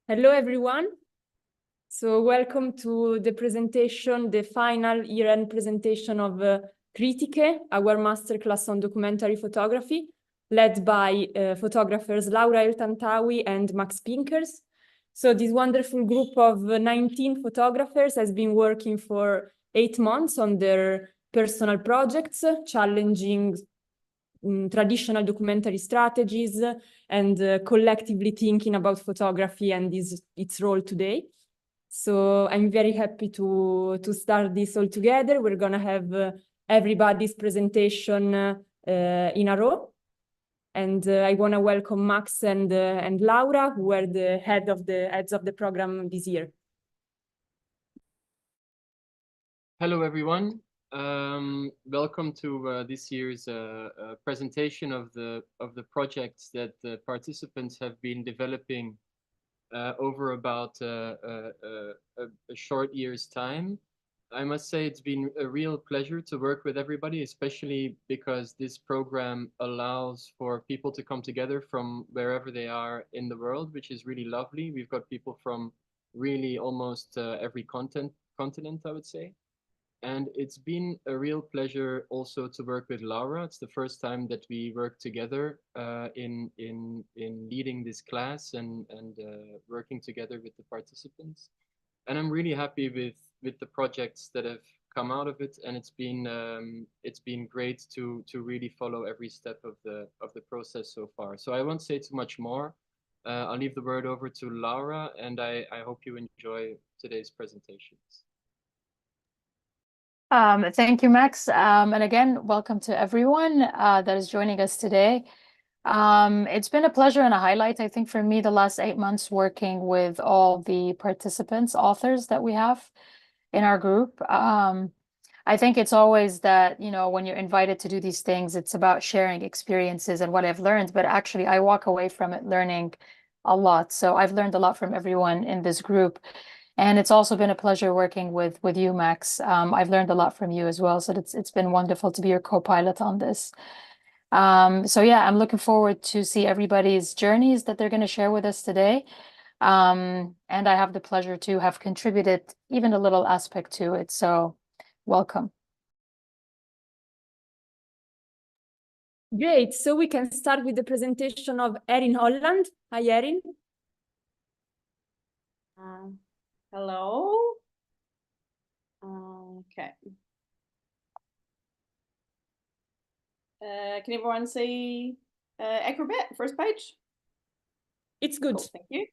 Hello, everyone. So welcome to the presentation, the final year-end presentation of Criticae, our masterclass on documentary photography, led by photographers Laura El-Tantawy and Max Pinckers. So this wonderful group of 19 photographers has been working for 8 months on their personal projects, challenging traditional documentary strategies and collectively thinking about photography and its role today. So I'm very happy to start this all together. We're going to have everybody's presentation in a row. And I want to welcome Max and Laura, who are the heads of the program this year. Hello, everyone. Welcome to this year's presentation of the projects that the participants have been developing over about a short year's time. I must say it's been a real pleasure to work with everybody, especially because this program allows for people to come together from wherever they are in the world, which is really lovely. We've got people from really almost every continent, I would say. And it's been a real pleasure also to work with Laura. It's the first time that we work together in leading this class and working together with the participants. And I'm really happy with the projects that have come out of it. And it's been great to really follow every step of the process so far. So I won't say too much more. I'll leave the word over to Laura, and I hope you enjoy today's presentations. Thank you, Max. And again, welcome to everyone that is joining us today. It's been a pleasure and a highlight, I think, for me, the last 8 months working with all the participants, authors that we have in our group. I think it's always that, you know, when you're invited to do these things, it's about sharing experiences and what I've learned, but actually I walk away from it learning a lot. So I've learned a lot from everyone in this group. And it's also been a pleasure working with you, Max. I've learned a lot from you as well. So it's been wonderful to be your co-pilot on this. So yeah, I'm looking forward to see everybody's journeys that they're going to share with us today. And I have the pleasure to have contributed even a little aspect to it. So welcome. Great. So we can start with the presentation of Erin Holland. Hi, Erin. Hello. Okay. Can everyone see Acrobat, first page? It's good. Cool, thank you.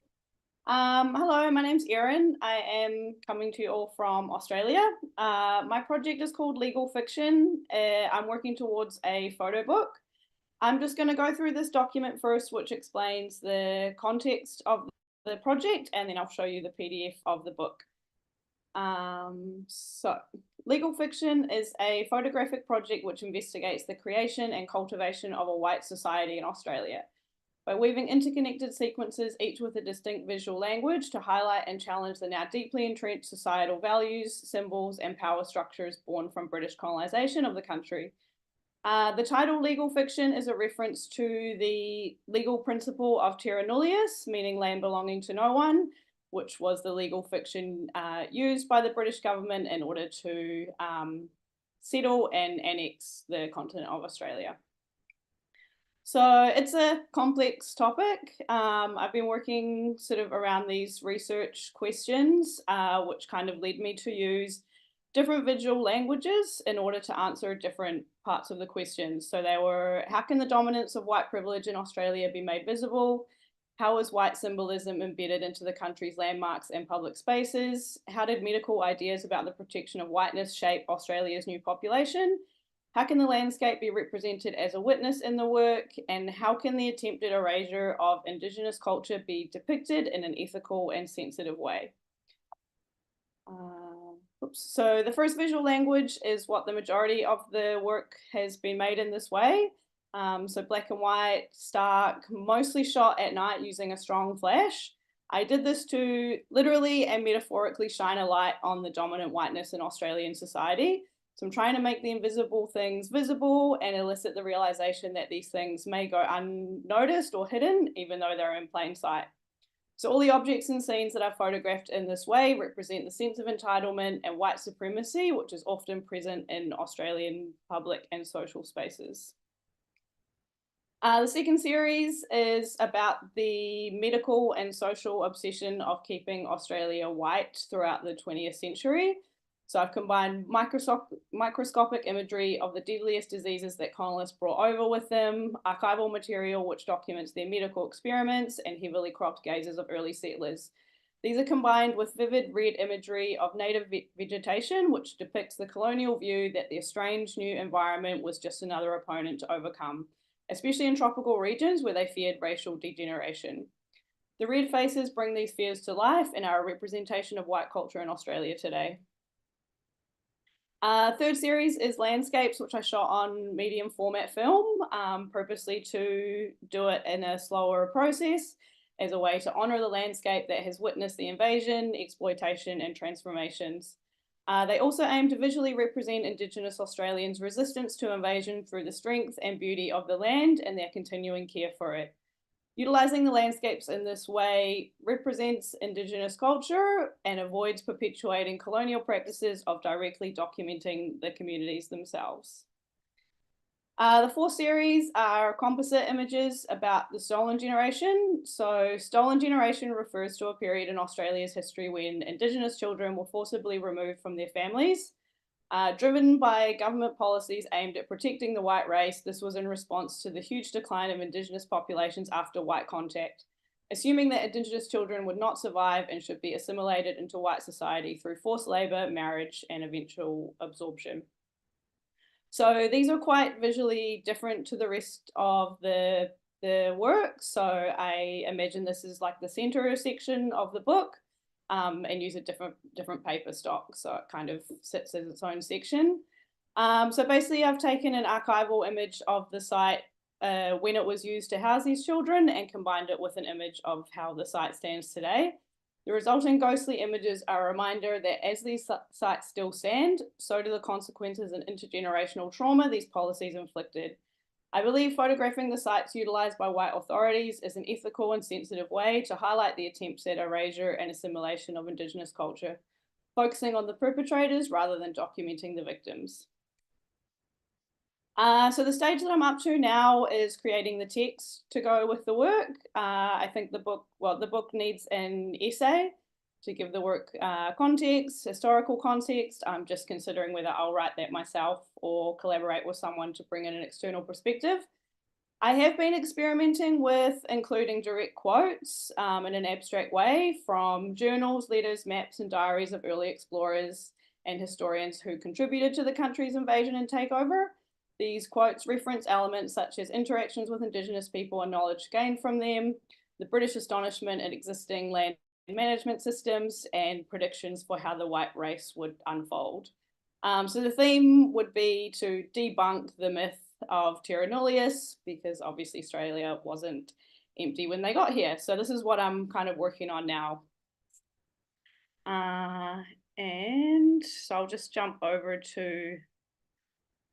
Hello, my name's Erin. I am coming to you all from Australia. My project is called Legal Fiction. I'm working towards a photo book. I'm just going to go through this document first, which explains the context of the project, and then I'll show you the PDF of the book. So Legal Fiction is a photographic project which investigates the creation and cultivation of a white society in Australia by weaving interconnected sequences, each with a distinct visual language, to highlight and challenge the now deeply entrenched societal values, symbols, and power structures born from British colonisation of the country. The title Legal Fiction is a reference to the legal principle of terra nullius, meaning land belonging to no one, which was the legal fiction used by the British government in order to settle and annex the continent of Australia. So it's a complex topic. I've been working sort of around these research questions, which kind of led me to use different visual languages in order to answer different parts of the questions. So they were, how can the dominance of white privilege in Australia be made visible? How is white symbolism embedded into the country's landmarks and public spaces? How did medical ideas about the protection of whiteness shape Australia's new population? How can the landscape be represented as a witness in the work? And how can the attempted erasure of Indigenous culture be depicted in an ethical and sensitive way? So the first visual language is what the majority of the work has been made in this way. So black and white, stark, mostly shot at night using a strong flash. I did this to literally and metaphorically shine a light on the dominant whiteness in Australian society. So I'm trying to make the invisible things visible and elicit the realization that these things may go unnoticed or hidden, even though they're in plain sight. So all the objects and scenes that are photographed in this way represent the sense of entitlement and white supremacy, which is often present in Australian public and social spaces. The second series is about the medical and social obsession of keeping Australia white throughout the 20th century. So I've combined microscopic imagery of the deadliest diseases that colonists brought over with them, archival material which documents their medical experiments, and heavily cropped gazes of early settlers. These are combined with vivid red imagery of native vegetation, which depicts the colonial view that their strange new environment was just another opponent to overcome, especially in tropical regions where they feared racial degeneration. The red faces bring these fears to life and are a representation of white culture in Australia today. Third series is landscapes, which I shot on medium format film, purposely to do it in a slower process as a way to honour the landscape that has witnessed the invasion, exploitation and transformations. They also aim to visually represent Indigenous Australians' resistance to invasion through the strength and beauty of the land and their continuing care for it. Utilising the landscapes in this way represents Indigenous culture and avoids perpetuating colonial practices of directly documenting the communities themselves. The fourth series are composite images about the stolen generation. So stolen generation refers to a period in Australia's history when Indigenous children were forcibly removed from their families. Driven by government policies aimed at protecting the white race, this was in response to the huge decline of Indigenous populations after white contact, assuming that Indigenous children would not survive and should be assimilated into white society through forced labour, marriage, and eventual absorption. So these are quite visually different to the rest of the work. So I imagine this is like the centre section of the book. And use a different paper stock, so it kind of sits as its own section. So basically I've taken an archival image of the site when it was used to house these children and combined it with an image of how the site stands today. The resulting ghostly images are a reminder that as these sites still stand, so do the consequences and intergenerational trauma these policies inflicted. I believe photographing the sites utilised by white authorities is an ethical and sensitive way to highlight the attempts at erasure and assimilation of Indigenous culture, focusing on the perpetrators rather than documenting the victims. So the stage that I'm up to now is creating the text to go with the work. I think the book needs an essay to give the work context, historical context. I'm just considering whether I'll write that myself or collaborate with someone to bring in an external perspective. I have been experimenting with including direct quotes in an abstract way from journals, letters, maps, and diaries of early explorers and historians who contributed to the country's invasion and takeover. These quotes reference elements such as interactions with Indigenous people and knowledge gained from them, the British astonishment at existing land management systems, and predictions for how the white race would unfold. So the theme would be to debunk the myth of terra nullius, because obviously Australia wasn't empty when they got here. So this is what I'm kind of working on now. And so I'll just jump over to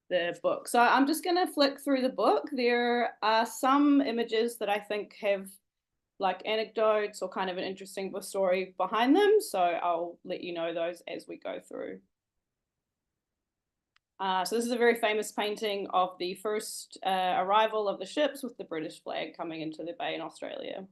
the book. So I'm just going to flick through the book. There are some images that I think have like anecdotes or kind of an interesting story behind them. So I'll let you know those as we go through. So this is a very famous painting of the first arrival of the ships with the British flag coming into the bay in Australia.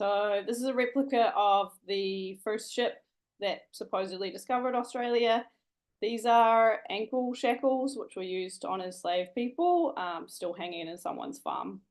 So this is a replica of the first ship that supposedly discovered Australia. These are ankle shackles, which were used to honour enslaved people, still hanging in someone's farm.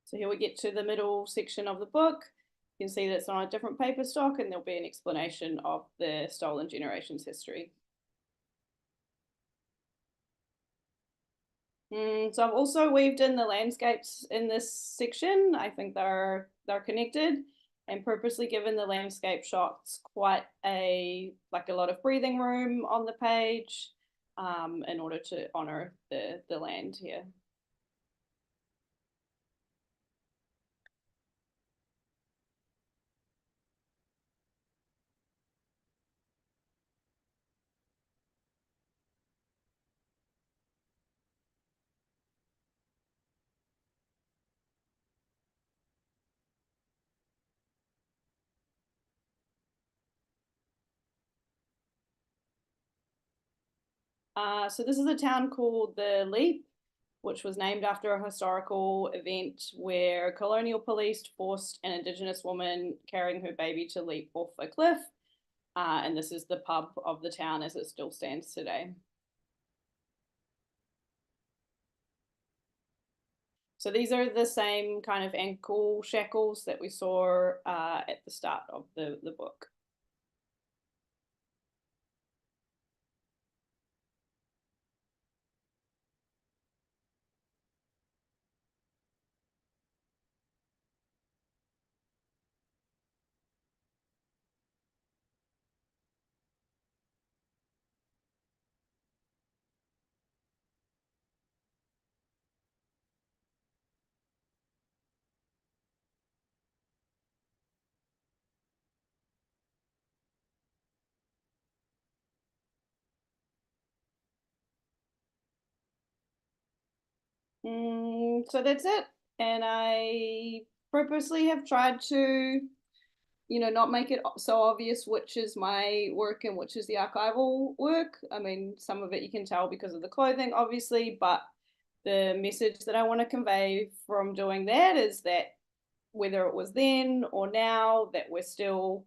So here we get to the middle section of the book. You can see that it's on a different paper stock, and there'll be an explanation of the stolen generations history. So I've also weaved in the landscapes in this section. I think they're connected, and purposely given the landscape shots quite a lot of breathing room on the page, in order to honor the land here. So this is a town called the Leap, which was named after a historical event where colonial police forced an Indigenous woman carrying her baby to leap off a cliff. And this is the pub of the town as it still stands today. So these are the same kind of ankle shackles that we saw at the start of the book. So that's it. And I purposely have tried to, not make it so obvious which is my work and which is the archival work. I mean, some of it you can tell because of the clothing, obviously, but the message that I want to convey from doing that is that whether it was then or now, that we're still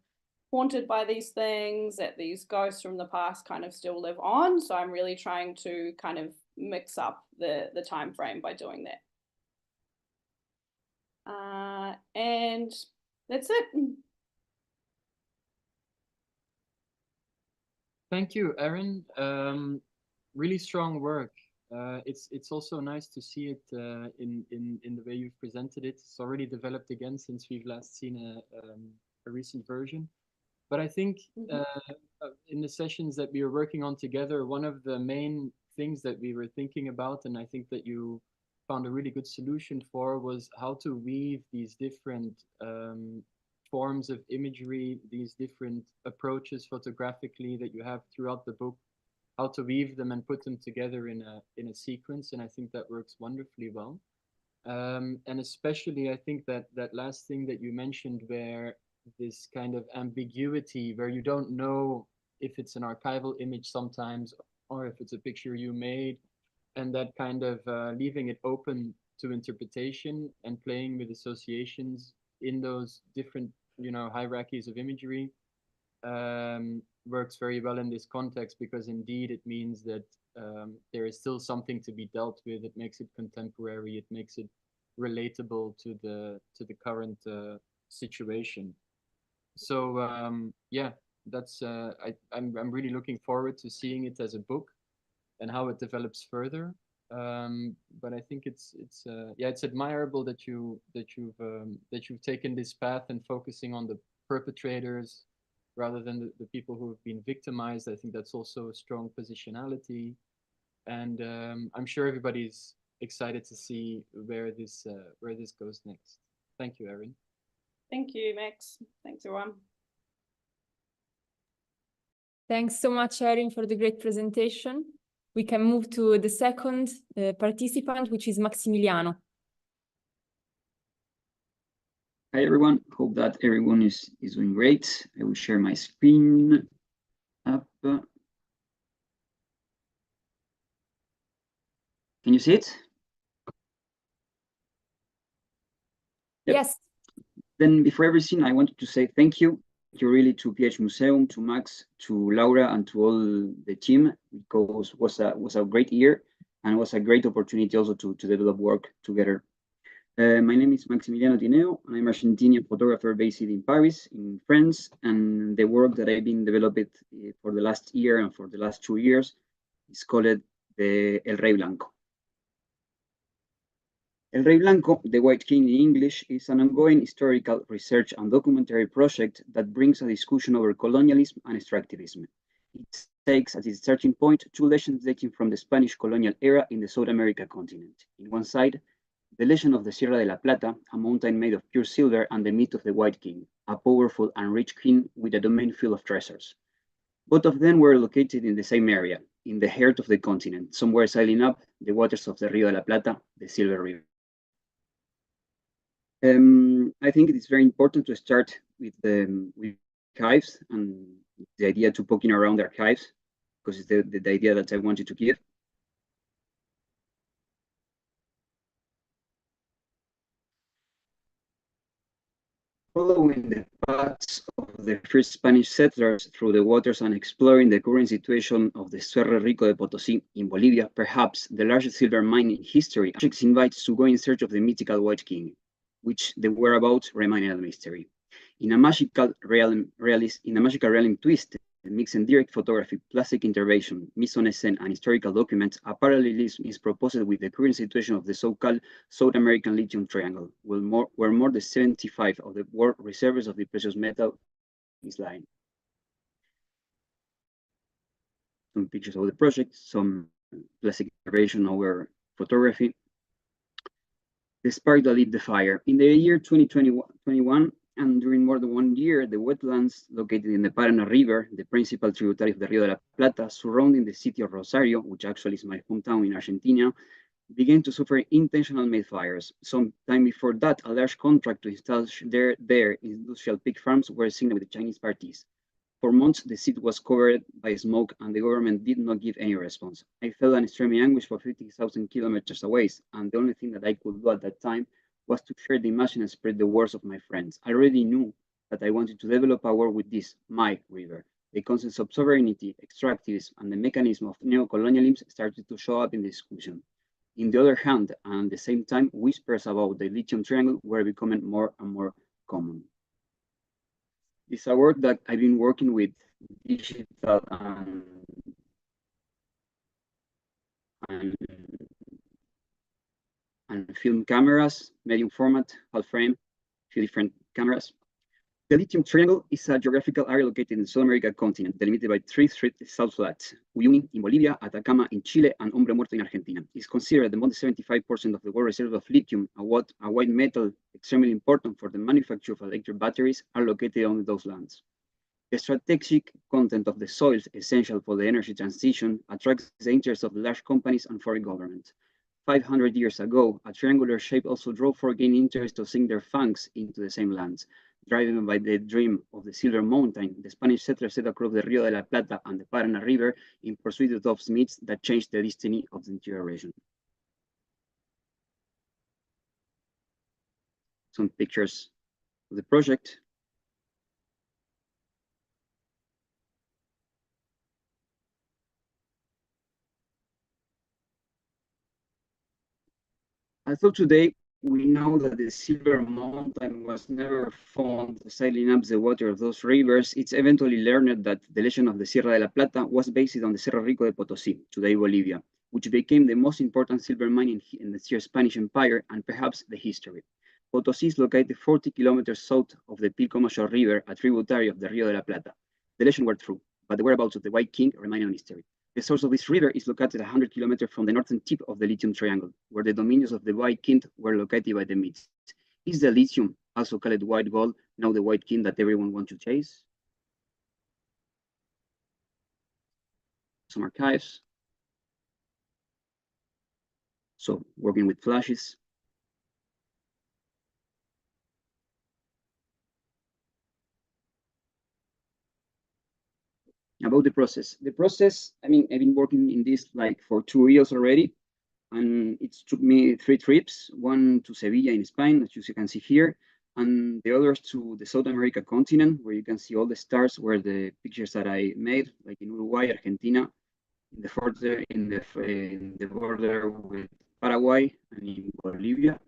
haunted by these things, that these ghosts from the past kind of still live on. So I'm really trying to kind of mix up the time frame by doing that. And that's it. Thank you, Erin. Really strong work. It's also nice to see it in the way you've presented it. It's already developed again since we've last seen a recent version. But I think in the sessions that we were working on together, one of the main things that we were thinking about, and I think that you found a really good solution for, was how to weave these different forms of imagery, these different approaches photographically that you have throughout the book, how to weave them and put them together in a sequence. And I think that works wonderfully well. And especially I think that last thing that you mentioned, where this kind of ambiguity, where you don't know if it's an archival image sometimes or if it's a picture you made, and that kind of leaving it open to interpretation and playing with associations in those different, hierarchies of imagery, works very well in this context, because indeed it means that there is still something to be dealt with. It makes it contemporary. It makes it relatable to the current situation. So yeah, that's I'm really looking forward to seeing it as a book and how it develops further. But I think it's admirable that you've taken this path and focusing on the perpetrators rather than the people who have been victimized. I think that's also a strong positionality, and I'm sure everybody's excited to see where this goes next. Thank you, Erin. Thank you, Max. Thanks, everyone. Thanks so much, Erin, for the great presentation. We can move to the second participant, which is Maximiliano. Hi, everyone. Hope that everyone is doing great. I will share my screen up. Can you see it? Yep. Yes. Then before everything, I wanted to say thank you really to PhMuseum, to Max, to Laura, and to all the team, because it was a great year and was a great opportunity also to develop work together. My name is Maximiliano Tineo, and I'm an Argentinian photographer based in Paris, in France. And the work that I've been developing for the last year and for the last 2 years is called the El Rey Blanco. El Rey Blanco, the White King in English, is an ongoing historical research and documentary project that brings a discussion over colonialism and extractivism. It takes as its starting point 2 legends dating from the Spanish colonial era in the South America continent. In one side, the legend of the Sierra de la Plata, a mountain made of pure silver, and the myth of the White King, a powerful and rich king with a domain full of treasures. Both of them were located in the same area, in the heart of the continent, somewhere sailing up the waters of the Rio de la Plata, the Silver River. I think it is very important to start with archives and the idea to poking around the archives, because it's the idea that I wanted to give. Following the paths of the first Spanish settlers through the waters and exploring the current situation of the Cerro Rico de Potosí in Bolivia, perhaps the largest silver mine in history, Ajax invites to go in search of the mythical White King, which the whereabouts remain a mystery. In a magical realm twist, mixing direct photography, plastic intervention, mise-en-scène, and historical documents, a parallelism is proposed with the current situation of the so-called South American lithium triangle, where more than 75% of the world reserves of the precious metal is lying. Some pictures of the project, some plastic intervention over photography. The spark that lit the fire. In the year 2021, and during more than 1 year, the wetlands located in the Paraná River, the principal tributary of the Rio de la Plata, surrounding the city of Rosario, which actually is my hometown in Argentina, began to suffer intentional made fires. Some time before that, a large contract to install their industrial pig farms were signed with the Chinese parties. For months, the city was covered by smoke and the government did not give any response. I felt an extreme anguish for 50,000 kilometers away, and the only thing that I could do at that time was to share the image and spread the words of my friends. I already knew that I wanted to develop a war with this, my river. The concepts of sovereignty, extractivism, and the mechanism of neocolonialism started to show up in the discussion. On the other hand, and at the same time, whispers about the lithium triangle were becoming more and more common. It's a work that I've been working with digital and film cameras, medium format, half frame, few different cameras. The lithium triangle is a geographical area located in the South American continent, delimited by 3 salt flats: Uyuni in Bolivia, Atacama in Chile, and Hombre Muerto in Argentina. It's considered that more than 75% of the world reserves of lithium, a white metal extremely important for the manufacture of electric batteries, are located on those lands. The strategic content of the soils essential for the energy transition attracts the interest of large companies and foreign governments. 500 years ago, a triangular shape also drove foreign interest to sink their fangs into the same lands. Driven by the dream of the Silver Mountain, the Spanish settlers set across the Rio de la Plata and the Paraná River in pursuit of those myths that changed the destiny of the entire region. Some pictures of the project. As of today, we know that the Silver Mountain was never found sailing up the water of those rivers. It's eventually learned that the legend of the Sierra de la Plata was based on the Cerro Rico de Potosí, today Bolivia, which became the most important silver mine in the Spanish Empire and perhaps the history. Potosí is located 40 kilometers south of the Pilcomayo River, a tributary of the Rio de la Plata. The legend were true, but the whereabouts of the White King remain a mystery. The source of this river is located 100 kilometers from the northern tip of the lithium triangle, where the dominions of the White King were located by the myths. Is the lithium, also called white gold, now the White King that everyone wants to chase? Some archives. So, working with flashes. About the process. The process, I mean, I've been working in this like for 2 years already, and it took me 3 trips, one to Sevilla in Spain, as you can see here, and the others to the South America continent, where you can see all the stars where the pictures that I made, like in Uruguay, Argentina, in the border with Paraguay and in Bolivia.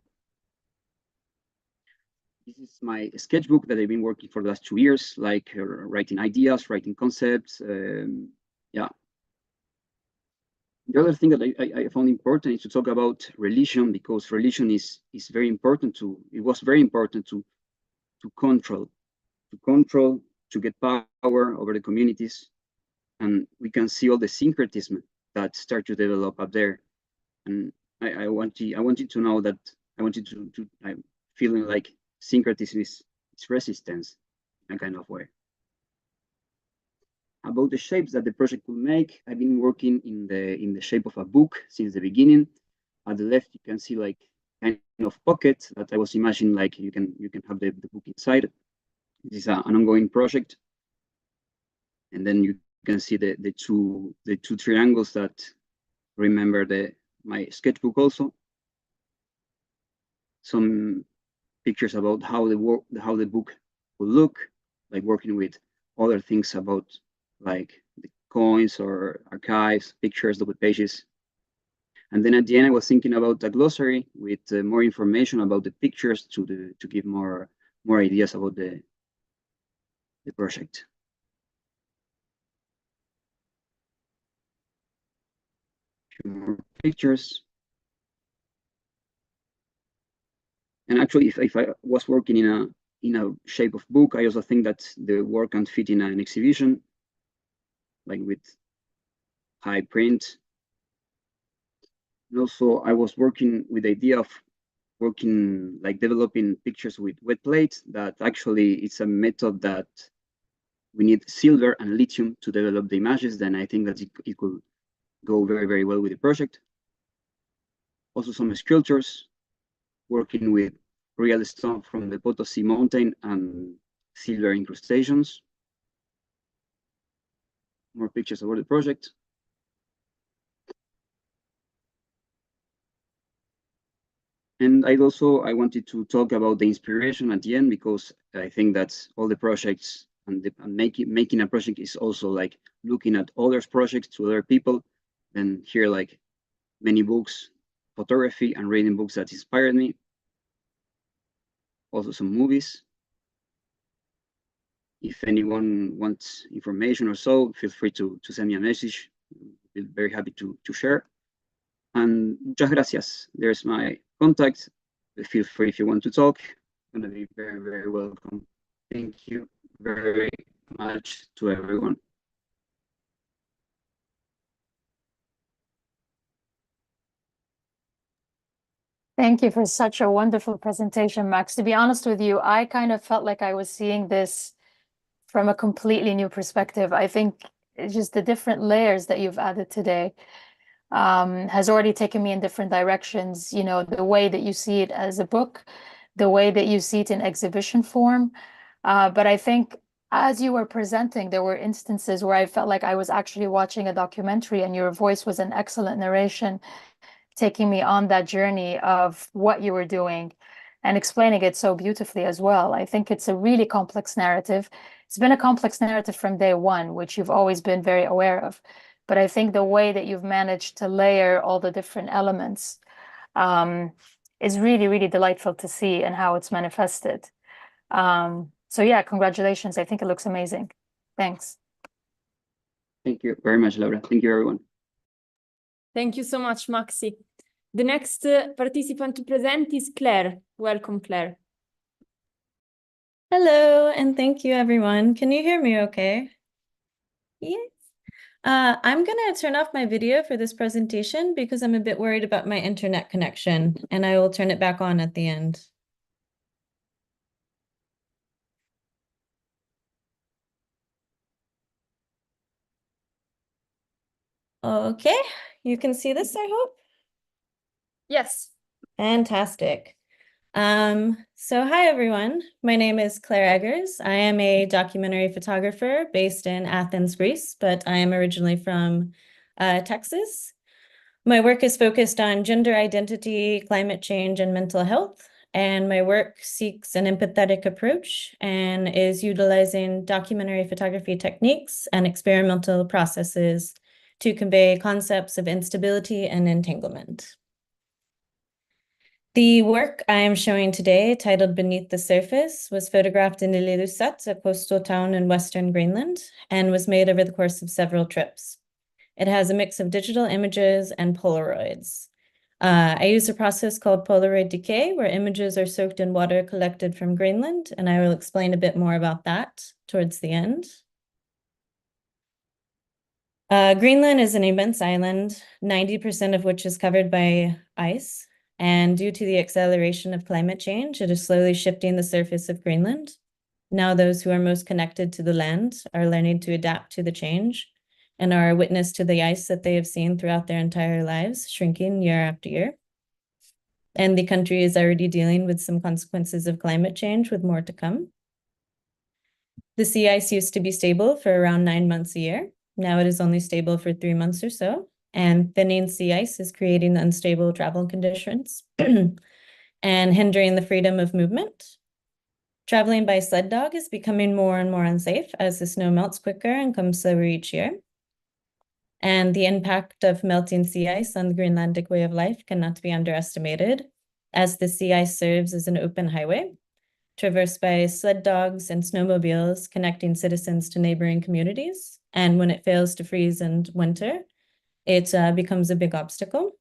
This is my sketchbook that I've been working for the last 2 years, like writing ideas, writing concepts. Yeah. The other thing that I found important is to talk about religion, because religion is very important it was very important to control, to get power over the communities. And we can see all the syncretism that start to develop up there. And I wanted to know that, I'm feeling like syncretism is resistance in a kind of way. About the shapes that the project could make, I've been working in the shape of a book since the beginning. At the left, you can see like kind of pocket that I was imagining, like you can have the book inside. This is an ongoing project. And then you can see the two triangles that remember my sketchbook also. Some pictures about how the book will look, like working with other things about like the coins or archives, pictures, double pages. And then at the end, I was thinking about a glossary with more information about the pictures to give more ideas about the project. More pictures. And actually, if I was working in a shape of book, I also think that the work can fit in an exhibition, like with high print. And also, I was working with the idea of developing pictures with wet plates. That actually it's a method that we need silver and lithium to develop the images. Then I think that it could go very, very well with the project. Also, some sculptures, working with real stone from the Potosi mountain and silver incrustations. More pictures about the project. And I wanted to talk about the inspiration at the end, because I think that's all the projects, and making a project is also like looking at others' projects to other people. And here, like many books, photography, and reading books that inspired me. Also some movies. If anyone wants information or so, feel free to send me a message. I'll be very happy to share. And muchas gracias. There's my contact. Feel free if you want to talk. I'm going to be very, very welcome. Thank you very much to everyone. Thank you for such a wonderful presentation, Max. To be honest with you, I kind of felt like I was seeing this from a completely new perspective. I think it's just the different layers that you've added today has already taken me in different directions. You know, the way that you see it as a book, the way that you see it in exhibition form. But I think as you were presenting, there were instances where I felt like I was actually watching a documentary, and your voice was an excellent narration, taking me on that journey of what you were doing and explaining it so beautifully as well. I think it's a really complex narrative. It's been a complex narrative from day one, which you've always been very aware of. But I think the way that you've managed to layer all the different elements is really, really delightful to see, and how it's manifested. So yeah, congratulations. I think it looks amazing. Thanks. Thank you very much, Laura. Thank you, everyone. Thank you so much, Maxi. The next participant to present is Claire. Welcome, Claire. Hello, and thank you, everyone. Can you hear me okay? Yes. I'm going to turn off my video for this presentation because I'm a bit worried about my internet connection, and I will turn it back on at the end. Okay, you can see this, I hope? Yes. Fantastic. So hi, everyone. My name is Claire Edgars. I am a documentary photographer based in Athens, Greece, but I am originally from Texas. My work is focused on gender identity, climate change, and mental health. And my work seeks an empathetic approach and is utilizing documentary photography techniques and experimental processes to convey concepts of instability and entanglement. The work I am showing today, titled Beneath the Surface, was photographed in Ilulissat, a coastal town in Western Greenland, and was made over the course of several trips. It has a mix of digital images and Polaroids. I use a process called Polaroid decay, where images are soaked in water collected from Greenland, and I will explain a bit more about that towards the end. Greenland is an immense island, 90% of which is covered by ice. And due to the acceleration of climate change, it is slowly shifting the surface of Greenland. Now those who are most connected to the land are learning to adapt to the change and are a witness to the ice that they have seen throughout their entire lives, shrinking year after year. And the country is already dealing with some consequences of climate change, with more to come. The sea ice used to be stable for around 9 months a year. Now it is only stable for 3 months or so. And thinning sea ice is creating unstable travel conditions and hindering the freedom of movement. Traveling by sled dog is becoming more and more unsafe as the snow melts quicker and comes slower each year. And the impact of melting sea ice on the Greenlandic way of life cannot be underestimated, as the sea ice serves as an open highway, traversed by sled dogs and snowmobiles, connecting citizens to neighboring communities. And when it fails to freeze in winter, it becomes a big obstacle.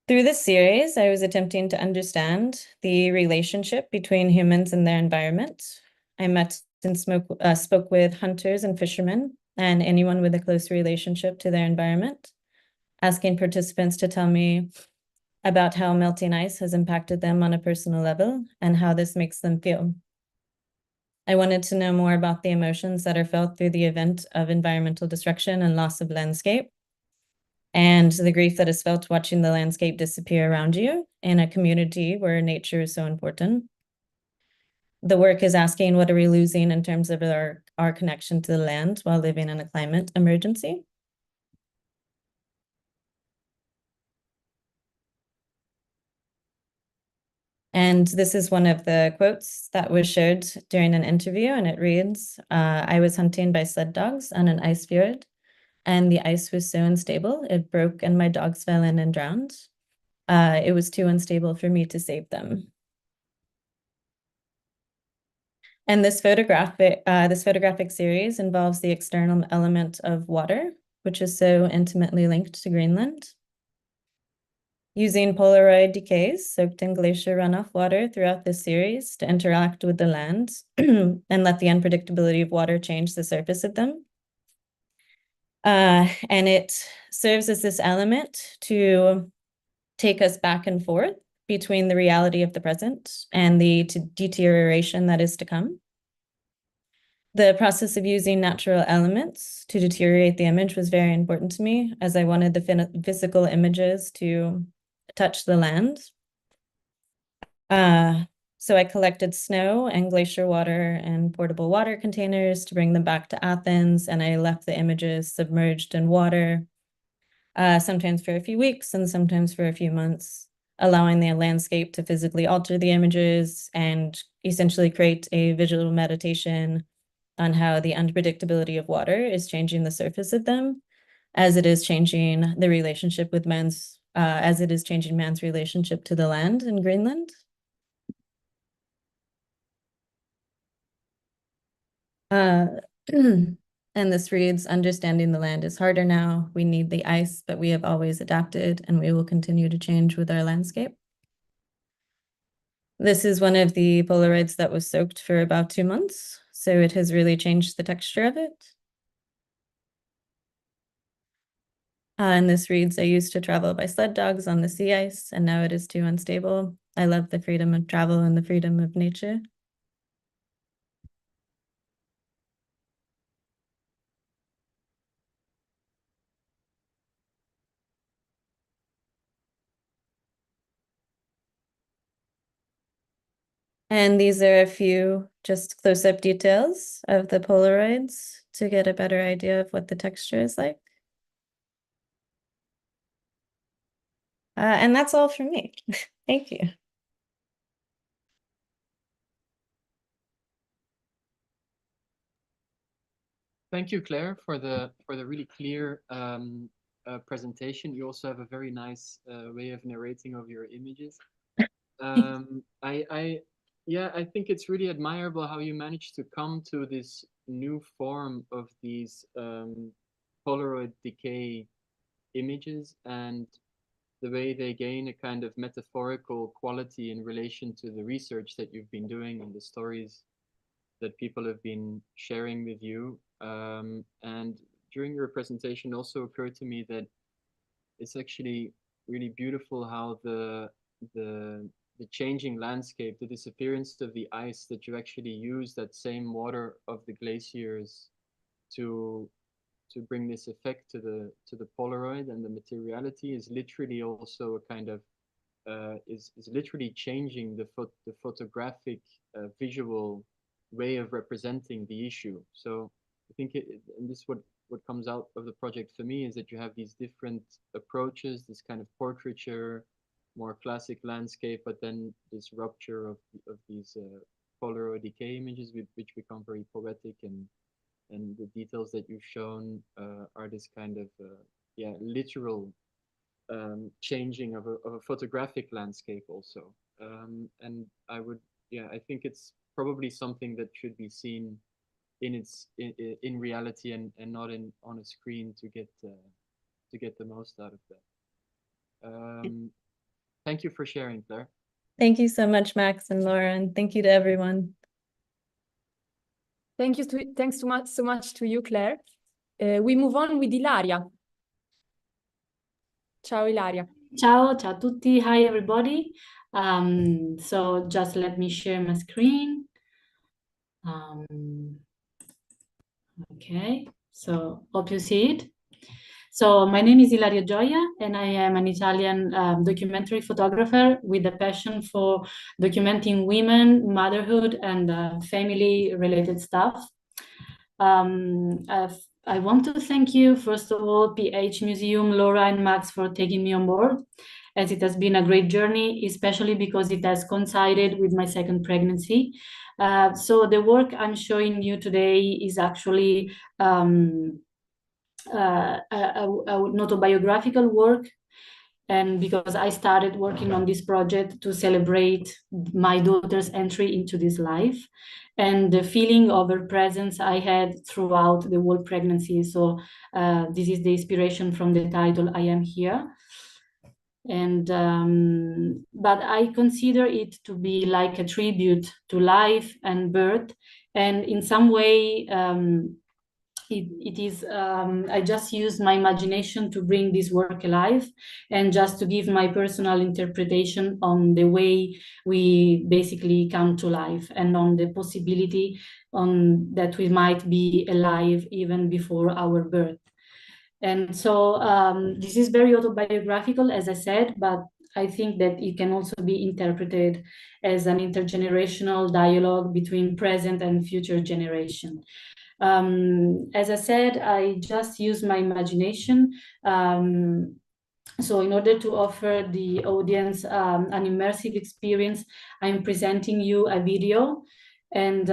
Through this series, I was attempting to understand the relationship between humans and their environment. I met and spoke with hunters and fishermen and anyone with a close relationship to their environment, asking participants to tell me about how melting ice has impacted them on a personal level and how this makes them feel. I wanted to know more about the emotions that are felt through the event of environmental destruction and loss of landscape, and the grief that is felt watching the landscape disappear around you in a community where nature is so important. The work is asking, what are we losing in terms of our connection to the land while living in a climate emergency? And this is one of the quotes that was shared during an interview, and it reads, I was hunting by sled dogs on an ice fjord, and the ice was so unstable, it broke and my dogs fell in and drowned. It was too unstable for me to save them. And this photographic series involves the external element of water, which is so intimately linked to Greenland. Using Polaroid decays soaked in glacier runoff water throughout this series to interact with the land and let the unpredictability of water change the surface of them. And it serves as this element to take us back and forth between the reality of the present and the deterioration that is to come. The process of using natural elements to deteriorate the image was very important to me, as I wanted the physical images to touch the land. So I collected snow and glacier water and portable water containers to bring them back to Athens, and I left the images submerged in water, sometimes for a few weeks and sometimes for a few months, allowing the landscape to physically alter the images and essentially create a visual meditation on how the unpredictability of water is changing the surface of them, as it is changing the relationship with man's relationship to the land in Greenland. And this reads, understanding the land is harder now. We need the ice, but we have always adapted and we will continue to change with our landscape. This is one of the Polaroids that was soaked for about 2 months, so it has really changed the texture of it. And this reads, I used to travel by sled dogs on the sea ice, and now it is too unstable. I love the freedom of travel and the freedom of nature. And these are a few just close-up details of the Polaroids to get a better idea of what the texture is like. And that's all from me. Thank you. Thank you, Claire, for the really clear presentation. You also have a very nice way of narrating of your images. I think it's really admirable how you managed to come to this new form of these Polaroid decay images, and the way they gain a kind of metaphorical quality in relation to the research that you've been doing and the stories that people have been sharing with you. And during your presentation also occurred to me that it's actually really beautiful how the changing landscape, the disappearance of the ice, that you actually use that same water of the glaciers to bring this effect to the Polaroid, and the materiality is literally also a kind of is literally changing the photographic visual way of representing the issue. So I think and this what comes out of the project for me is that you have these different approaches, this kind of portraiture, more classic landscape, but then this rupture of these Polaroid decay images, which become very poetic, and the details that you've shown are this kind of literal changing of a photographic landscape also. And I think it's probably something that should be seen in reality and not on a screen to get the most out of that. Thank you for sharing, Claire. Thank you so much, Max and Laura, and thank you to everyone. Thanks so much to you, Claire. We move on with Ilaria. Ciao, Ilaria. Ciao a tutti. Hi, everybody. So just let me share my screen. Okay, so hope you see it. So my name is Ilaria Joya, and I am an Italian documentary photographer with a passion for documenting women, motherhood, and family-related stuff. I want to thank you, first of all, PhMuseum, Laura and Max, for taking me on board, as it has been a great journey, especially because it has coincided with my second pregnancy. So the work I'm showing you today is actually an autobiographical work, and because I started working on this project to celebrate my daughter's entry into this life and the feeling of her presence I had throughout the whole pregnancy. So this is the inspiration from the title, I Am Here. And but I consider it to be like a tribute to life and birth, and in some way it is I just use my imagination to bring this work alive, and just to give my personal interpretation on the way we basically come to life, and on the possibility on that we might be alive even before our birth. And so this is very autobiographical, as I said, but I think that it can also be interpreted as an intergenerational dialogue between present and future generation. As I said, I just use my imagination. So in order to offer the audience an immersive experience, I'm presenting you a video, and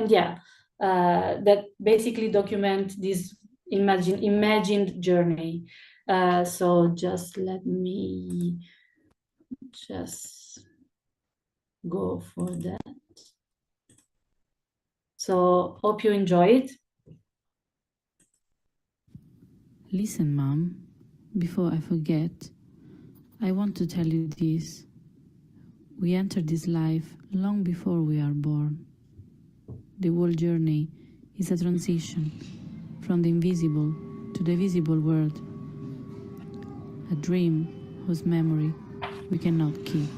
yeah, that basically document this imagined journey. So just let me just go for that. So hope you enjoy it. Listen, Mom, before I forget, I want to tell you this. We enter this life long before we are born. The whole journey is a transition from the invisible to the visible world, a dream whose memory we cannot keep.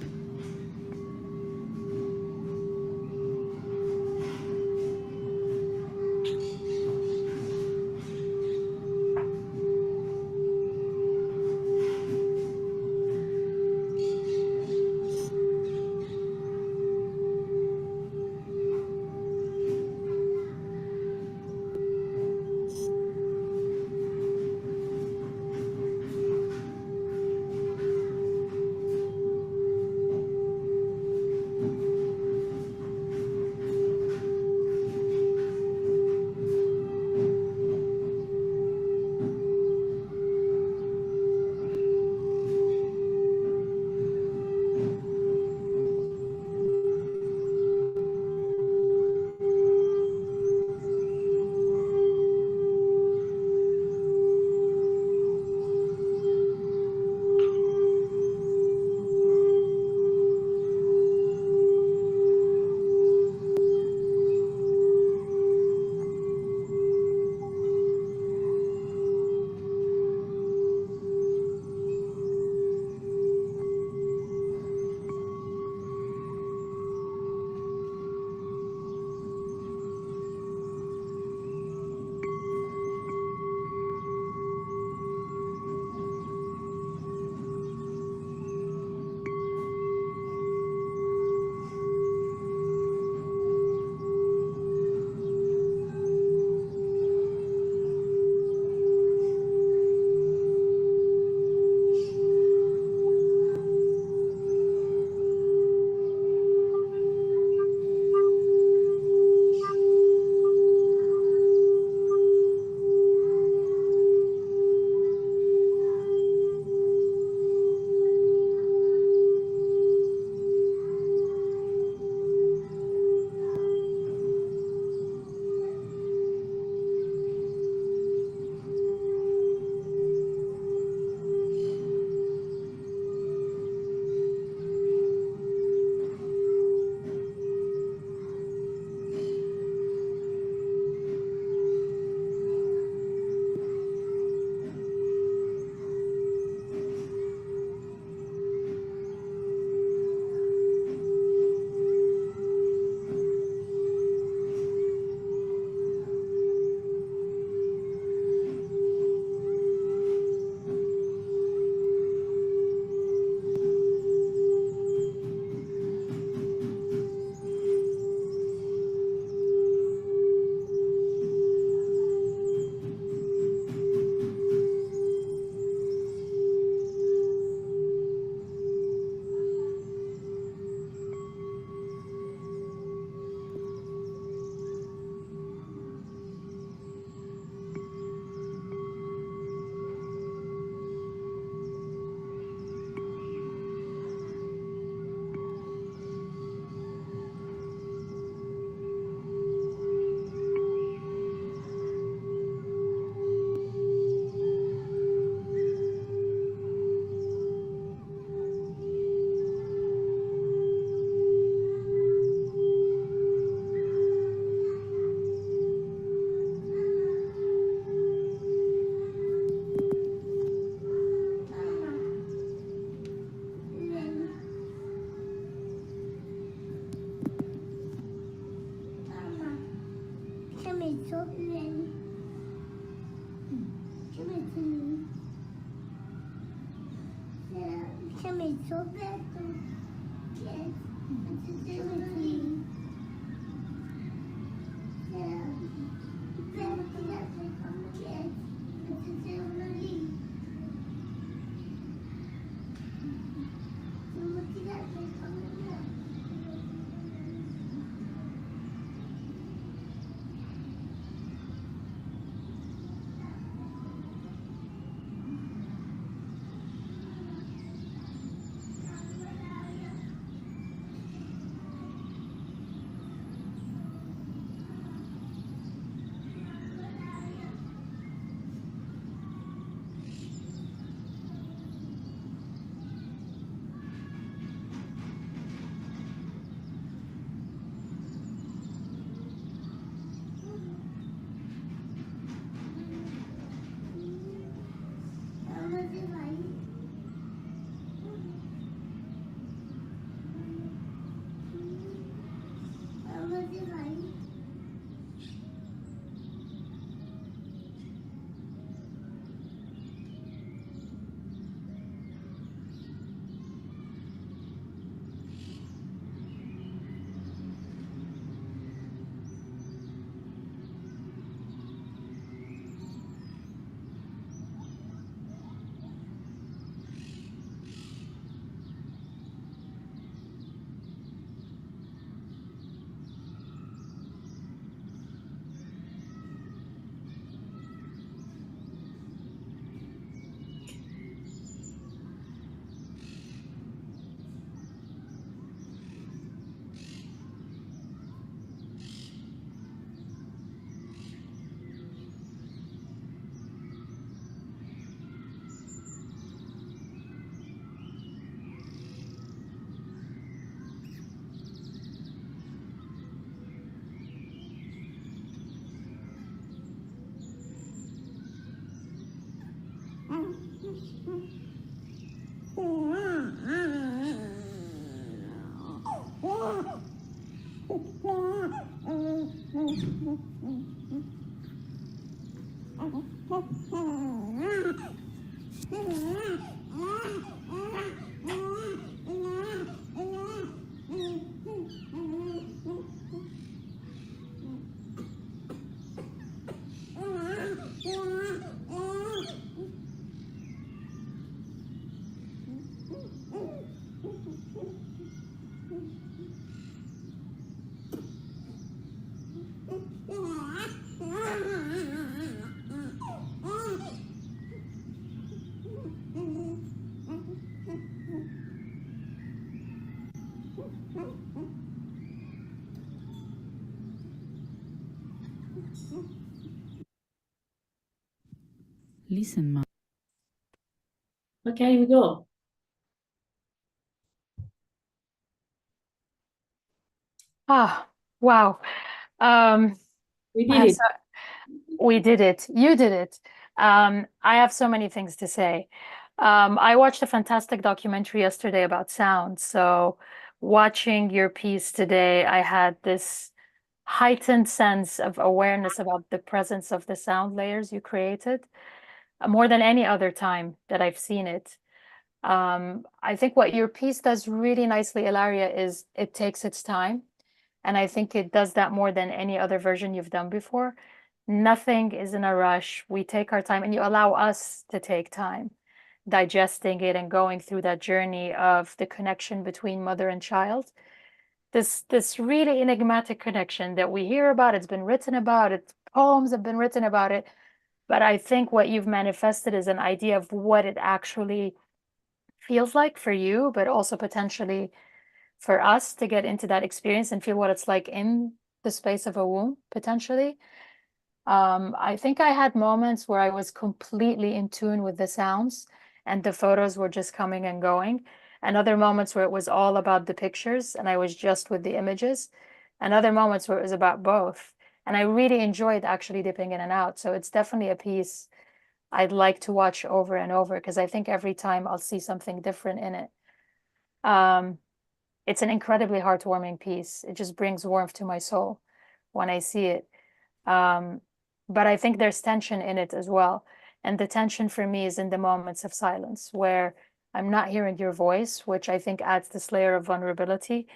Listen, Mom. Okay, we go. Ah, wow. We I did have it. we did it. You did it. I have so many things to say. I watched a fantastic documentary yesterday about sound. So watching your piece today, I had this heightened sense of awareness about the presence of the sound layers you created, more than any other time that I've seen it. I think what your piece does really nicely, Ilaria, is it takes its time. And I think it does that more than any other version you've done before. Nothing is in a rush. We take our time and you allow us to take time digesting it and going through that journey of the connection between mother and child. This really enigmatic connection that we hear about, it's been written about, it poems have been written about it. But I think what you've manifested is an idea of what it actually feels like for you, but also potentially for us to get into that experience and feel what it's like in the space of a womb, potentially. I think I had moments where I was completely in tune with the sounds and the photos were just coming and going, and other moments where it was all about the pictures and I was just with the images, and other moments where it was about both. And I really enjoyed actually dipping in and out. So it's definitely a piece I'd like to watch over and over because I think every time I'll see something different in it. It's an incredibly heartwarming piece. It just brings warmth to my soul when I see it. But I think there's tension in it as well. And the tension for me is in the moments of silence where I'm not hearing your voice, which I think adds this layer of vulnerability.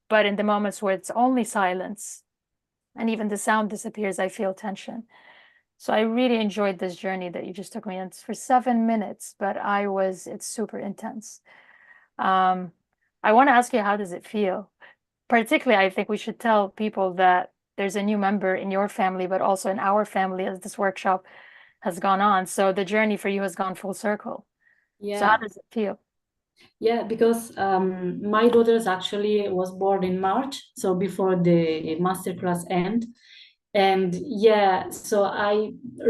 But in the moments where it's only silence and even the sound disappears, I feel tension. So I really enjoyed this journey that you just took me on. It's for 7 minutes, but it's super intense. I want to ask you, how does it feel? Particularly, I think we should tell people that there's a new member in your family, but also in our family as this workshop has gone on. So the journey for you has gone full circle. Yeah. So how does it feel? Yeah, because my daughter actually was born in March, so before the masterclass end. And yeah, so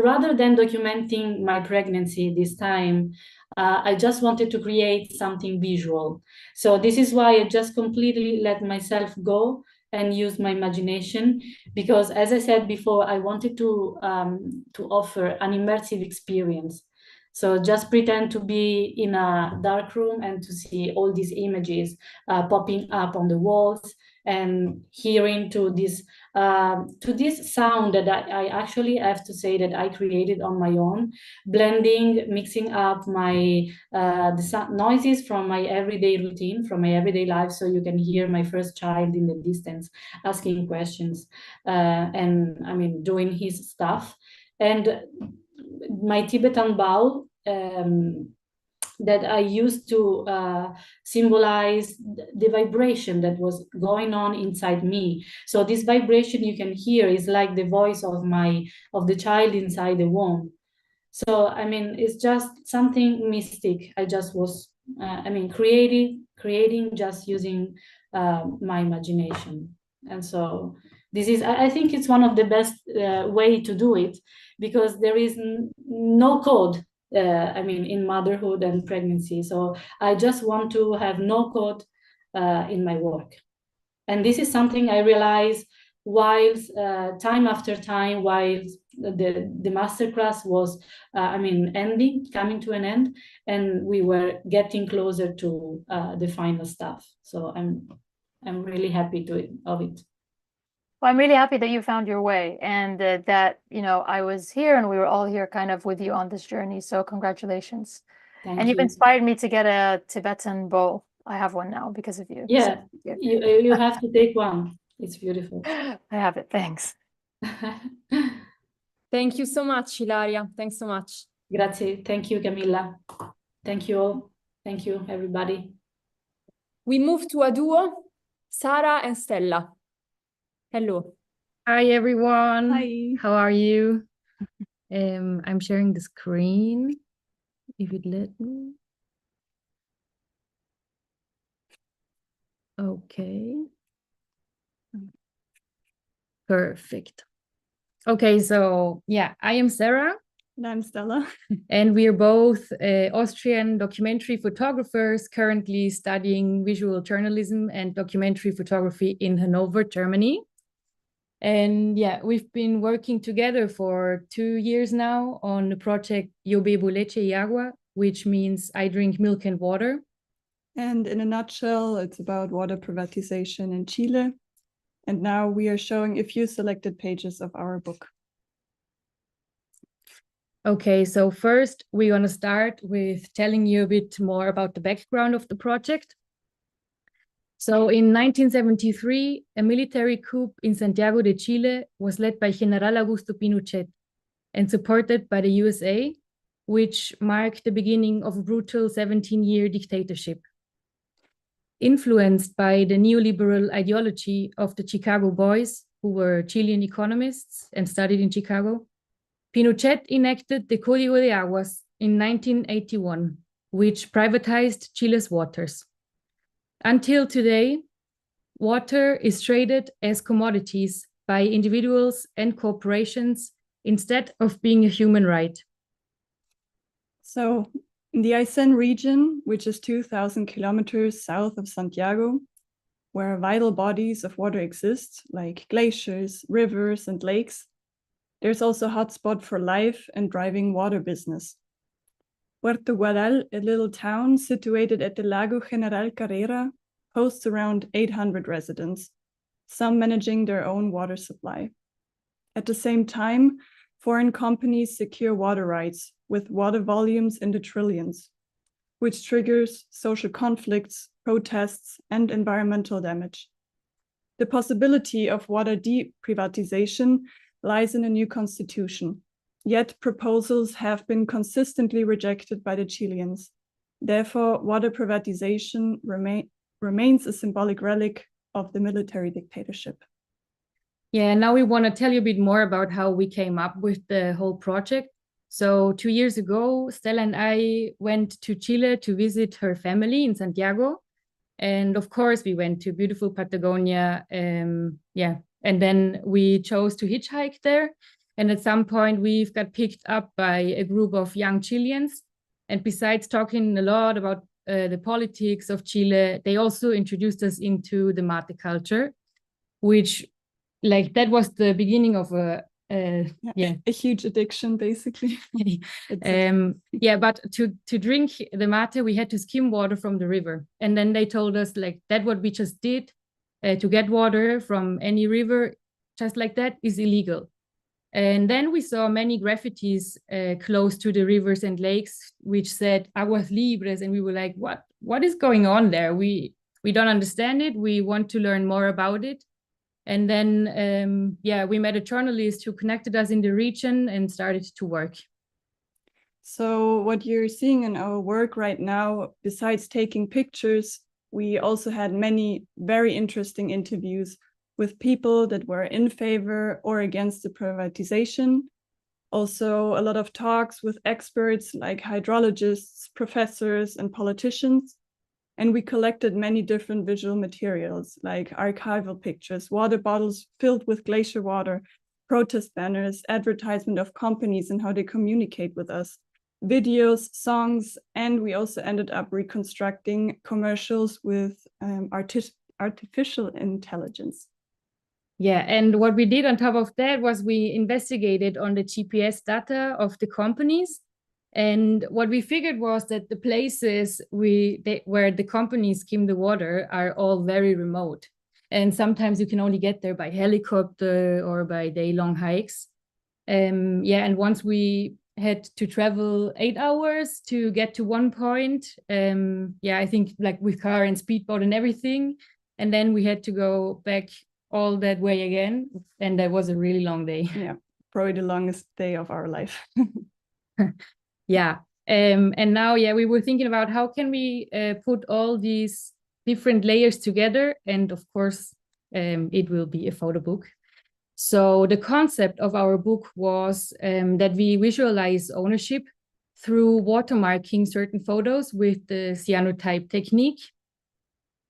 rather than documenting my pregnancy this time, I just wanted to create something visual. So this is why I just completely let myself go and use my imagination, because as I said before, I wanted to offer an immersive experience. So just pretend to be in a dark room and to see all these images popping up on the walls, and hearing to this sound that I actually have to say that I created on my own, blending, mixing up the noises from my everyday routine, from my everyday life, so you can hear my first child in the distance asking questions, and I mean doing his stuff, and my Tibetan bowl that I used to symbolize the vibration that was going on inside me. So this vibration you can hear is like the voice of the child inside the womb. So I mean, it's just something mystic. I just was, creating just using my imagination. And so this is, I think it's one of the best way to do it, because there is no code in motherhood and pregnancy. So I just want to have no code in my work. And this is something I realized whilst time after time, whilst the masterclass was, coming to an end, and we were getting closer to the final stuff. So I'm really happy of it. Well, I'm really happy that you found your way, and that, I was here and we were all here kind of with you on this journey. So congratulations. Thank and you. You've inspired me to get a Tibetan bowl. I have one now because of you. Yeah, so, you have to take one. It's beautiful. I have it. Thanks. Thank you so much, Ilaria. Thanks so much. Grazie. Thank you, Camilla. Thank you all. Thank you, everybody. We move to a duo, Sara and Stella. Hello. Hi, everyone. Hi. How are you? I'm sharing the screen, if it let me. Okay. Perfect. Okay, so yeah, I am Sarah. And I'm Stella. And we are both Austrian documentary photographers currently studying visual journalism and documentary photography in Hanover, Germany. And yeah, we've been working together for 2 years now on the project Yo bebo leche y agua, which means I drink milk and water. And in a nutshell, it's about water privatization in Chile. And now we are showing a few selected pages of our book. Okay, so first we're going to start with telling you a bit more about the background of the project. So in 1973, a military coup in Santiago de Chile was led by General Augusto Pinochet and supported by the USA, which marked the beginning of a brutal 17-year dictatorship. Influenced by the neoliberal ideology of the Chicago Boys, who were Chilean economists and studied in Chicago, Pinochet enacted the Código de Aguas in 1981, which privatized Chile's waters. Until today, water is traded as commodities by individuals and corporations instead of being a human right. So in the Aysén region, which is 2,000 kilometers south of Santiago, where vital bodies of water exist, like glaciers, rivers, and lakes, there's also a hotspot for life and driving water business. Puerto Guadal, a little town situated at the Lago General Carrera, hosts around 800 residents, some managing their own water supply. At the same time, foreign companies secure water rights with water volumes in the trillions, which triggers social conflicts, protests, and environmental damage. The possibility of water deprivatization lies in a new constitution, yet proposals have been consistently rejected by the Chileans. Therefore, water privatization remains a symbolic relic of the military dictatorship. Yeah, now we want to tell you a bit more about how we came up with the whole project. So 2 years ago, Stella and I went to Chile to visit her family in Santiago. And of course, we went to beautiful Patagonia. And then we chose to hitchhike there. And at some point, we've got picked up by a group of young Chileans. And besides talking a lot about the politics of Chile, they also introduced us into the mate culture, which that was the beginning of a huge addiction, basically. But to drink the mate, we had to skim water from the river. And then they told us that what we just did to get water from any river, just like that, is illegal. And then we saw many graffitis close to the rivers and lakes, which said aguas libres. And we were like, what is going on there? We don't understand it. We want to learn more about it. And then, we met a journalist who connected us in the region and started to work. So what you're seeing in our work right now, besides taking pictures, we also had many very interesting interviews with people that were in favor or against the privatization. Also, a lot of talks with experts like hydrologists, professors, and politicians. And we collected many different visual materials like archival pictures, water bottles filled with glacier water, protest banners, advertisement of companies and how they communicate with us, videos, songs, and we also ended up reconstructing commercials with artificial intelligence. Yeah, and what we did on top of that was we investigated on the GPS data of the companies. And what we figured was that the places where the companies skim the water are all very remote. And sometimes you can only get there by helicopter or by day-long hikes. And once we had to travel 8 hours to get to one point, I think with car and speedboat and everything. And then we had to go back all that way again. And that was a really long day. Yeah, probably the longest day of our life. Yeah. And now, we were thinking about how can we put all these different layers together. And of course, it will be a photo book. So the concept of our book was that we visualize ownership through watermarking certain photos with the cyanotype technique.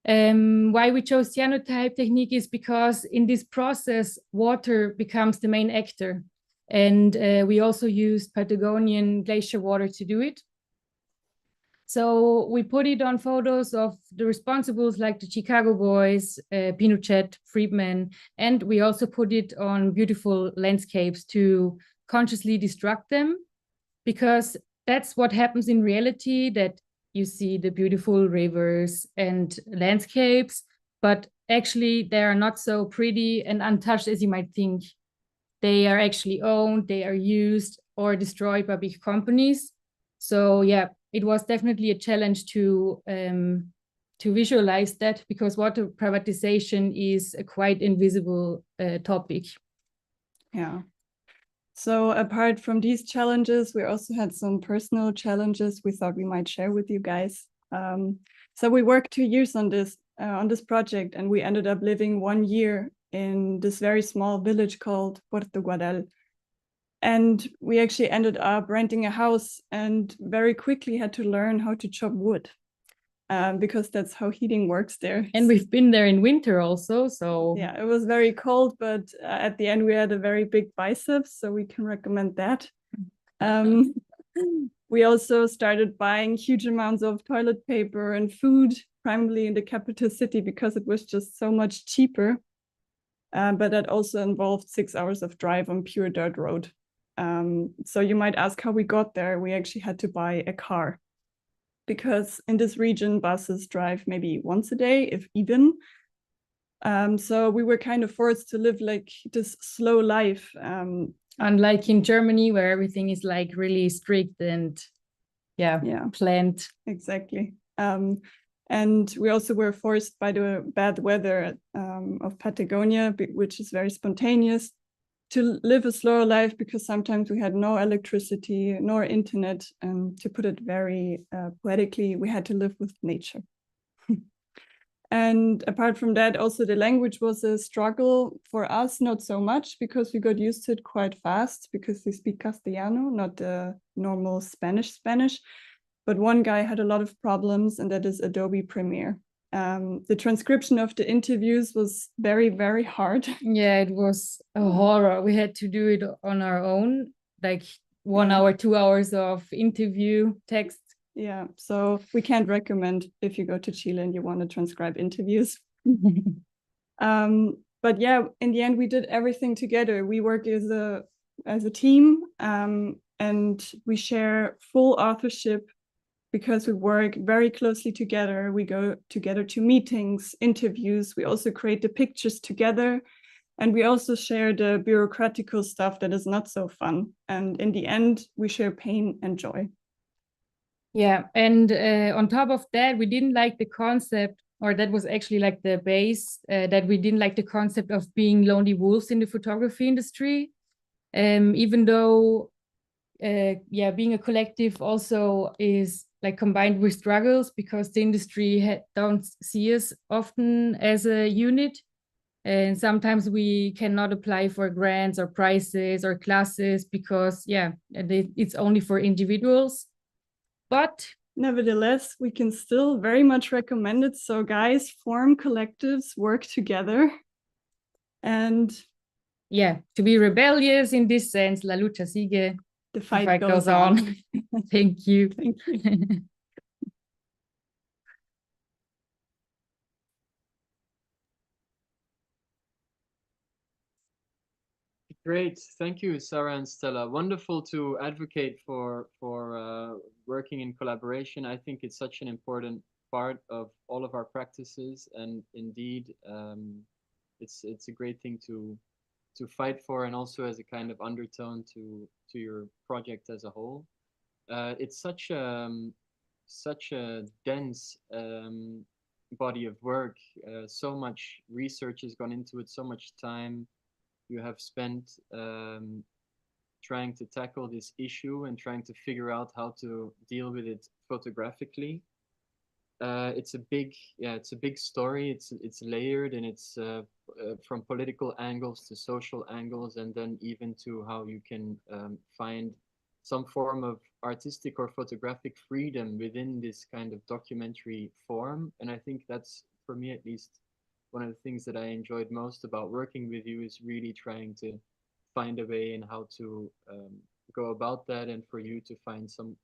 Why we chose cyanotype technique is because in this process, water becomes the main actor. And we also used Patagonian glacier water to do it. So we put it on photos of the responsibles like the Chicago Boys, Pinochet, Friedman, and we also put it on beautiful landscapes to consciously distract them, because that's what happens in reality, that you see the beautiful rivers and landscapes, but actually they are not so pretty and untouched as you might think. They are actually owned, they are used or destroyed by big companies. So it was definitely a challenge to visualize that, because water privatization is a quite invisible topic. Yeah. So apart from these challenges, we also had some personal challenges we thought we might share with you guys. So we worked 2 years on this project, and we ended up living 1 year in this very small village called Puerto Guadal. And we actually ended up renting a house and very quickly had to learn how to chop wood, because that's how heating works there. And we've been there in winter also, so... Yeah, it was very cold, but at the end we had a very big biceps, so we can recommend that. We also started buying huge amounts of toilet paper and food, primarily in the capital city, because it was just so much cheaper. But that also involved 6 hours of drive on pure dirt road. So you might ask how we got there. We actually had to buy a car, because in this region, buses drive maybe once a day, if even. So we were kind of forced to live like this slow life. Unlike in Germany, where everything is like really strict and planned. Exactly. And we also were forced by the bad weather of Patagonia, which is very spontaneous, to live a slower life because sometimes we had no electricity, nor internet. To put it very poetically, we had to live with nature. And apart from that, also the language was a struggle for us, not so much because we got used to it quite fast because we speak Castellano, not the normal Spanish. But one guy had a lot of problems, and that is Adobe Premiere. The transcription of the interviews was very, very hard. Yeah, it was a horror. We had to do it on our own, like 1 hour, 2 hours of interview text. Yeah, so we can't recommend if you go to Chile and you want to transcribe interviews. But yeah, in the end, we did everything together. We work as a team, and we share full authorship because we work very closely together. We go together to meetings, interviews. We also create the pictures together, and we also share the bureaucratical stuff that is not so fun. And in the end, we share pain and joy. Yeah, and on top of that, we didn't like the concept, or that was actually like the base, that we didn't like the concept of being lonely wolves in the photography industry. Even though, being a collective also is like combined with struggles because the industry don't see us often as a unit. And sometimes we cannot apply for grants or prizes or classes because, it's only for individuals. But nevertheless, we can still very much recommend it. So guys, form collectives, work together. And to be rebellious in this sense, la lucha sigue. The fight goes on. Thank you. Thank you. Great, thank you, Sarah and Stella. Wonderful to advocate for working in collaboration. I think it's such an important part of all of our practices, and indeed, it's a great thing to fight for, and also as a kind of undertone to your project as a whole. It's such a dense body of work. So much research has gone into it, so much time you have spent trying to tackle this issue and trying to figure out how to deal with it photographically. It's a big story. It's layered, and it's from political angles to social angles, and then even to how you can find some form of artistic or photographic freedom within this kind of documentary form. And I think that's, for me at least, one of the things that I enjoyed most about working with you is really trying to find a way in how to go about that, and for you to find some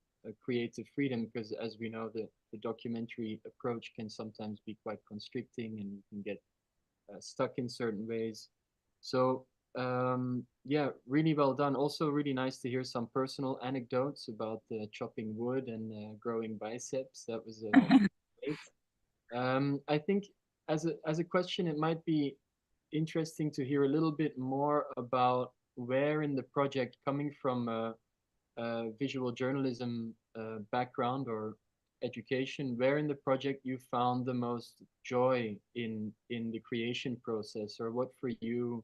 creative freedom, because as we know, the documentary approach can sometimes be quite constricting, and you can get stuck in certain ways. So really well done. Also really nice to hear some personal anecdotes about chopping wood and growing biceps. That was great. I think as a question, it might be interesting to hear a little bit more about where in the project, coming from a visual journalism background or education, where in the project you found the most joy in the creation process, or what for you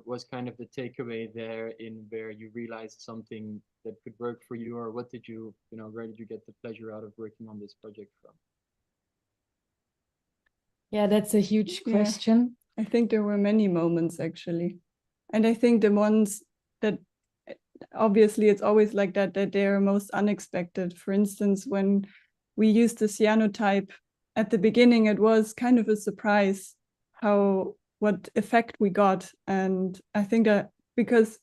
was kind of the takeaway there, in where you realized something that could work for you, or what did you where did you get the pleasure out of working on this project from? Yeah, that's a huge question. I think there were many moments actually. And I think the ones that, obviously it's always like that they are most unexpected. For instance, when we used the cyanotype at the beginning, it was kind of a surprise what effect we got. And I think that because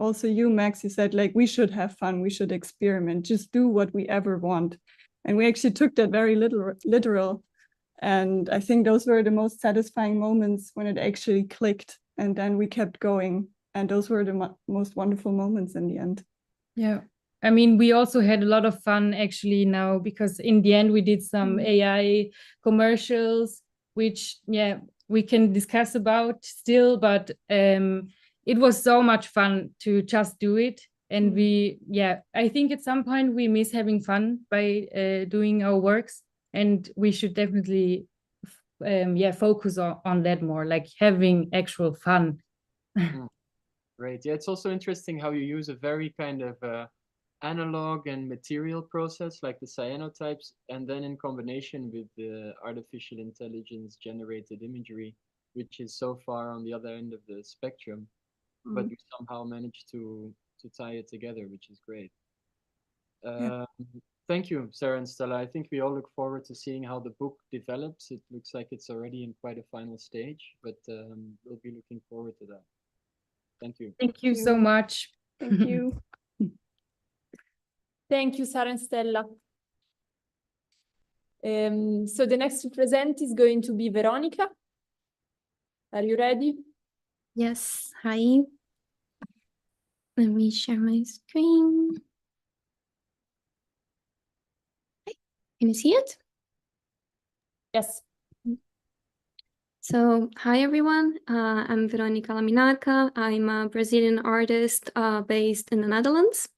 also you, Max, you said like, we should have fun, we should experiment, just do what we ever want. And we actually took that very literal. And I think those were the most satisfying moments when it actually clicked, and then we kept going. And those were the most wonderful moments in the end. Yeah. I mean, we also had a lot of fun actually now, because in the end we did some AI commercials, which we can discuss about still, but it was so much fun to just do it. And I think at some point we miss having fun by doing our works, and we should definitely focus on that more, like having actual fun. Great. Yeah, it's also interesting how you use a very kind of analog and material process like the cyanotypes, and then in combination with the artificial intelligence generated imagery, which is so far on the other end of the spectrum, but you somehow managed to tie it together, which is great. Thank you, Sarah and Stella. I think we all look forward to seeing how the book develops. It looks like it's already in quite a final stage, but we'll be looking forward to that. Thank you. Thank you so much. Thank you. Thank you, Sarah and Stella. So the next to present is going to be Veronica. Are you ready? Yes, hi. Let me share my screen. Can you see it? Yes. So, hi everyone. I'm Veronica Laminarca. I'm a Brazilian artist based in the Netherlands.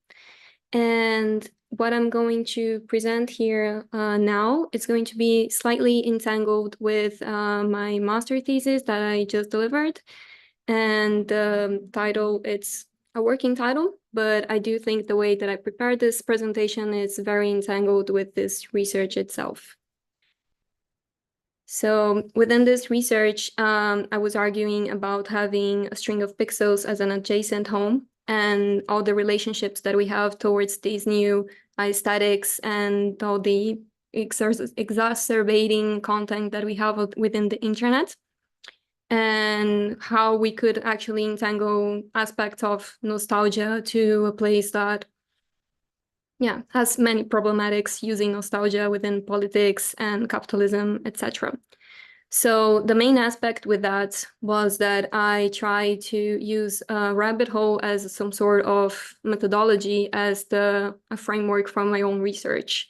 And what I'm going to present here now is going to be slightly entangled with my master thesis that I just delivered. And the title, it's a working title, but I do think the way that I prepared this presentation is very entangled with this research itself. So within this research, I was arguing about having a string of pixels as an adjacent home and all the relationships that we have towards these new aesthetics and all the exacerbating content that we have within the internet, and how we could actually entangle aspects of nostalgia to a place that has many problematics using nostalgia within politics and capitalism, etc. So the main aspect with that was that I tried to use a rabbit hole as some sort of methodology as a framework from my own research.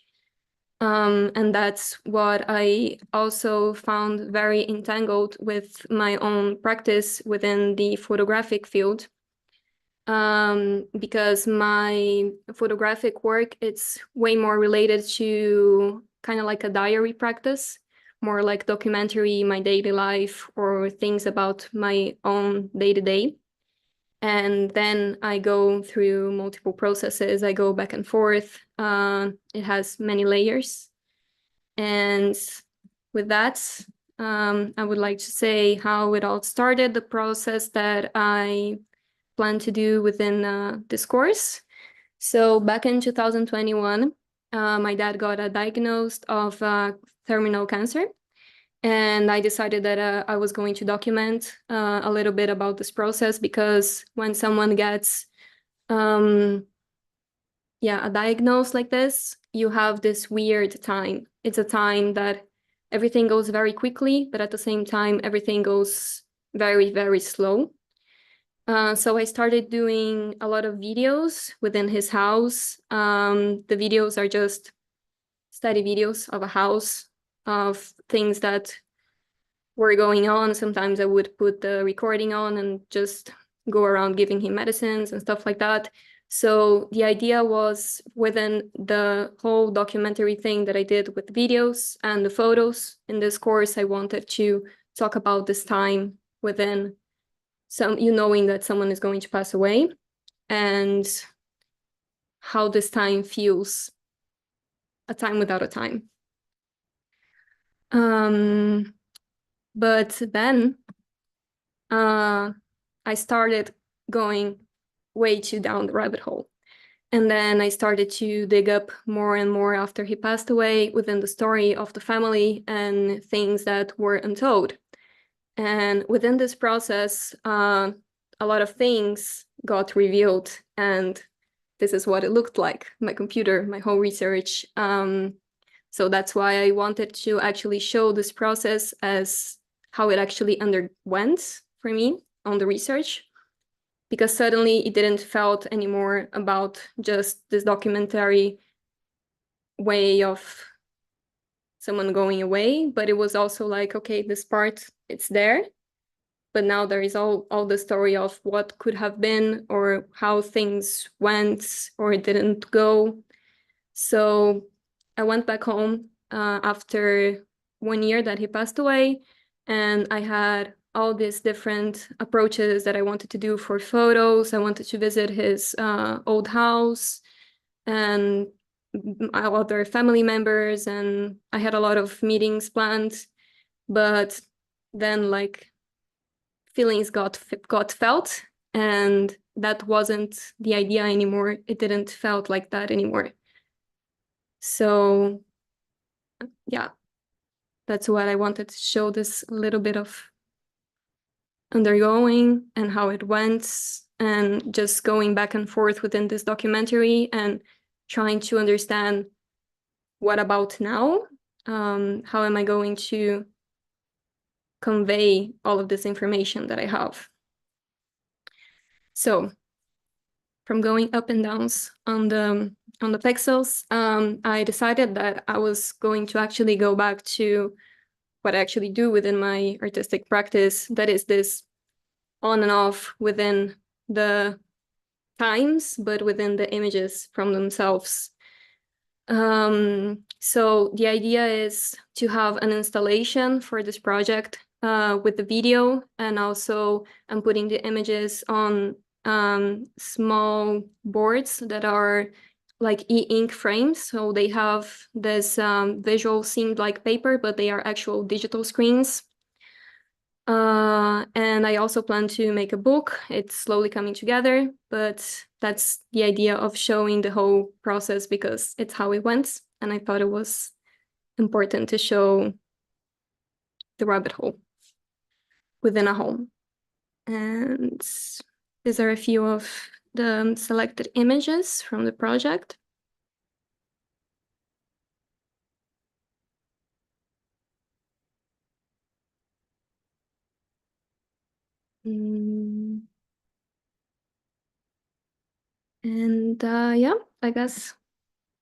And that's what I also found very entangled with my own practice within the photographic field. Because my photographic work, it's way more related to kind of like a diary practice, more like documentary, my daily life, or things about my own day-to-day. And then I go through multiple processes. I go back and forth. It has many layers. And with that, I would like to say how it all started, the process that I plan to do within this course. So back in 2021, my dad got diagnosed of terminal cancer. And I decided that I was going to document a little bit about this process, because when someone gets a diagnosis like this, you have this weird time. It's a time that everything goes very quickly, but at the same time, everything goes very, very slow. So I started doing a lot of videos within his house. The videos are just study videos of a house, of things that were going on. Sometimes I would put the recording on and just go around giving him medicines and stuff like that. So the idea was, within the whole documentary thing that I did with videos and the photos in this course, I wanted to talk about this time within knowing that someone is going to pass away, and how this time feels a time without a time. But then I started going way too down the rabbit hole. And then I started to dig up more and more after he passed away within the story of the family and things that were untold. And within this process, a lot of things got revealed, and this is what it looked like, my computer, my whole research. So that's why I wanted to actually show this process as how it actually underwent for me on the research, because suddenly it didn't felt anymore about just this documentary way of someone going away, but it was also like, okay, this part, it's there, but now there is all the story of what could have been or how things went or didn't go. So I went back home after 1 year that he passed away, and I had all these different approaches that I wanted to do for photos. I wanted to visit his old house and other family members, and I had a lot of meetings planned, but then like feelings got felt, and that wasn't the idea anymore. It didn't felt like that anymore. So yeah, that's what I wanted to show, this little bit of undergoing and how it went, and just going back and forth within this documentary and trying to understand what about now? How am I going to convey all of this information that I have? So from going up and downs on the pixels, I decided that I was going to actually go back to what I actually do within my artistic practice, that is this on and off within the times, but within the images from themselves. So the idea is to have an installation for this project with the video, and also I'm putting the images on small boards that are like e-ink frames. So they have this visual seemed like paper, but they are actual digital screens. And I also plan to make a book. It's slowly coming together, but that's the idea of showing the whole process because it's how it went. And I thought it was important to show the rabbit hole within a home. And these are a few of the selected images from the project. And yeah, I guess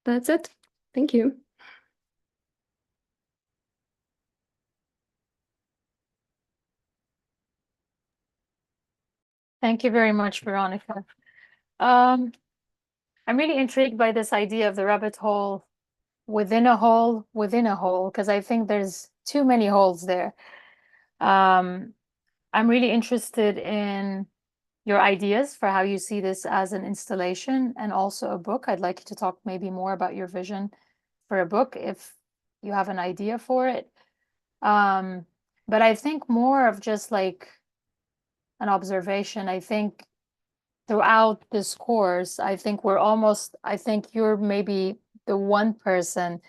that's it. Thank you. Thank you very much, Veronica. I'm really intrigued by this idea of the rabbit hole within a hole, because I think there's too many holes there. I'm really interested in your ideas for how you see this as an installation and also a book. I'd like you to talk maybe more about your vision for a book if you have an idea for it. But I think more of just like an observation. I think throughout this course, I think you're maybe the one person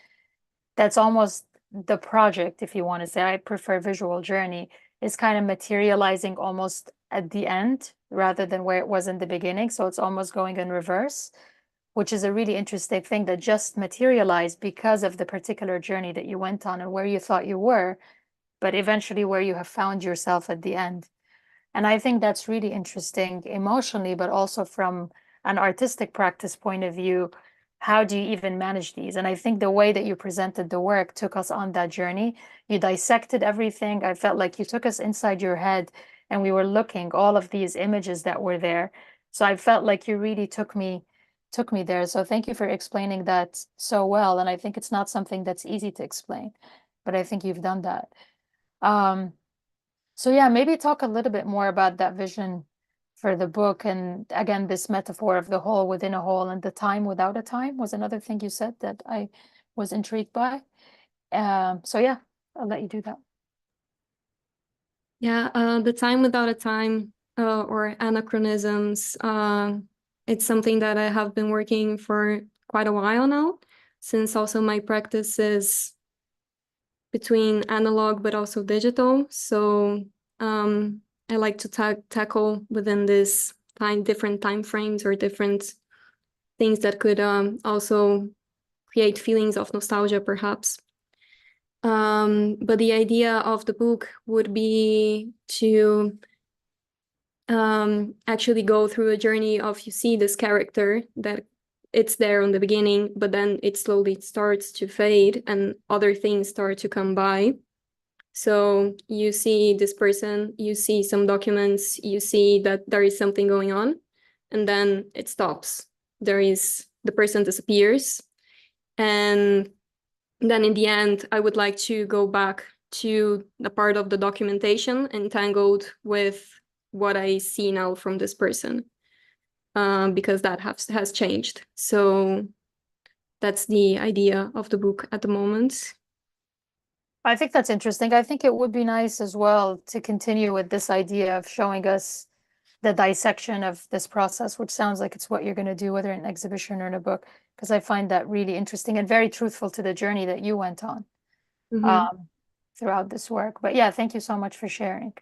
that's almost the project, if you want to say. I prefer visual journey, is kind of materializing almost at the end rather than where it was in the beginning. So it's almost going in reverse, which is a really interesting thing that just materialized because of the particular journey that you went on and where you thought you were, but eventually where you have found yourself at the end. And I think that's really interesting emotionally, but also from an artistic practice point of view. How do you even manage these? And I think the way that you presented the work took us on that journey. You dissected everything. I felt like you took us inside your head and we were looking all of these images that were there. So I felt like you really took me there. So thank you for explaining that so well. And I think it's not something that's easy to explain, but I think you've done that. So yeah, maybe talk a little bit more about that vision for the book. And again, this metaphor of the hole within a hole, and the time without a time was another thing you said that I was intrigued by. So yeah, I'll let you do that. Yeah, the time without a time or anachronisms, it's something that I have been working for quite a while now, since also my practice is between analog but also digital. So I like to tackle within this different time frames or different things that could also create feelings of nostalgia, perhaps. But the idea of the book would be to actually go through a journey of, you see this character that it's there on the beginning, but then it slowly starts to fade and other things start to come by. So you see this person, you see some documents, you see that there is something going on, and then it stops. The person disappears. And then in the end, I would like to go back to the part of the documentation entangled with what I see now from this person, because that has changed. So that's the idea of the book at the moment. I think that's interesting. I think it would be nice as well to continue with this idea of showing us the dissection of this process, which sounds like it's what you're going to do, whether in an exhibition or in a book, because I find that really interesting and very truthful to the journey that you went on throughout this work. But yeah, thank you so much for sharing.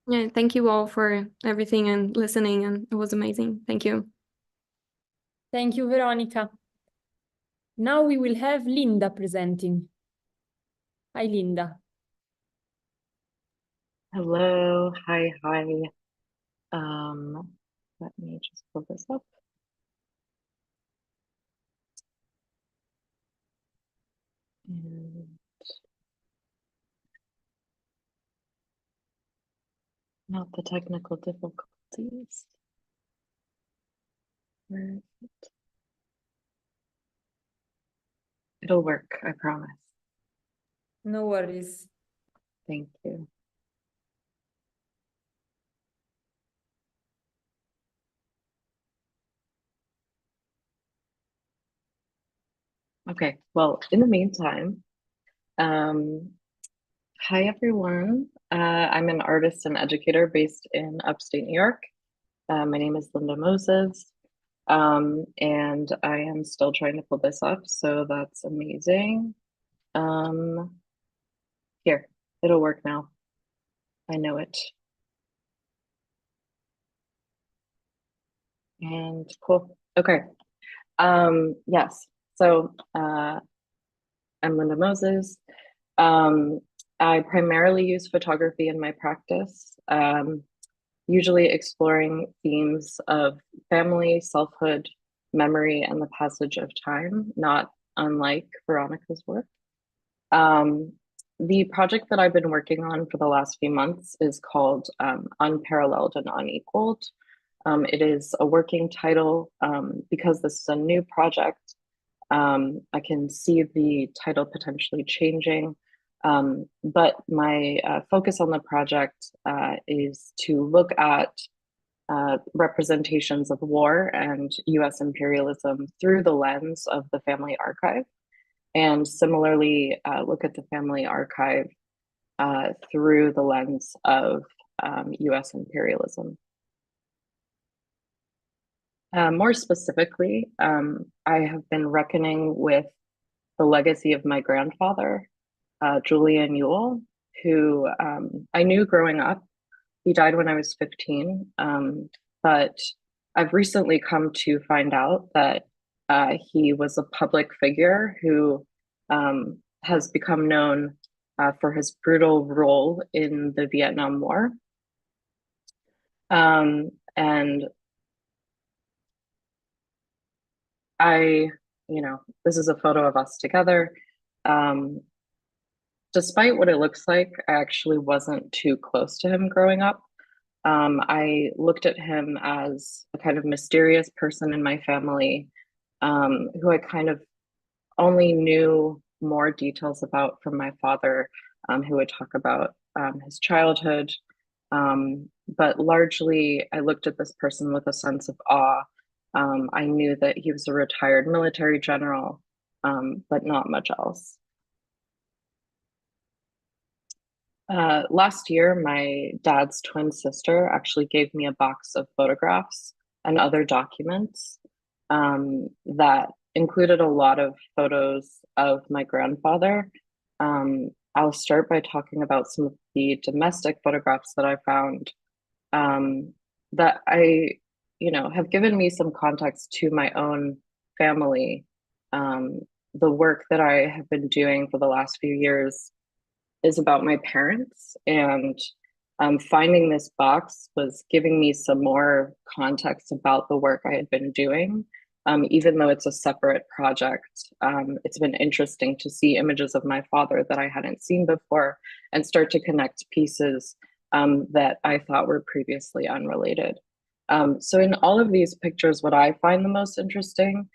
Yeah, thank you all for everything and listening, and it was amazing. Thank you. Thank you, Veronica. Now we will have Linda presenting. Hi, Linda. Hello, hi. Let me just pull this up. And not the technical difficulties. Where is it? It'll work, I promise. No worries. Thank you. Okay, well, in the meantime, hi everyone. I'm an artist and educator based in upstate New York. My name is Linda Moses, and I am still trying to pull this up, so that's amazing. Here, it'll work now. I know it. And cool. Okay. Yes. So I'm Linda Moses. I primarily use photography in my practice, usually exploring themes of family, selfhood, memory, and the passage of time, not unlike Veronica's work. The project that I've been working on for the last few months is called Unparalleled and Unequaled. It is a working title because this is a new project. I can see the title potentially changing, but my focus on the project is to look at representations of war and US imperialism through the lens of the family archive, and similarly look at the family archive through the lens of US imperialism. More specifically, I have been reckoning with the legacy of my grandfather, Julian Ewell, who I knew growing up. He died when I was 15, but I've recently come to find out that he was a public figure who has become known for his brutal role in the Vietnam War. And this is a photo of us together. Despite what it looks like, I actually wasn't too close to him growing up. I looked at him as a kind of mysterious person in my family, who I kind of only knew more details about from my father, who would talk about his childhood. But largely, I looked at this person with a sense of awe. I knew that he was a retired military general, but not much else. Last year, my dad's twin sister actually gave me a box of photographs and other documents that included a lot of photos of my grandfather. I'll start by talking about some of the domestic photographs that I found that have given me some context to my own family. The work that I have been doing for the last few years is about my parents, and finding this box was giving me some more context about the work I had been doing even though it's a separate project. It's been interesting to see images of my father that I hadn't seen before and start to connect pieces that I thought were previously unrelated. So in all of these pictures, what I find the most interesting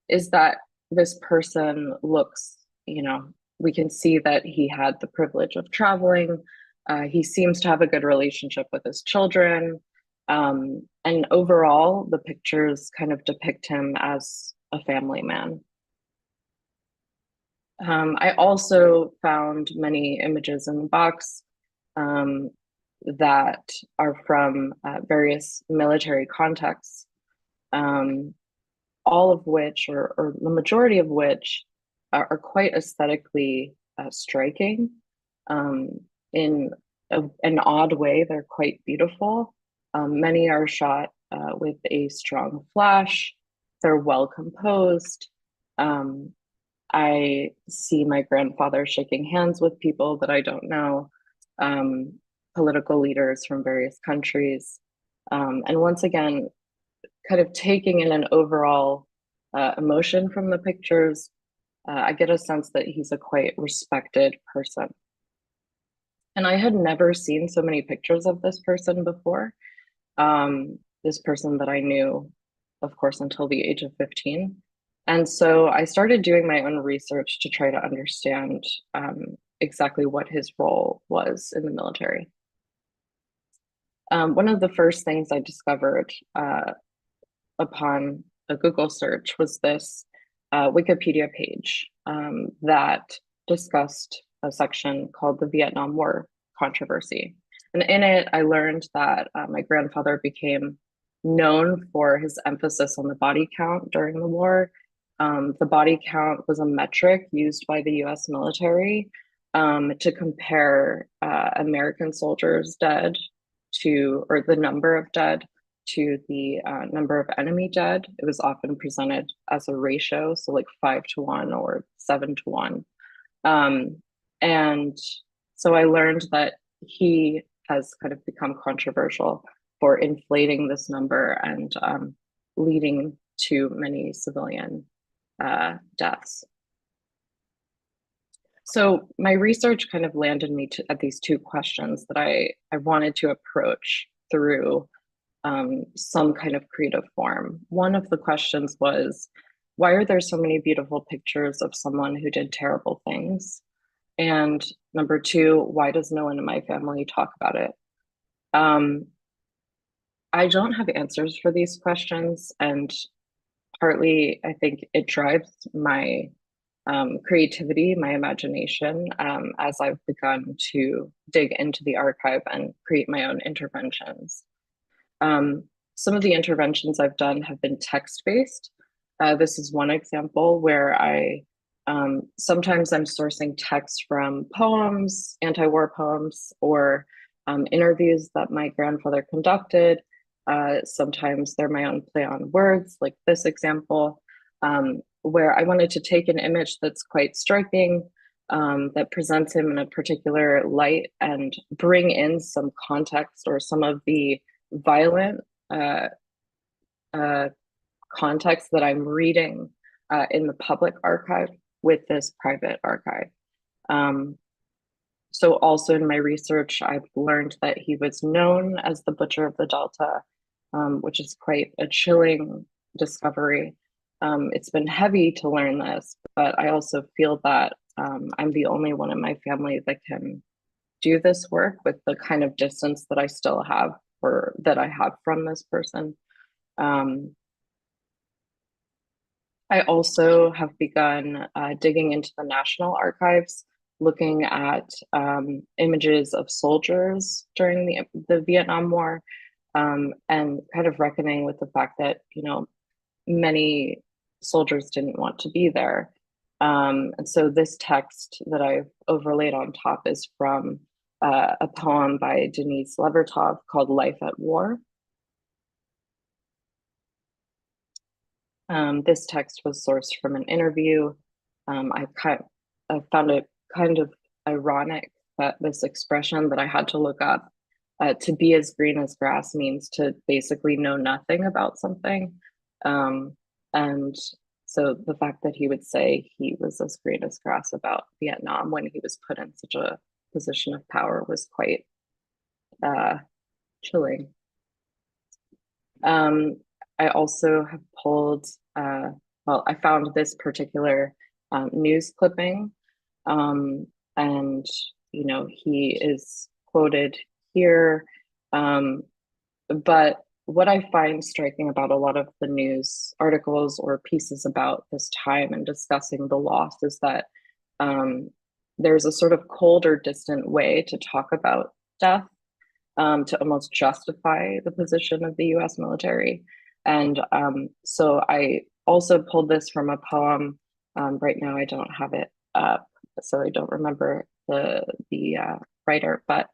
is that this person looks, we can see that he had the privilege of traveling. He seems to have a good relationship with his children. And overall, the pictures kind of depict him as a family man. I also found many images in the box that are from various military contexts, all of which, or the majority of which, are quite aesthetically striking. In an odd way, they're quite beautiful. Many are shot with a strong flash. They're well composed. I see my grandfather shaking hands with people that I don't know, political leaders from various countries. And once again, kind of taking in an overall emotion from the pictures, I get a sense that he's a quite respected person. And I had never seen so many pictures of this person before. This person that I knew, of course, until the age of 15. And so I started doing my own research to try to understand exactly what his role was in the military. One of the first things I discovered upon a Google search was this Wikipedia page that discussed a section called the Vietnam War controversy. And in it, I learned that my grandfather became known for his emphasis on the body count during the war. The body count was a metric used by the US military to compare American soldiers dead or the number of dead to the number of enemy dead. It was often presented as a ratio, so like 5-to-1 or 7-to-1. And so I learned that he has kind of become controversial for inflating this number and leading to many civilian deaths. So my research kind of landed me at these two questions that I wanted to approach through some kind of creative form. One of the questions was, why are there so many beautiful pictures of someone who did terrible things? And number two, why does no one in my family talk about it? I don't have answers for these questions, and partly I think it drives my creativity, my imagination, as I've begun to dig into the archive and create my own interventions. Some of the interventions I've done have been text-based. This is one example where sometimes I'm sourcing text from poems, anti-war poems, or interviews that my grandfather conducted. Sometimes they're my own play on words, like this example, where I wanted to take an image that's quite striking, that presents him in a particular light, and bring in some context or some of the violent context that I'm reading in the public archive with this private archive. So also in my research, I've learned that he was known as the Butcher of the Delta, which is quite a chilling discovery. It's been heavy to learn this, but I also feel that I'm the only one in my family that can do this work with the kind of distance that I still have, or that I have from this person. I also have begun digging into the National Archives, looking at images of soldiers during the Vietnam War, and kind of reckoning with the fact that, many soldiers didn't want to be there. And so this text that I've overlaid on top is from a poem by Denise Levertov called Life at War. This text was sourced from an interview. I found it kind of ironic that this expression that I had to look up, to be as green as grass, means to basically know nothing about something. And so the fact that he would say he was as green as grass about Vietnam when he was put in such a position of power was quite chilling. I also have pulled, well, I found this particular news clipping, and, you know, he is quoted here, but what I find striking about a lot of the news articles or pieces about this time and discussing the loss is that there's a sort of cold or distant way to talk about death, to almost justify the position of the US military. And so I also pulled this from a poem. Right now I don't have it up, so I don't remember the writer, but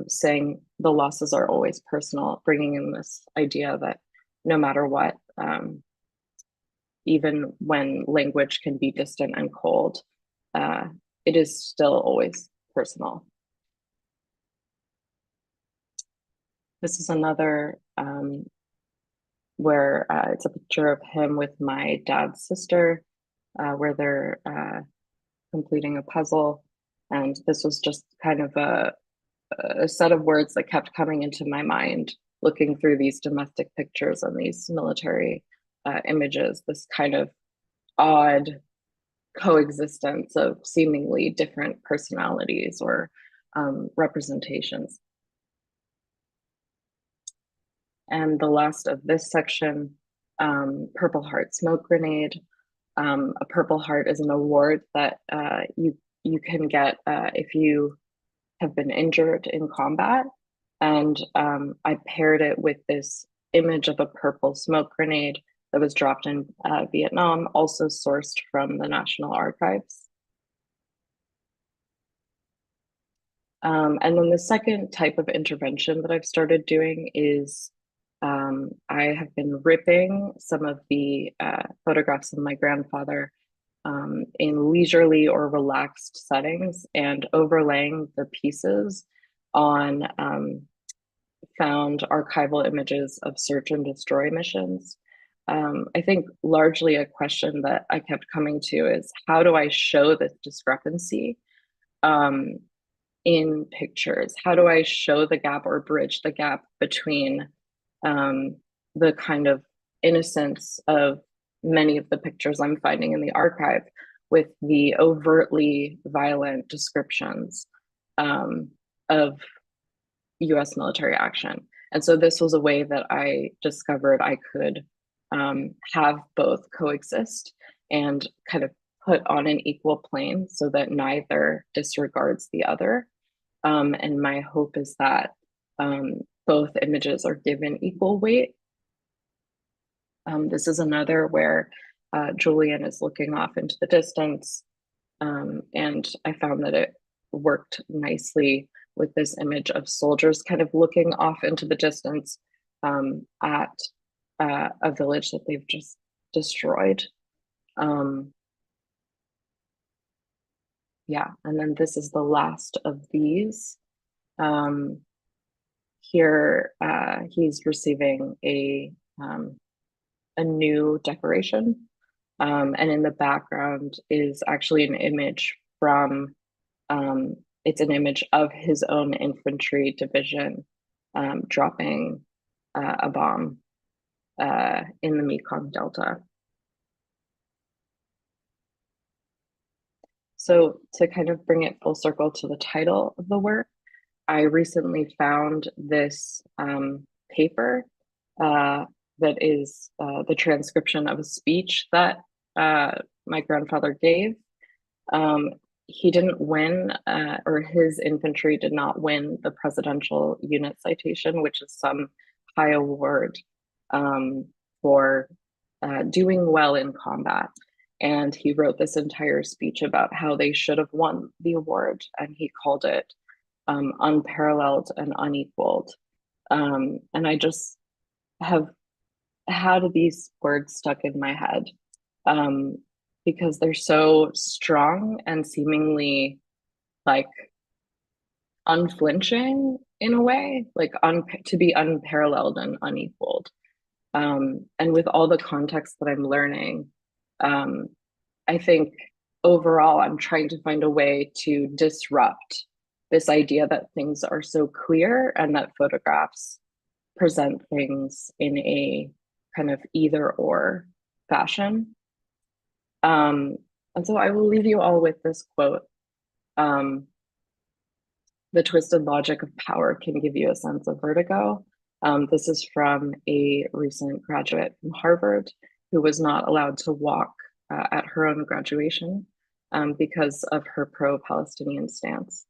saying the losses are always personal, bringing in this idea that no matter what, even when language can be distant and cold, it is still always personal. This is another where it's a picture of him with my dad's sister, where they're completing a puzzle. And this was just kind of a set of words that kept coming into my mind, looking through these domestic pictures and these military images, this kind of odd coexistence of seemingly different personalities or representations. And the last of this section, Purple Heart Smoke Grenade. A Purple Heart is an award that you can get if you have been injured in combat. And I paired it with this image of a purple smoke grenade that was dropped in Vietnam, also sourced from the National Archives. And then the second type of intervention that I've started doing is I have been ripping some of the photographs of my grandfather in leisurely or relaxed settings and overlaying the pieces on found archival images of search and destroy missions. I think largely a question that I kept coming to is, how do I show this discrepancy in pictures? How do I show the gap or bridge the gap between the kind of innocence of many of the pictures I'm finding in the archive with the overtly violent descriptions of US military action? And so this was a way that I discovered I could have both coexist and kind of put on an equal plane so that neither disregards the other. And my hope is that both images are given equal weight. This is another where Julian is looking off into the distance. And I found that it worked nicely with this image of soldiers kind of looking off into the distance at a village that they've just destroyed. Yeah, and then this is the last of these. Here, he's receiving a new decoration. And in the background is actually an image from, it's an image of his own infantry division dropping a bomb in the Mekong Delta. So to kind of bring it full circle to the title of the work, I recently found this paper that is the transcription of a speech that my grandfather gave. He didn't win, or his infantry did not win the Presidential Unit Citation, which is some high award for doing well in combat. And he wrote this entire speech about how they should have won the award, and he called it unparalleled and unequaled. And I just have had these words stuck in my head because they're so strong and seemingly like unflinching in a way, like to be unparalleled and unequaled. And with all the context that I'm learning, I think overall I'm trying to find a way to disrupt this idea that things are so clear and that photographs present things in a kind of either or fashion. And so I will leave you all with this quote. The twisted logic of power can give you a sense of vertigo. This is from a recent graduate from Harvard who was not allowed to walk at her own graduation because of her pro-Palestinian stance.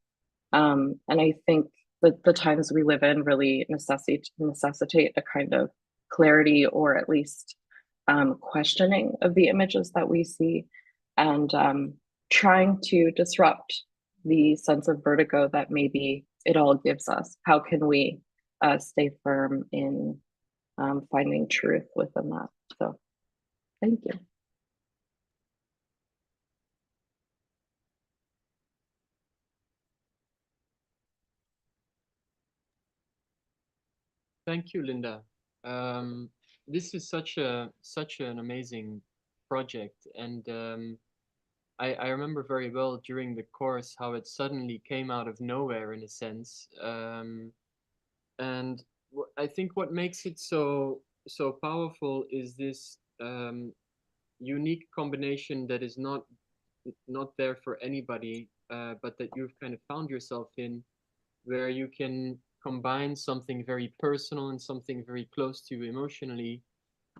And I think that the times we live in really necessitate a kind of clarity, or at least questioning of the images that we see, and trying to disrupt the sense of vertigo that maybe it all gives us. How can we stay firm in finding truth within that? So thank you. Thank you, Linda. This is such an amazing project, and I remember very well during the course how it suddenly came out of nowhere in a sense, and I think what makes it so powerful is this unique combination that is not there for anybody, but that you've kind of found yourself in, where you can combine something very personal and something very close to you emotionally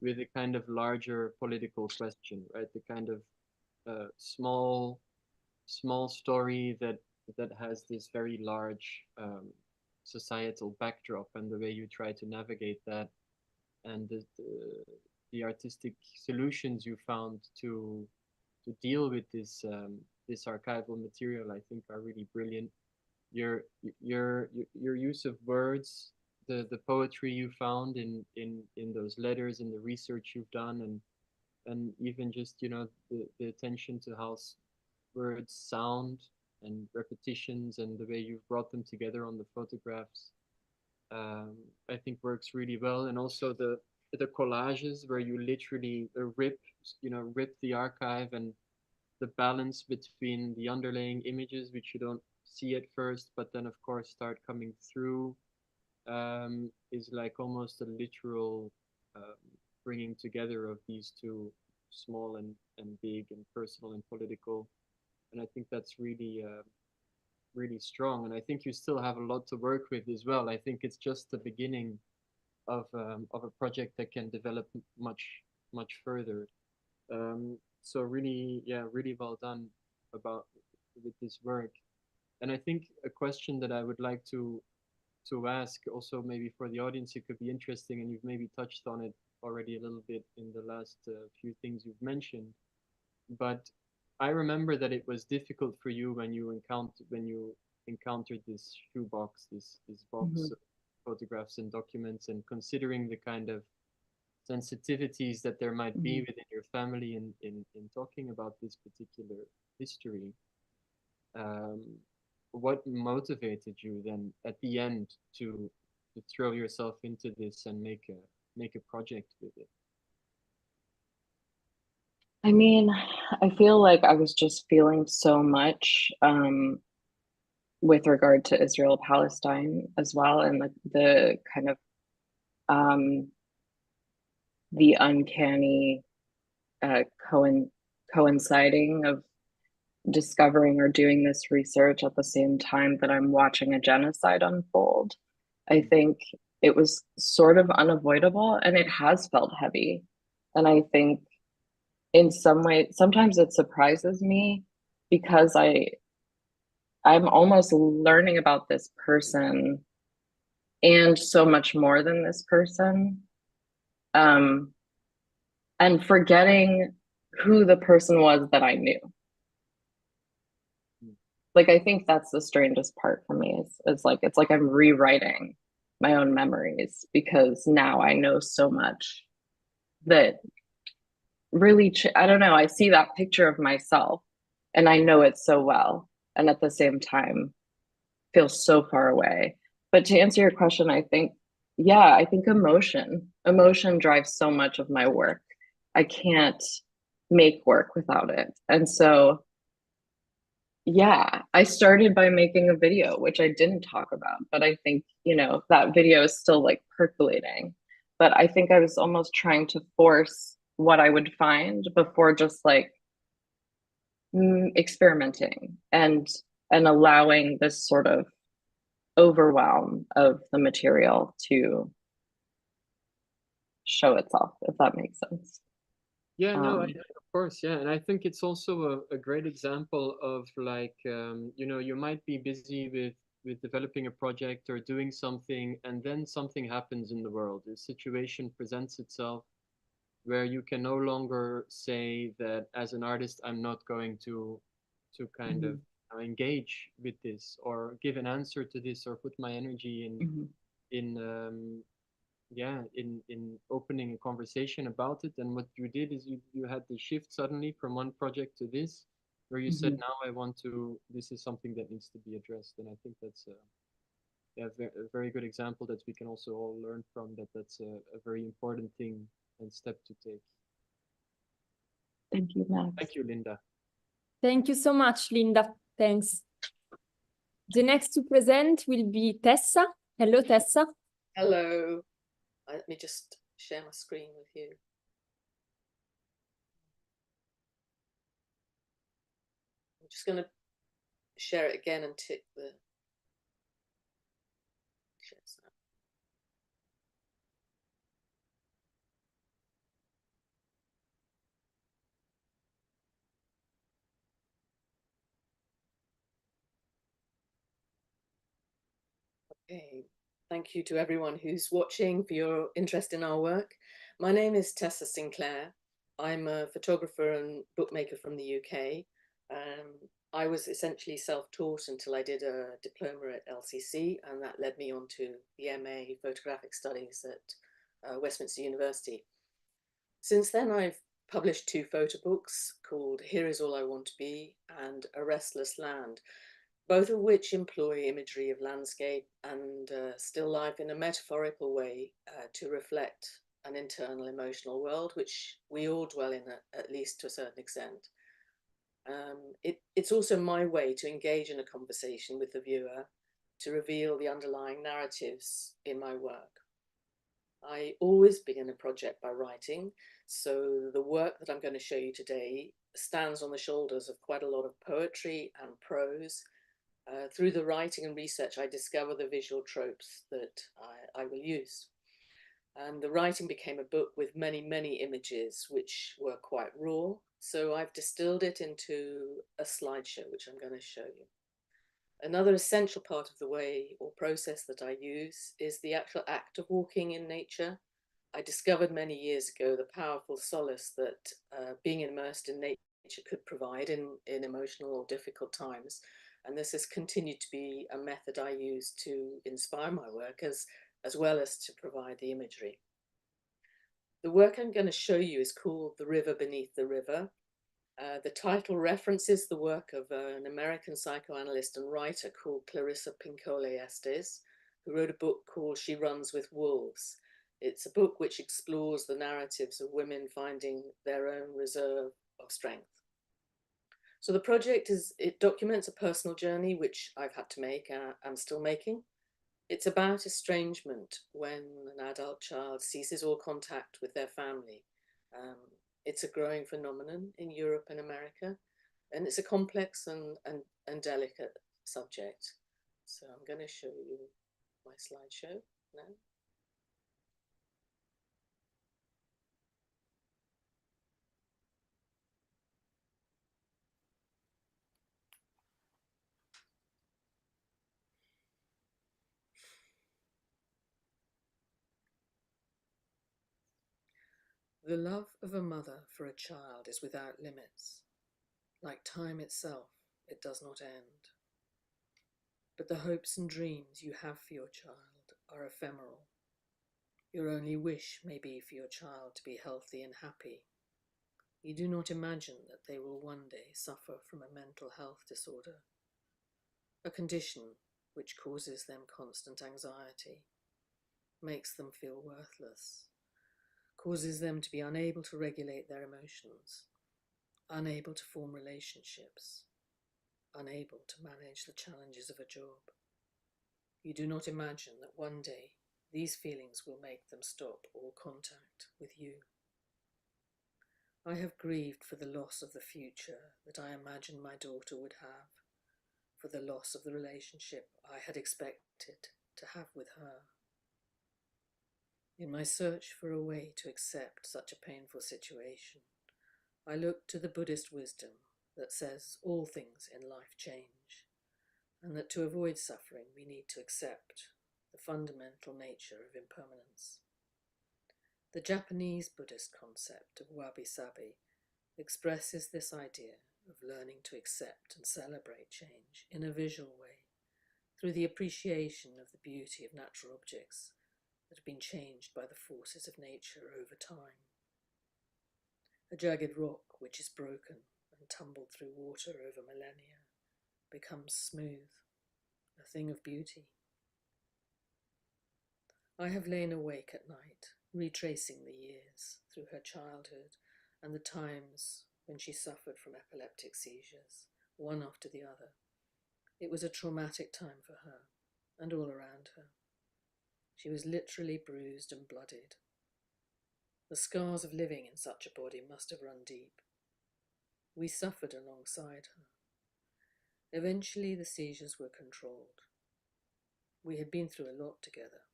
with a kind of larger political question, right? The kind of small story that has this very large societal backdrop, and the way you try to navigate that, and the artistic solutions you found to deal with this this archival material, I think, are really brilliant. Your use of words, the poetry you found in those letters, and the research you've done, and even just, you know, the attention to how words sound and repetitions, and the way you've brought them together on the photographs, I think works really well. And also the collages where you literally rip the archive, and the balance between the underlying images, which you don't see at first, but then of course start coming through, is like almost a literal bringing together of these two, small and big, and personal and political. And I think that's really really strong, and I think you still have a lot to work with as well. I think it's just the beginning of a project that can develop much further. So really, yeah, really well done with this work. And I think a question that I would like to ask also, maybe for the audience, it could be interesting, and you've maybe touched on it already a little bit in the last few things you've mentioned, but I remember that it was difficult for you when you encountered this shoebox, this box of photographs and documents, and considering the kind of sensitivities that there might be within your family in talking about this particular history. What motivated you then at the end to throw yourself into this and make a project with it? I mean, I feel like I was just feeling so much with regard to Israel-Palestine as well, and the kind of the uncanny coinciding of discovering or doing this research at the same time that I'm watching a genocide unfold. I think it was sort of unavoidable, and it has felt heavy. And I think in some way, sometimes it surprises me, because I'm almost learning about this person and so much more than this person, and forgetting who the person was that I knew. Like, I think that's the strangest part for me. It's like I'm rewriting my own memories, because now I know so much that really, I don't know, I see that picture of myself and I know it so well, and at the same time feel so far away. But to answer your question, I think yeah, I think emotion drives so much of my work. I can't make work without it. And so, yeah, I started by making a video, which I didn't talk about, but I think, that video is still like percolating. But I think I was almost trying to force what I would find before just like experimenting and allowing this sort of overwhelm of the material to show itself, if that makes sense. Yeah, no, of course, yeah. And I think it's also a great example of like, you might be busy with developing a project or doing something, and then something happens in the world. A situation presents itself where you can no longer say that as an artist, I'm not going to kind of engage with this or give an answer to this or put my energy in opening a conversation about it. And what you did is you had the shift suddenly from one project to this, where you said, now this is something that needs to be addressed. And I think that's a very good example that we can also all learn from, that's a very important thing and step to take. Thank you, Max. Thank you, Linda. Thank you so much, Linda. Thanks. The next to present will be Tessa. Hello, Tessa. Hello. Let me just share my screen with you. I'm just going to share it again and tick the share snap. Okay. Thank you to everyone who's watching for your interest in our work. My name is Tessa Sinclair. I'm a photographer and bookmaker from the UK. I was essentially self-taught until I did a diploma at LCC, and that led me on to the MA Photographic Studies at Westminster University. Since then, I've published 2 photo books called Here Is All I Want to Be and A Restless Land, both of which employ imagery of landscape and still life in a metaphorical way to reflect an internal emotional world, which we all dwell in at least to a certain extent. It's also my way to engage in a conversation with the viewer, to reveal the underlying narratives in my work. I always begin a project by writing, so the work that I'm going to show you today stands on the shoulders of quite a lot of poetry and prose. Through the writing and research, I discover the visual tropes that I will use. And the writing became a book with many, many images, which were quite raw. So I've distilled it into a slideshow, which I'm going to show you. Another essential part of the way or process that I use is the actual act of walking in nature. I discovered many years ago the powerful solace that being immersed in nature could provide in emotional or difficult times. And this has continued to be a method I use to inspire my work as well as to provide the imagery. The work I'm going to show you is called The River Beneath the River. The title references the work of an American psychoanalyst and writer called Clarissa Pinkola Estes, who wrote a book called She Runs with Wolves. It's a book which explores the narratives of women finding their own reserve of strength. So the project it documents a personal journey which I've had to make and I'm still making. It's about estrangement when an adult child ceases all contact with their family. It's a growing phenomenon in Europe and America, and it's a complex and delicate subject. So I'm going to show you my slideshow now. The love of a mother for a child is without limits. Like time itself, it does not end. But the hopes and dreams you have for your child are ephemeral. Your only wish may be for your child to be healthy and happy. You do not imagine that they will one day suffer from a mental health disorder, a condition which causes them constant anxiety. makes them feel worthless, causes them to be unable to regulate their emotions, unable to form relationships, unable to manage the challenges of a job. You do not imagine that one day these feelings will make them stop all contact with you. I have grieved for the loss of the future that I imagined my daughter would have, for the loss of the relationship I had expected to have with her. In my search for a way to accept such a painful situation, I looked to the Buddhist wisdom that says all things in life change, and that to avoid suffering we need to accept the fundamental nature of impermanence. The Japanese Buddhist concept of wabi-sabi expresses this idea of learning to accept and celebrate change in a visual way, through the appreciation of the beauty of natural objects that have been changed by the forces of nature over time. A jagged rock which is broken and tumbled through water over millennia becomes smooth, a thing of beauty. I have lain awake at night, retracing the years through her childhood and the times when she suffered from epileptic seizures, one after the other. It was a traumatic time for her and all around her. She was literally bruised and bloodied. The scars of living in such a body must have run deep. We suffered alongside her. Eventually the seizures were controlled. We had been through a lot together.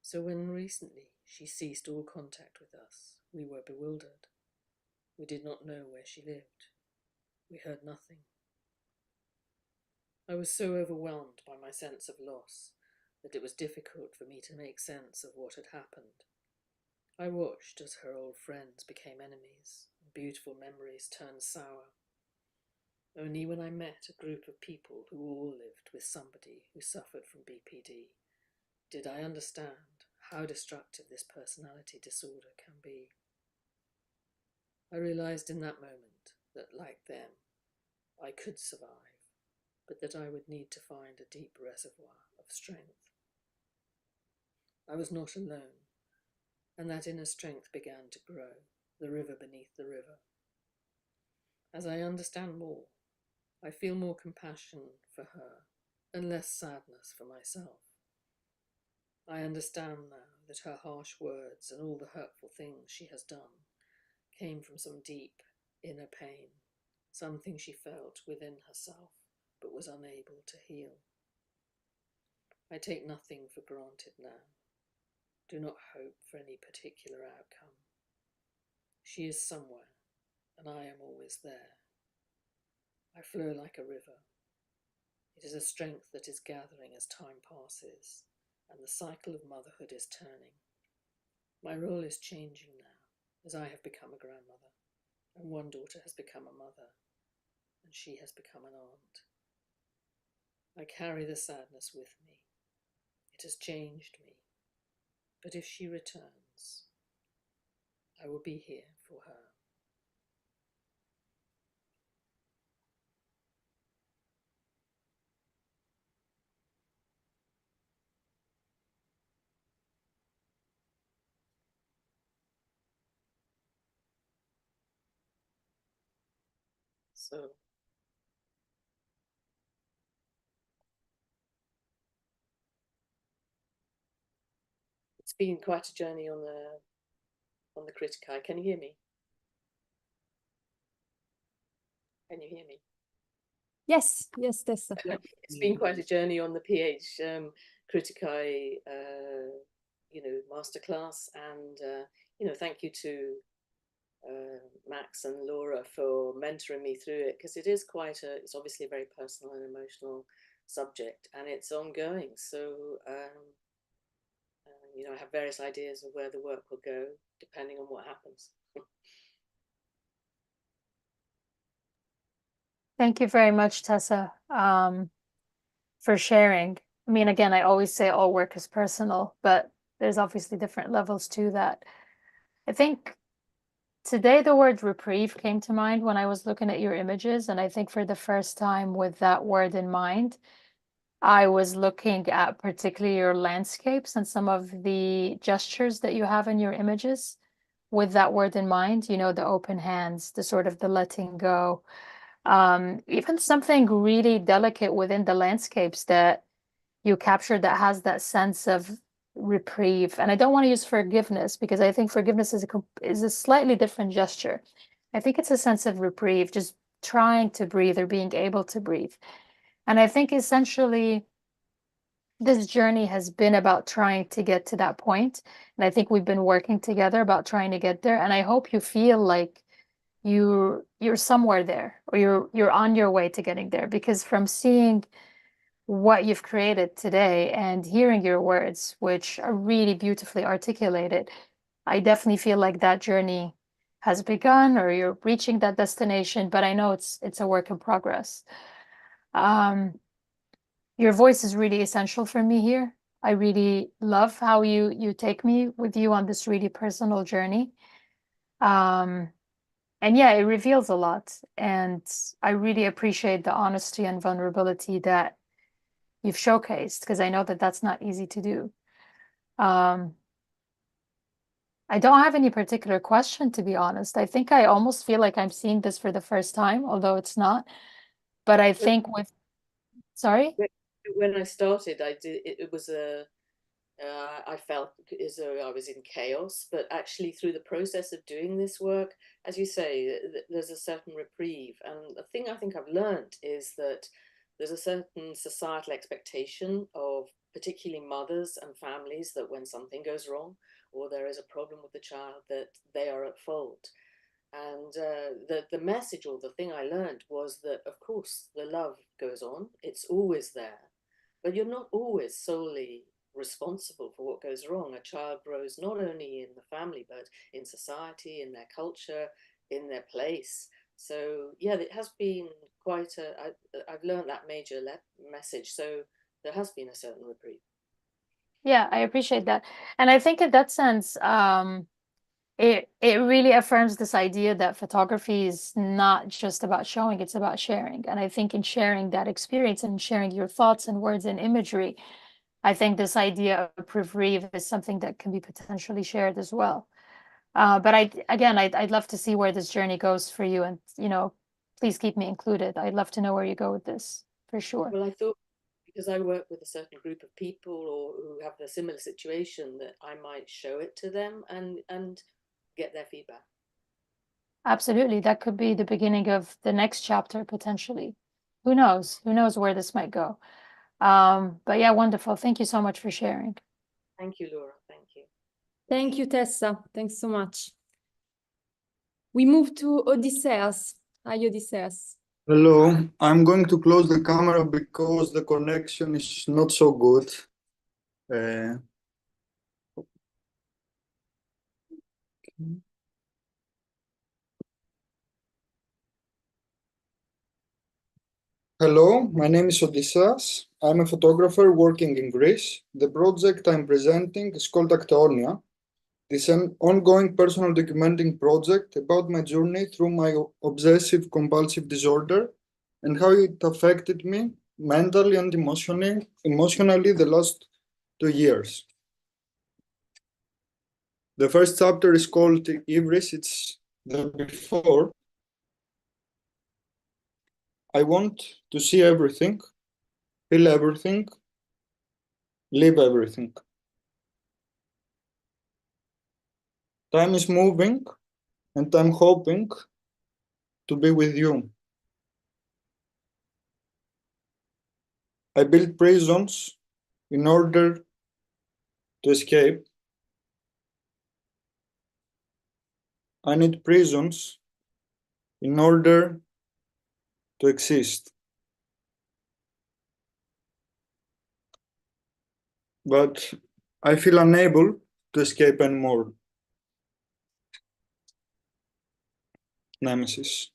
So when recently she ceased all contact with us, we were bewildered. We did not know where she lived. We heard nothing. I was so overwhelmed by my sense of loss that it was difficult for me to make sense of what had happened. I watched as her old friends became enemies, and beautiful memories turned sour. Only when I met a group of people who all lived with somebody who suffered from BPD did I understand how destructive this personality disorder can be. I realized in that moment that, like them, I could survive, but that I would need to find a deep reservoir of strength. I was not alone, and that inner strength began to grow, the river beneath the river. As I understand more, I feel more compassion for her and less sadness for myself. I understand now that her harsh words and all the hurtful things she has done came from some deep inner pain, something she felt within herself but was unable to heal. I take nothing for granted now. Do not hope for any particular outcome. She is somewhere, and I am always there. I flow like a river. It is a strength that is gathering as time passes, and the cycle of motherhood is turning. My role is changing now, as I have become a grandmother, and one daughter has become a mother, and she has become an aunt. I carry the sadness with me. It has changed me. But if she returns, I will be here for her. So it's been quite a journey on the Criticae. Can you hear me? Can you hear me? Yes, yes, Tessa. Yeah. It's been quite a journey on the Criticae, Masterclass, and thank you to Max and Laura for mentoring me through it, because it's obviously a very personal and emotional subject, and it's ongoing. So I have various ideas of where the work will go depending on what happens. Thank you very much, Tessa, for sharing. I mean, again, I always say all work is personal, but there's obviously different levels to that. I think today the word reprieve came to mind when I was looking at your images, and I think for the first time with that word in mind, I was looking at particularly your landscapes and some of the gestures that you have in your images with that word in mind, you know, the open hands, the sort of the letting go, even something really delicate within the landscapes that you captured that has that sense of reprieve. And I don't want to use forgiveness because I think forgiveness is a slightly different gesture. I think it's a sense of reprieve, just trying to breathe or being able to breathe. And I think essentially this journey has been about trying to get to that point. And I think we've been working together about trying to get there. And I hope you feel like you're somewhere there, or you're on your way to getting there, because from seeing what you've created today and hearing your words, which are really beautifully articulated, I definitely feel like that journey has begun, or you're reaching that destination, but I know it's a work in progress. Your voice is really essential for me here. I really love how you take me with you on this really personal journey. And yeah, it reveals a lot. And I really appreciate the honesty and vulnerability that you've showcased, because I know that that's not easy to do. I don't have any particular question, to be honest. I think I almost feel like I'm seeing this for the first time, although it's not. But I think sorry? When I started, it was I felt as though I was in chaos, but actually through the process of doing this work, as you say, there's a certain reprieve. And the thing I think I've learned is that there's a certain societal expectation of particularly mothers and families that when something goes wrong or there is a problem with the child, that they are at fault. And the message, or the thing I learned, was that, of course, the love goes on. It's always there. But you're not always solely responsible for what goes wrong. A child grows not only in the family, but in society, in their culture, in their place. So yeah, it has been quite I've learned that major message. So there has been a certain reprieve. Yeah, I appreciate that. And I think in that sense, it really affirms this idea that photography is not just about showing, it's about sharing. And I think in sharing that experience and sharing your thoughts and words and imagery, I think this idea of reprieve is something that can be potentially shared as well. But I'd love to see where this journey goes for you, and please keep me included. I'd love to know where you go with this, for sure. Well, I thought, because I work with a certain group of people or who have a similar situation, that I might show it to them and get their feedback. Absolutely. That could be the beginning of the next chapter, potentially. Who knows? Who knows where this might go? But yeah, wonderful. Thank you so much for sharing. Thank you, Laura. Thank you. Thank you, Tessa. Thanks so much. We move to Odysseas. Hi, Odysseas. Hello. I'm going to close the camera because the connection is not so good. Hello, my name is Odysseas. I'm a photographer working in Greece. The project I'm presenting is called Acteonia. This is an ongoing personal documenting project about my journey through my obsessive compulsive disorder and how it affected me mentally and emotionally the last 2 years. The first chapter is called Ibris. It's the before. I want to see everything, feel everything, live everything. Time is moving, and I'm hoping to be with you. I built prisons in order to escape. I need prisons in order to exist. But I feel unable to escape anymore. Nemesis.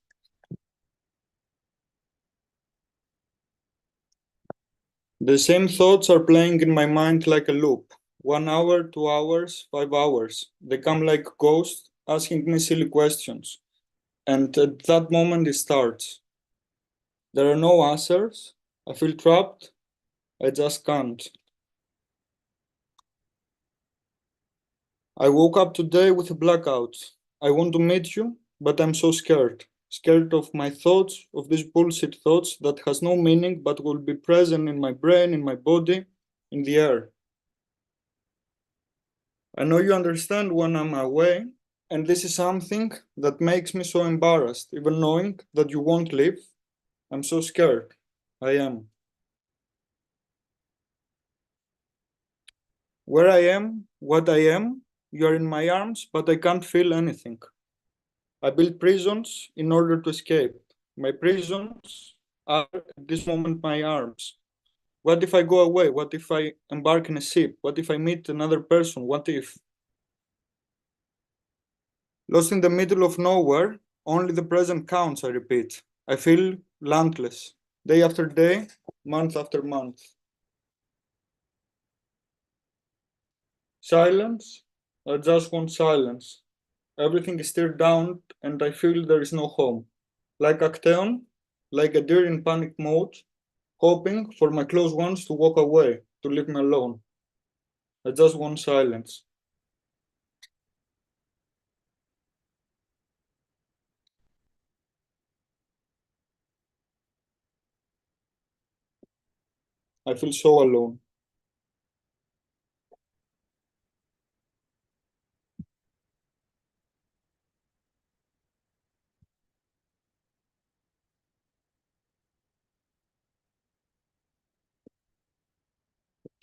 The same thoughts are playing in my mind like a loop. 1 hour, 2 hours, 5 hours. They come like ghosts asking me silly questions. And at that moment it starts. There are no answers. I feel trapped I just can't. I woke up today with a blackout. I want to meet you, but I'm so scared. Scared of my thoughts, of these bullshit thoughts that has no meaning but will be present in my brain, in my body, in the air. I know you understand when I'm away, and this is something that makes me so embarrassed, even knowing that you won't leave. I'm so scared. I am. Where I am, what I am, you are in my arms, but I can't feel anything. I built prisons in order to escape. My prisons are at this moment my arms. What if I go away? What if I embark in a ship? What if I meet another person? What if? Lost in the middle of nowhere, only the present counts, I repeat. I feel landless, day after day, month after month. Silence, I just want silence. Everything is stirred down and I feel there is no home. Like Actaeon, like a deer in panic mode, hoping for my close ones to walk away, to leave me alone. I just want silence. I feel so alone.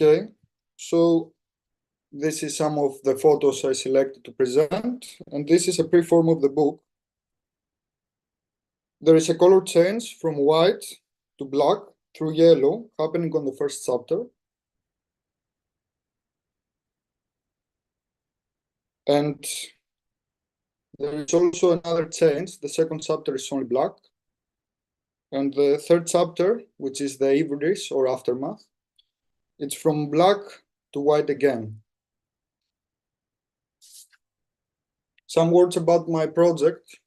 Okay, so this is some of the photos I selected to present, and this is a pre-form of the book. There is a color change from white to black through yellow happening on the first chapter. And there is also another change. The second chapter is only black. And the third chapter, which is the Edgars or aftermath, it's from black to white again. Some words about my project,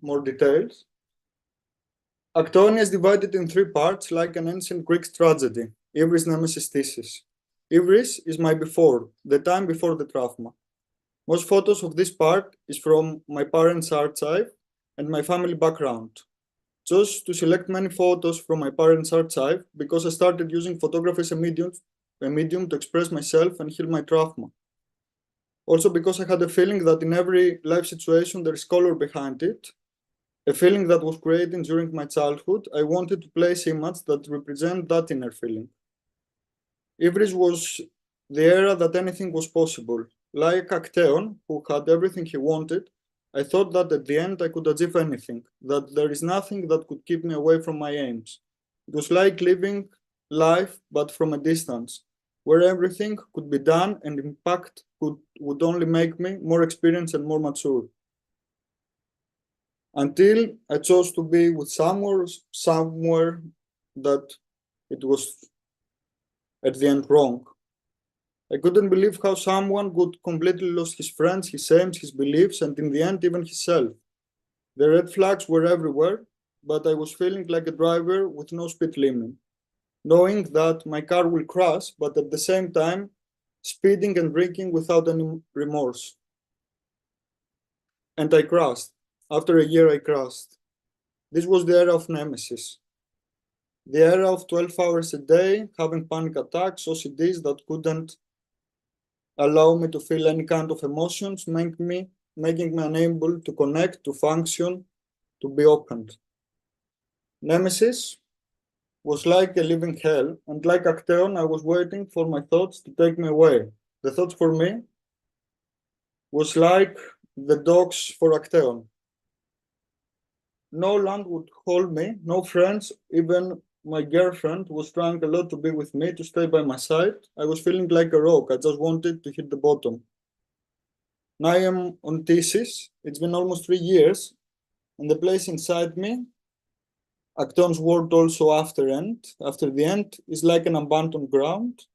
more details. Actaeon is divided in three parts like an ancient Greek tragedy, Ivris, Nemesis, Thesis. Ivris is my before, the time before the trauma. Most photos of this part is from my parents' archive and my family background. Chose to select many photos from my parents' archive because I started using photography as a medium to express myself and heal my trauma. Also because I had a feeling that in every life situation there is color behind it, a feeling that was created during my childhood. I wanted to place images that represent that inner feeling. Ivris was the era that anything was possible. Like Actaeon, who had everything he wanted, I thought that at the end I could achieve anything, that there is nothing that could keep me away from my aims. It was like living life, but from a distance, where everything could be done and impact would only make me more experienced and more mature. Until I chose to be with somewhere that it was at the end wrong. I couldn't believe how someone could completely lose his friends, his aims, his beliefs, and in the end, even himself. The red flags were everywhere, but I was feeling like a driver with no speed limit, knowing that my car will crash, but at the same time, speeding and drinking without any remorse. And I crashed. After a year, I crashed. This was the era of Nemesis. The era of 12 hours a day, having panic attacks, OCDs that couldn't allow me to feel any kind of emotions, making me unable to connect, to function, to be opened. Nemesis was like a living hell, and like Actaeon, I was waiting for my thoughts to take me away. The thoughts for me was like the dogs for Actaeon. No land would hold me, no friends, even my girlfriend was trying a lot to be with me, to stay by my side. I was feeling like a rock. I just wanted to hit the bottom. Now I am on thesis. It's been almost 3 years, and the place inside me, Actaeon's world also after the end, is like an abandoned ground,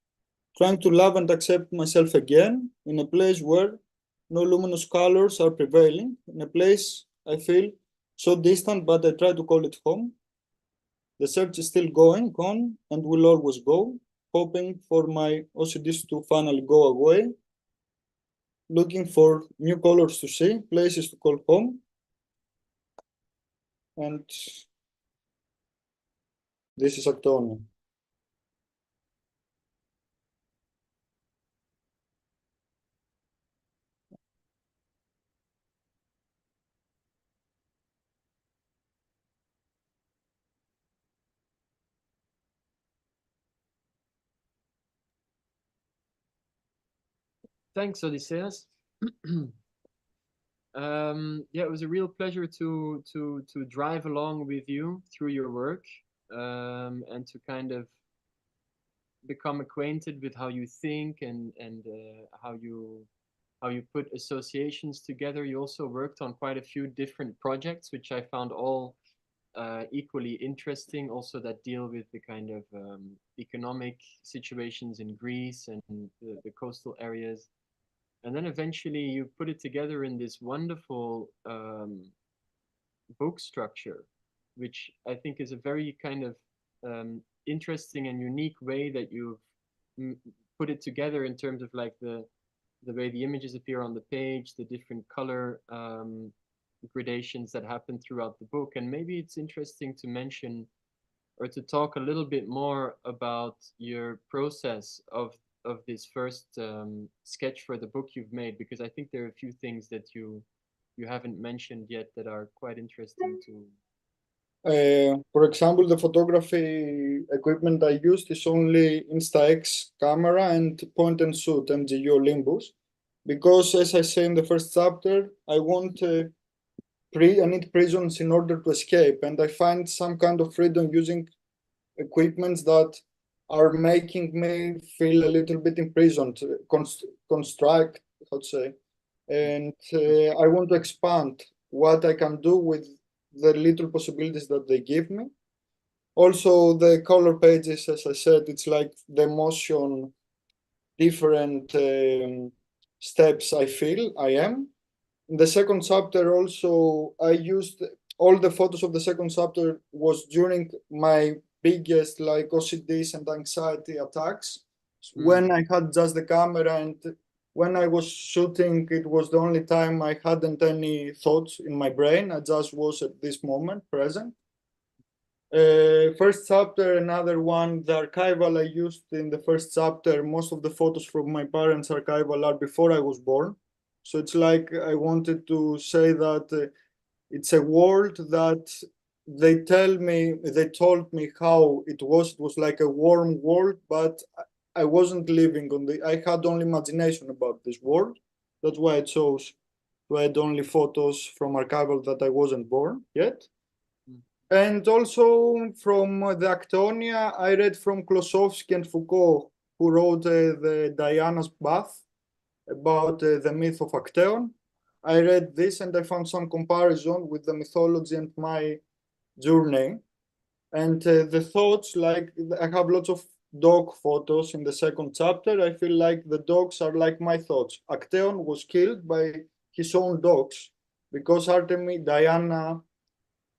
trying to love and accept myself again, in a place where no luminous colors are prevailing, in a place I feel so distant, but I try to call it home. The search is still going on and will always go. hoping for my OCDs to finally go away, looking for new colors to see, places to call home. And this is Acteonia. Thanks, Odysseas. Yeah, it was a real pleasure to drive along with you through your work, and to kind of become acquainted with how you think and how you put associations together. You also worked on quite a few different projects, which I found all equally interesting, also that deal with the kind of economic situations in Greece and the coastal areas. And then eventually you put it together in this wonderful book structure, which I think is a very kind of interesting and unique way that you've put it together in terms of like the way the images appear on the page, the different color gradations that happen throughout the book. And maybe it's interesting to mention or to talk a little bit more about your process of this first sketch for the book you've made, because I think there are a few things that you haven't mentioned yet that are quite interesting to. For example, the photography equipment I used is only Insta-X camera and point and shoot MGU Olympus, because as I say in the first chapter, I need prisons in order to escape, and I find some kind of freedom using equipments that are making me feel a little bit imprisoned, construct, how to say, and I want to expand what I can do with the little possibilities that they give me. Also, the color pages, as I said, it's like the motion, different steps I feel I am. In the second chapter also, I used all the photos of the second chapter was during my biggest like OCDs and anxiety attacks, when I had just the camera, and when I was shooting, it was the only time I hadn't any thoughts in my brain. I just was at this moment present. First chapter, another one, the archival I used in the first chapter, most of the photos from my parents' archival are before I was born. So it's like I wanted to say that it's a world that they told me how it was. It was like a warm world, but I wasn't living on I had only imagination about this world. That's why I chose to add only photos from archival that I wasn't born yet. And also from the Acteonia, I read from Klossowski and Foucault, who wrote the Diana's Bath about the myth of Acteon. I read this and I found some comparison with the mythology and my journey. And the thoughts, like I have lots of dog photos in the second chapter. I feel like the dogs are like my thoughts. Acteon was killed by his own dogs because Artemis, Diana,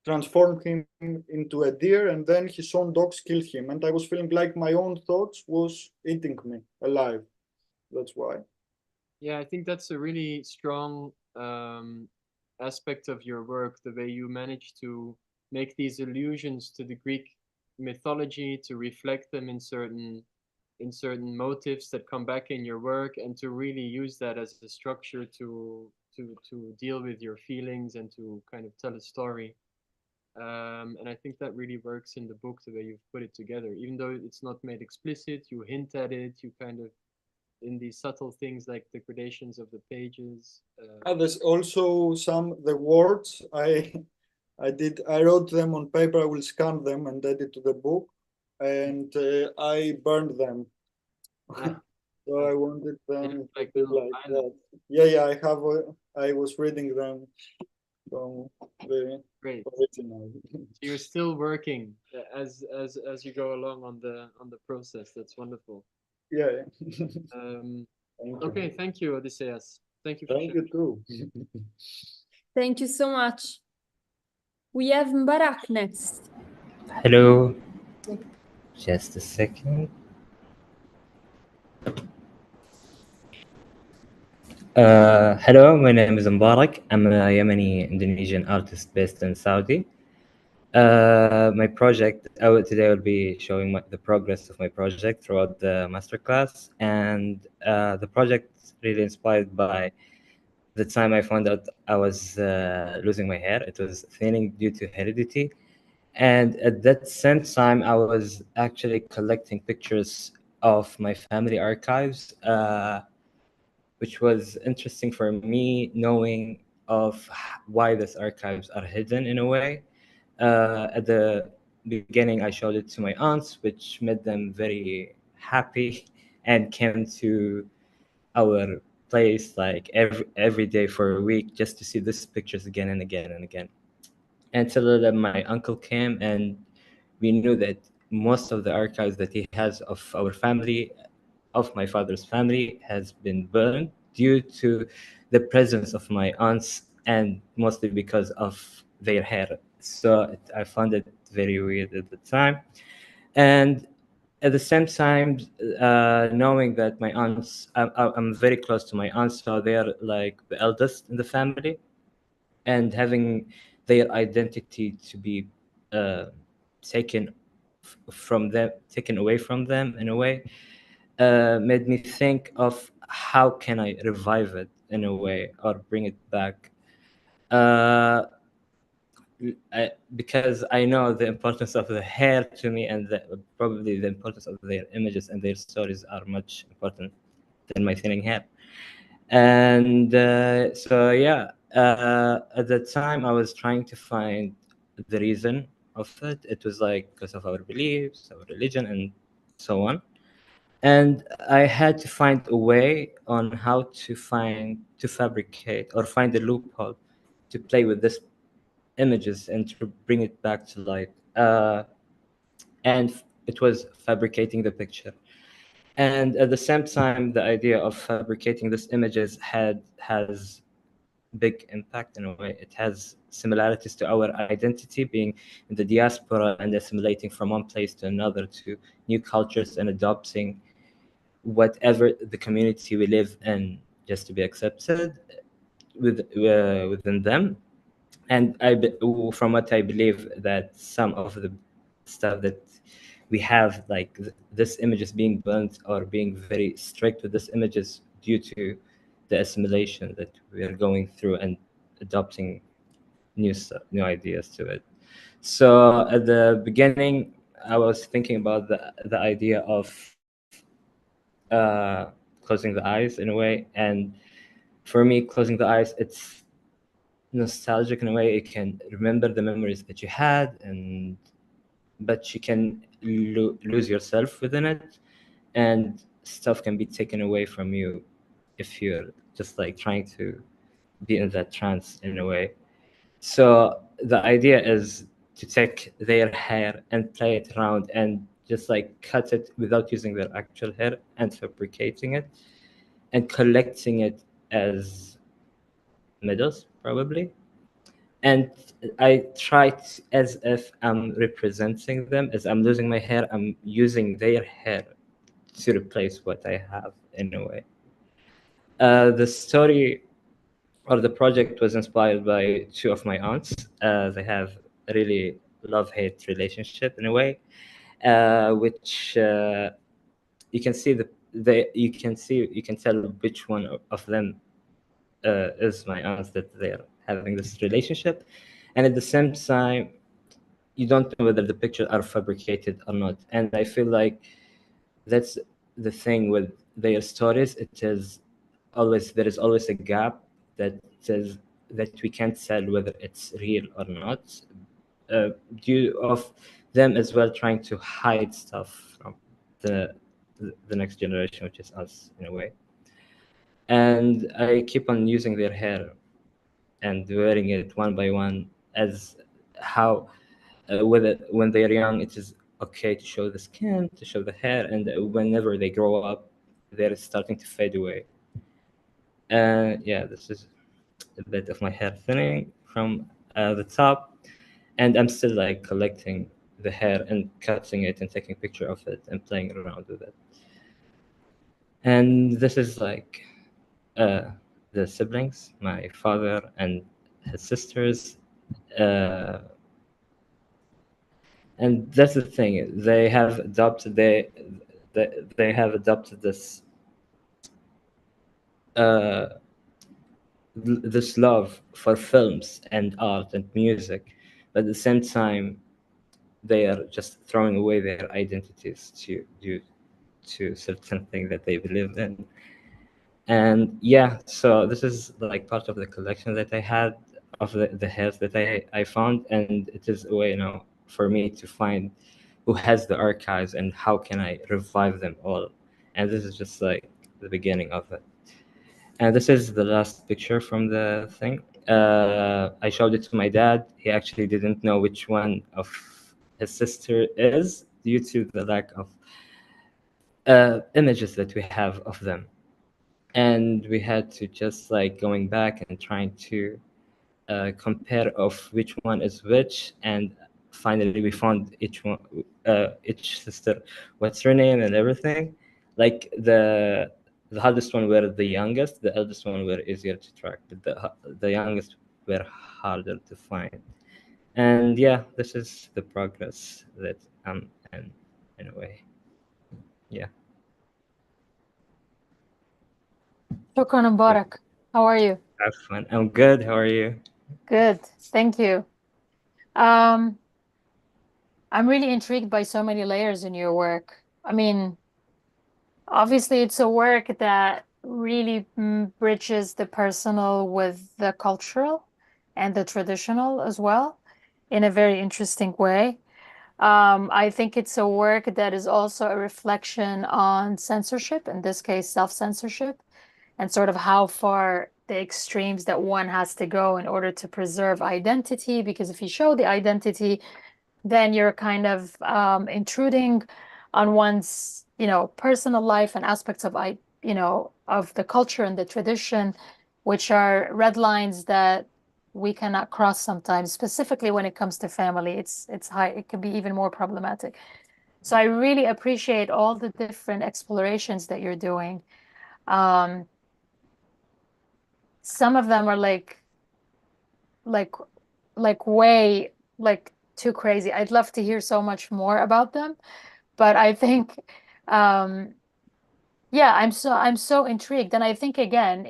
transformed him into a deer, and then his own dogs killed him. And I was feeling like my own thoughts was eating me alive. That's why. Yeah, I think that's a really strong aspect of your work, the way you manage to make these allusions to the Greek mythology, to reflect them in certain motifs that come back in your work, and to really use that as a structure to deal with your feelings and to kind of tell a story. And I think that really works in the book, the way you've put it together. Even though it's not made explicit, you hint at it, you kind of, in these subtle things like the gradations of the pages. There's also the words I wrote them on paper. I will scan them and add it to the book, and I burned them. So I wanted them like that. Yeah, I was reading them from the original. So you're still working as you go along on the process. That's wonderful. Yeah. Okay, thank you, Odysseas. Thank you. Thank you too. Thank you so much. We have Mbarak next. Hello. Just a second. Hello, my name is Mbarak. I'm a Yemeni Indonesian artist based in Saudi. My project, today I will be showing the progress of my project throughout the masterclass. And the project really inspired by the time I found out I was losing my hair. It was thinning due to heredity. And at that same time, I was actually collecting pictures of my family archives, which was interesting for me, knowing of why these archives are hidden in a way. At the beginning, I showed it to my aunts, which made them very happy and came to our place like every day for a week just to see these pictures again and again and again. Until my uncle came, and we knew that most of the archives that he has of our family, of my father's family, has been burned due to the presence of my aunts, and mostly because of their hair. So I found it very weird at the time. And at the same time, knowing that my aunts, I'm very close to my aunts, so they're like the eldest in the family, and having their identity to be taken away from them in a way, made me think of how can I revive it in a way or bring it back. Because I know the importance of the hair to me, and probably the importance of their images and their stories are much important than my thinning hair. And so yeah, at that time I was trying to find the reason of it. It was like because of our beliefs, our religion, and so on. And I had to find a way on how to fabricate or find a loophole to play with this images and to bring it back to life. And it was fabricating the picture. And at the same time, the idea of fabricating these images has big impact in a way. It has similarities to our identity, being in the diaspora and assimilating from one place to another to new cultures and adopting whatever the community we live in just to be accepted within them. And from what I believe, that some of the stuff that we have, like this images being burnt or being very strict with this images due to the assimilation that we are going through and adopting new ideas to it. So at the beginning, I was thinking about the idea of closing the eyes in a way. And for me, closing the eyes, it's nostalgic in a way. You can remember the memories that you had, but you can lose yourself within it, and stuff can be taken away from you if you're just like trying to be in that trance in a way. So the idea is to take their hair and play it around and just like cut it without using their actual hair and fabricating it and collecting it as medals probably. And I try as if I'm representing them. As I'm losing my hair, I'm using their hair to replace what I have in a way. The story or the project was inspired by two of my aunts. They have a really love-hate relationship in a way, which you can see you can tell which one of them is my aunt, that they're having this relationship, and at the same time you don't know whether the pictures are fabricated or not. And I feel like that's the thing with their stories. There is always a gap that says that we can't tell whether it's real or not, due of them as well trying to hide stuff from the next generation, which is us in a way. And I keep on using their hair and wearing it one by one, as how when they're young it is okay to show the skin, to show the hair, and whenever they grow up they're starting to fade away. Yeah, this is a bit of my hair thinning from the top, and I'm still like collecting the hair and cutting it and taking a picture of it and playing around with it. And this is like the siblings, my father and his sisters. And that's the thing, they have adopted they have adopted this this love for films and art and music, but at the same time they are just throwing away their identities due to certain things that they believe in. And yeah, so this is like part of the collection that I had of the hairs that I found, and it is a way, you know, for me to find who has the archives and how can I revive them all. And this is just like the beginning of it. And this is the last picture from the thing. I showed it to my dad. He actually didn't know which one of his sister is due to the lack of images that we have of them. And we had to just like going back and trying to compare of which one is which, and finally we found each one, each sister, what's her name and everything. Like the hardest one were the youngest, the eldest one were easier to track, but the youngest were harder to find. And yeah, this is the progress that I'm in a way. Yeah. Shukran, Mbarak. How are you? Have fun. I'm good. How are you? Good, thank you. I'm really intrigued by so many layers in your work. I mean, obviously it's a work that really bridges the personal with the cultural and the traditional as well in a very interesting way. I think it's a work that is also a reflection on censorship, in this case, self-censorship, and sort of how far the extremes that one has to go in order to preserve identity. Because if you show the identity, then you're kind of intruding on one's, personal life and aspects of, of the culture and the tradition, which are red lines that we cannot cross sometimes, specifically when it comes to family. It's high, it can be even more problematic. So I really appreciate all the different explorations that you're doing. Some of them are like way too crazy. I'd love to hear so much more about them, but I think yeah, I'm so intrigued. And I think again,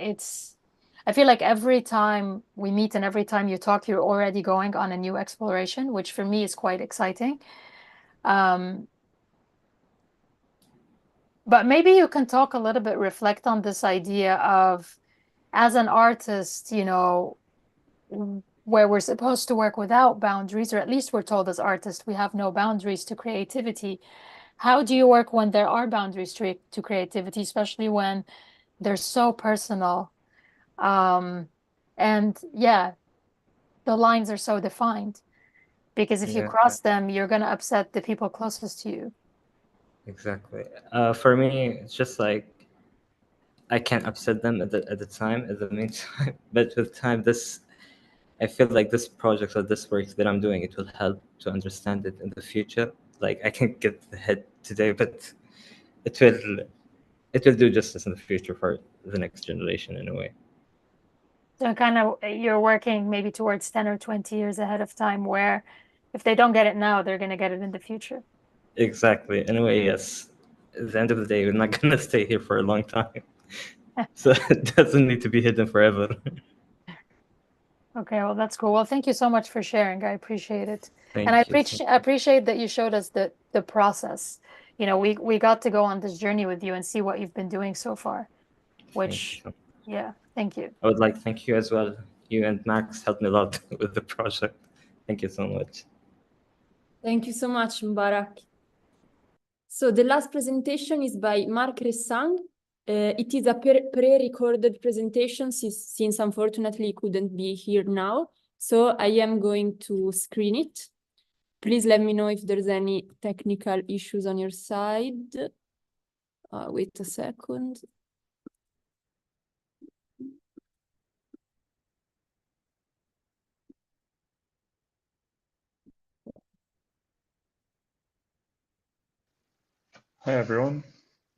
I feel like every time we meet and every time you talk, you're already going on a new exploration, which for me is quite exciting. But maybe you can talk a little bit, reflect on this idea of, as an artist, where we're supposed to work without boundaries, or at least we're told as artists, we have no boundaries to creativity. How do you work when there are boundaries to creativity, especially when they're so personal? And yeah, the lines are so defined, because if you cross them, you're going to upset the people closest to you. Exactly. For me, it's just like I can't upset them at the meantime. But with time, I feel like this project or this work that I'm doing, it will help to understand it in the future. Like I can't get the head today, but it will do justice in the future for the next generation in a way. So kind of you're working maybe towards 10 or 20 years ahead of time, where if they don't get it now, they're going to get it in the future. Exactly. In a way, yes. At the end of the day, we're not going to stay here for a long time. So it doesn't need to be hidden forever. Okay, well, that's cool. Well, thank you so much for sharing. I appreciate it. Thank and I you. appreciate that you showed us the process. We got to go on this journey with you and see what you've been doing so far, which, yeah, thank you. I would like to thank you as well. You and Max helped me a lot with the project. Thank you so much. Thank you so much, Mbarak. So the last presentation is by Marc Ressang. It is a pre-recorded presentation since unfortunately he couldn't be here now. So I am going to screen it. Please let me know if there's any technical issues on your side. Wait a second. Hi everyone,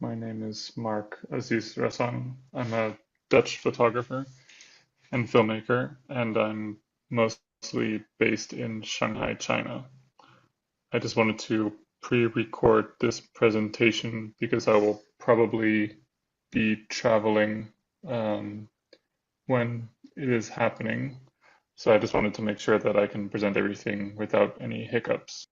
My name is Marc Aziz Ressang. I'm a Dutch photographer and filmmaker, and I'm mostly based in Shanghai, China. I just wanted to pre-record this presentation because I will probably be traveling when it is happening. So I just wanted to make sure that I can present everything without any hiccups.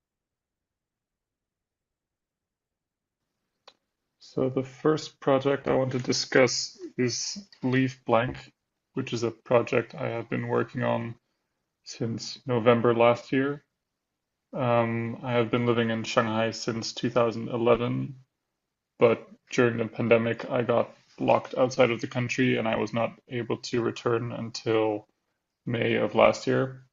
So the first project I want to discuss is Leave Blank, which is a project I have been working on since November last year. I have been living in Shanghai since 2011, but during the pandemic, I got locked outside of the country and I was not able to return until May of last year.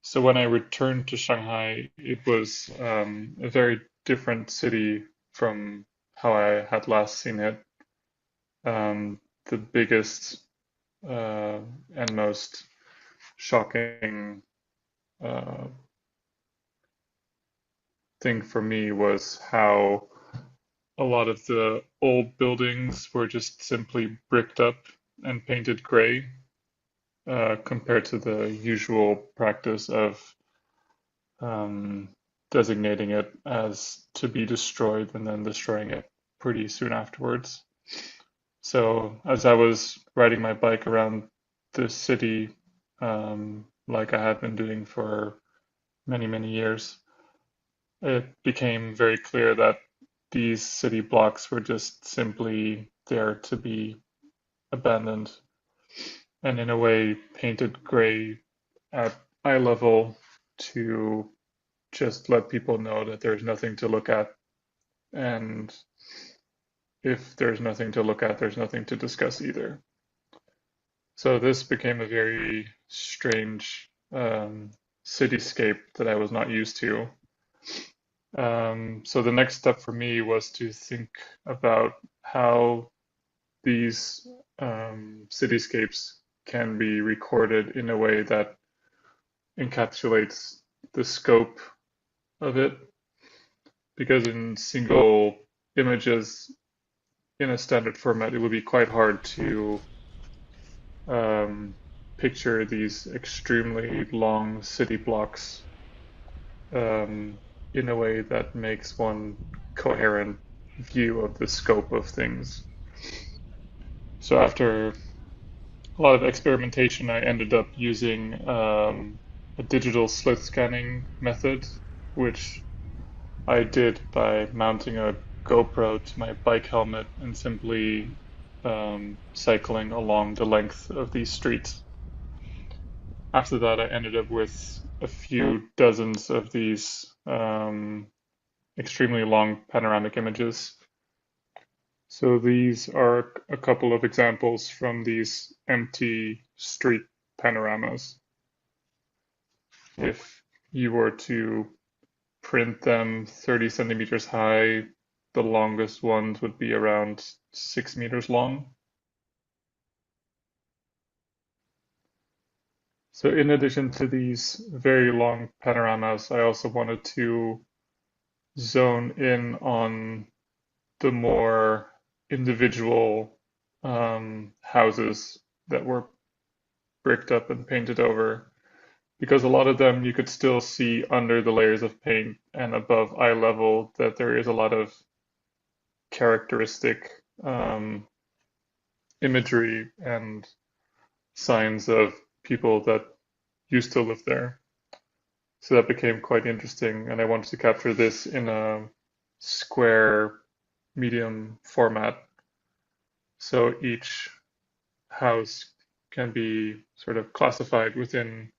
So when I returned to Shanghai, it was a very different city from how I had last seen it. The biggest and most shocking thing for me was how a lot of the old buildings were just simply bricked up and painted gray, compared to the usual practice of designating it as to be destroyed and then destroying it pretty soon afterwards. So as I was riding my bike around the city, like I had been doing for many, many years, it became very clear that these city blocks were just simply there to be abandoned and in a way painted gray at eye level to just let people know that there's nothing to look at. And if there's nothing to look at, there's nothing to discuss either. So this became a very strange cityscape that I was not used to. So the next step for me was to think about how these cityscapes can be recorded in a way that encapsulates the scope of it. Because in single images in a standard format, it would be quite hard to picture these extremely long city blocks in a way that makes one coherent view of the scope of things. So after a lot of experimentation, I ended up using a digital slit scanning method, which I did by mounting a GoPro to my bike helmet and simply cycling along the length of these streets. After that, I ended up with a few dozens of these extremely long panoramic images. So these are a couple of examples from these empty street panoramas. If you were to print them 30 centimeters high, the longest ones would be around 6 meters long. So in addition to these very long panoramas, I also wanted to zone in on the more individual houses that were bricked up and painted over, because a lot of them you could still see under the layers of paint and above eye level that there is a lot of characteristic imagery and signs of people that used to live there. So that became quite interesting, and I wanted to capture this in a square medium format. So each house can be sort of classified within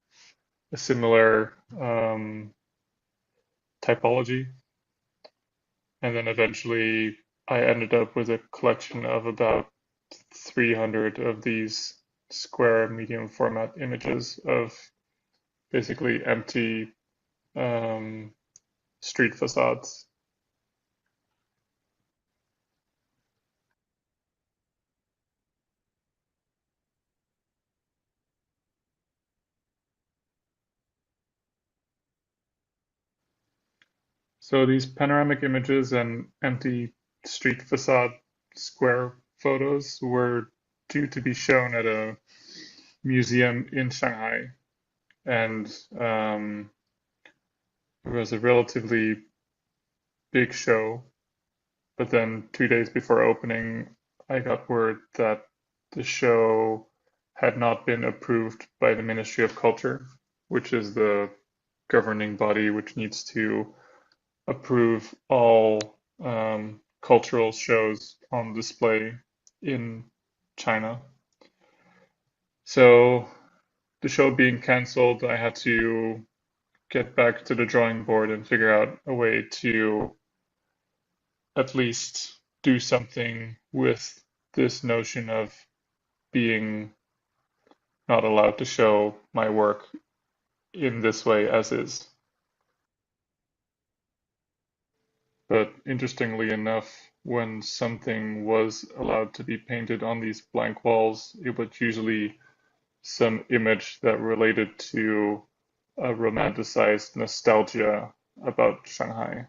a similar typology. And then eventually I ended up with a collection of about 300 of these square medium format images of basically empty street facades. So these panoramic images and empty street facade square photos were due to be shown at a museum in Shanghai. And it was a relatively big show. But then 2 days before opening, I got word that the show had not been approved by the Ministry of Culture, which is the governing body which needs to approve all cultural shows on display in China. So the show being cancelled, I had to get back to the drawing board and figure out a way to at least do something with this notion of being not allowed to show my work in this way as is. But interestingly enough, when something was allowed to be painted on these blank walls, it was usually some image that related to a romanticized nostalgia about Shanghai.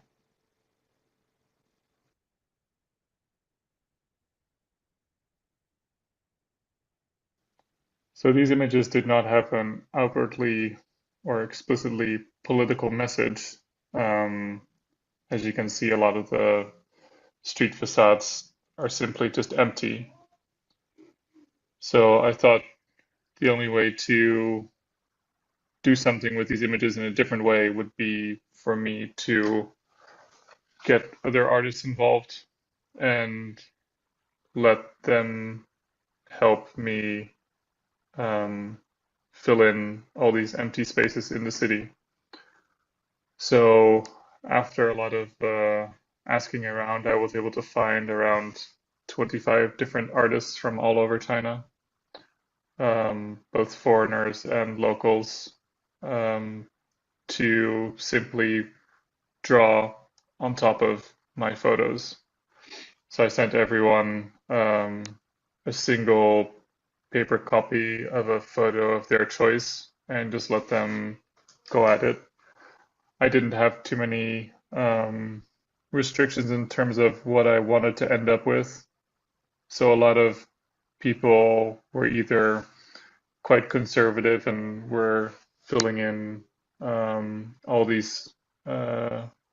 So these images did not have an outwardly or explicitly political message. As you can see, a lot of the street facades are simply just empty. So I thought the only way to do something with these images in a different way would be for me to get other artists involved and let them help me fill in all these empty spaces in the city. So after a lot of asking around, I was able to find around 25 different artists from all over China, both foreigners and locals, to simply draw on top of my photos. So I sent everyone a single paper copy of a photo of their choice and just let them go at it. I didn't have too many restrictions in terms of what I wanted to end up with. So a lot of people were either quite conservative and were filling in all these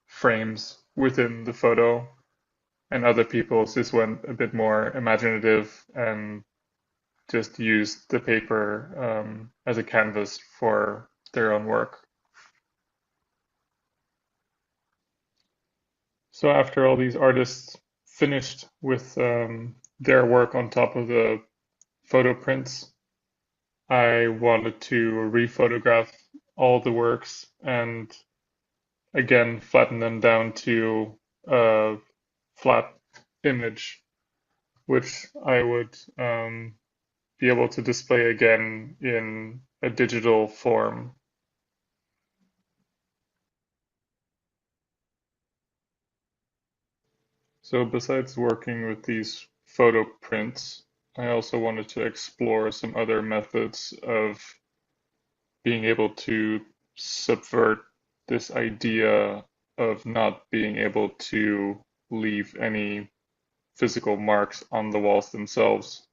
frames within the photo, and other people just went a bit more imaginative and just used the paper as a canvas for their own work. So after all these artists finished with their work on top of the photo prints, I wanted to rephotograph all the works and again flatten them down to a flat image, which I would be able to display again in a digital form. So besides working with these photo prints, I also wanted to explore some other methods of being able to subvert this idea of not being able to leave any physical marks on the walls themselves.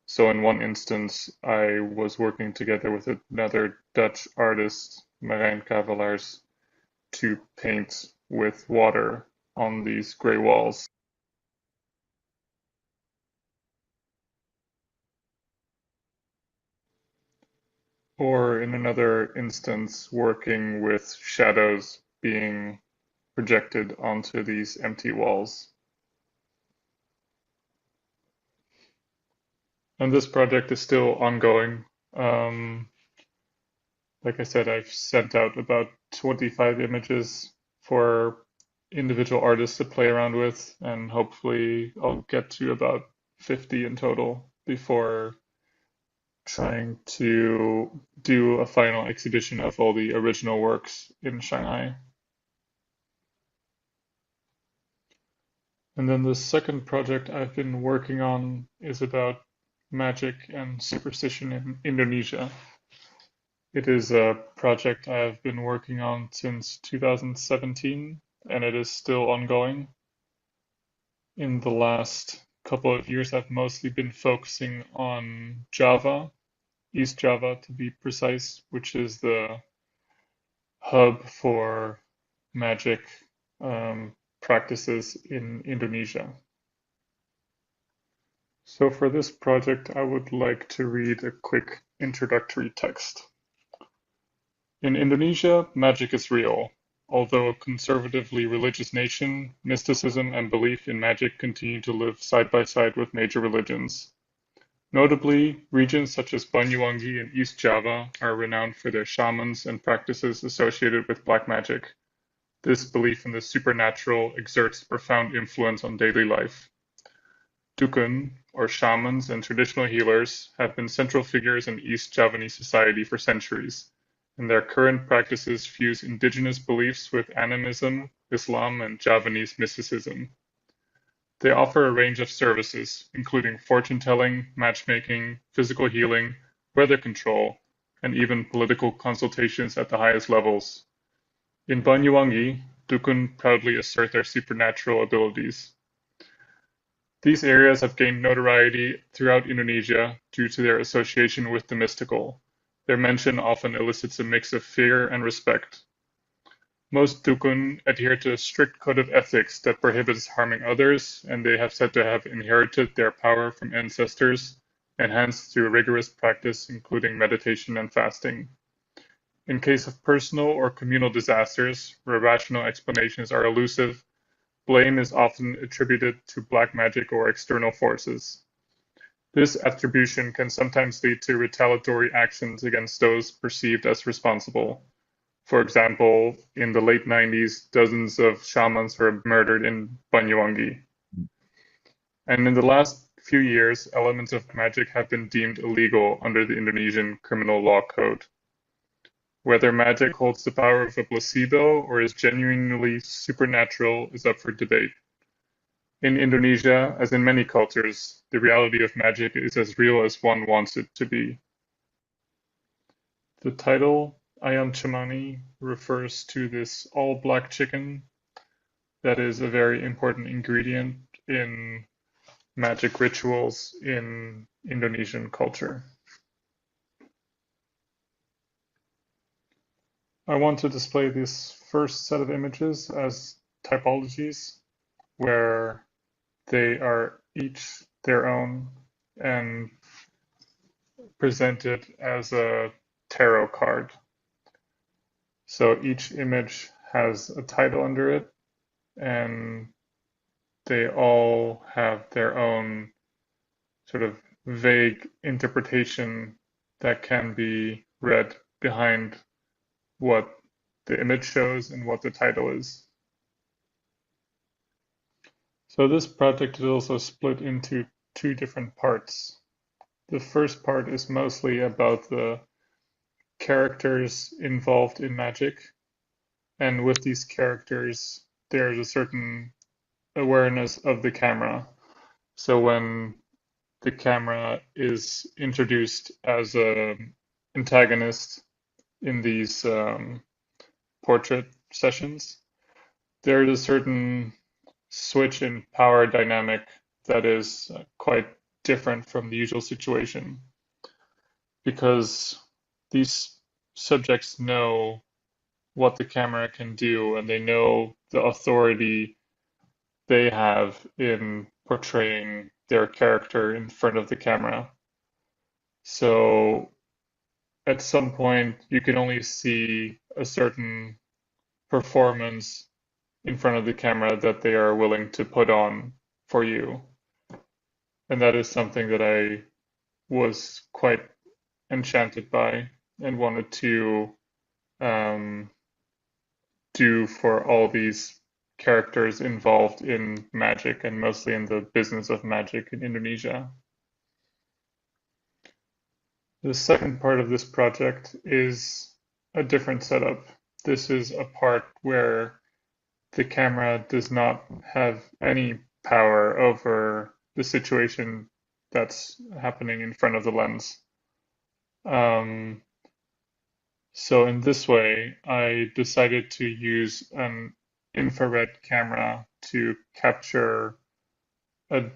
So in one instance, I was working together with another Dutch artist, Marc, to paint with water on these gray walls. Or in another instance, working with shadows being projected onto these empty walls. And this project is still ongoing. Like I said, I've sent out about 25 images for individual artists to play around with, and hopefully I'll get to about 50 in total before trying to do a final exhibition of all the original works in Shanghai. And then the second project I've been working on is about magic and superstition in Indonesia. It is a project I have been working on since 2017, and it is still ongoing. in the last couple of years, I've mostly been focusing on Java, East Java to be precise, which is the hub for magic practices in Indonesia. So for this project, I would like to read a quick introductory text. In Indonesia, magic is real. Although a conservatively religious nation, mysticism and belief in magic continue to live side by side with major religions. Notably, regions such as Banyuwangi and East Java are renowned for their shamans and practices associated with black magic. This belief in the supernatural exerts profound influence on daily life. Dukun, or shamans and traditional healers, have been central figures in East Javanese society for centuries, and their current practices fuse indigenous beliefs with animism, Islam, and Javanese mysticism. They offer a range of services, including fortune-telling, matchmaking, physical healing, weather control, and even political consultations at the highest levels. In Banyuwangi, Dukun proudly assert their supernatural abilities. These areas have gained notoriety throughout Indonesia due to their association with the mystical. Their mention often elicits a mix of fear and respect. Most Dukun adhere to a strict code of ethics that prohibits harming others, and they have said to have inherited their power from ancestors, enhanced through rigorous practice including meditation and fasting. In case of personal or communal disasters, where rational explanations are elusive, blame is often attributed to black magic or external forces. This attribution can sometimes lead to retaliatory actions against those perceived as responsible. For example, in the late 90s, dozens of shamans were murdered in Banyuwangi. And in the last few years, elements of magic have been deemed illegal under the Indonesian criminal law code. Whether magic holds the power of a placebo or is genuinely supernatural is up for debate. In Indonesia, as in many cultures, the reality of magic is as real as one wants it to be. The title, Ayam Cemani, refers to this all-black chicken that is a very important ingredient in magic rituals in Indonesian culture. I want to display this first set of images as typologies, where they are each their own and presented as a tarot card. So each image has a title under it, and they all have their own sort of vague interpretation that can be read behind what the image shows and what the title is. So this project is also split into two different parts. The first part is mostly about the characters involved in magic, and with these characters there's a certain awareness of the camera. So when the camera is introduced as an antagonist in these portrait sessions, there's a certain switch in power dynamic that is quite different from the usual situation, because these subjects know what the camera can do, and they know the authority they have in portraying their character in front of the camera. So at some point you can only see a certain performance in front of the camera that they are willing to put on for you. And that is something that I was quite enchanted by and wanted to do for all these characters involved in magic, and mostly in the business of magic in Indonesia. The second part of this project is a different setup. This is a part where the camera does not have any power over the situation that's happening in front of the lens. So in this way, I decided to use an infrared camera to capture a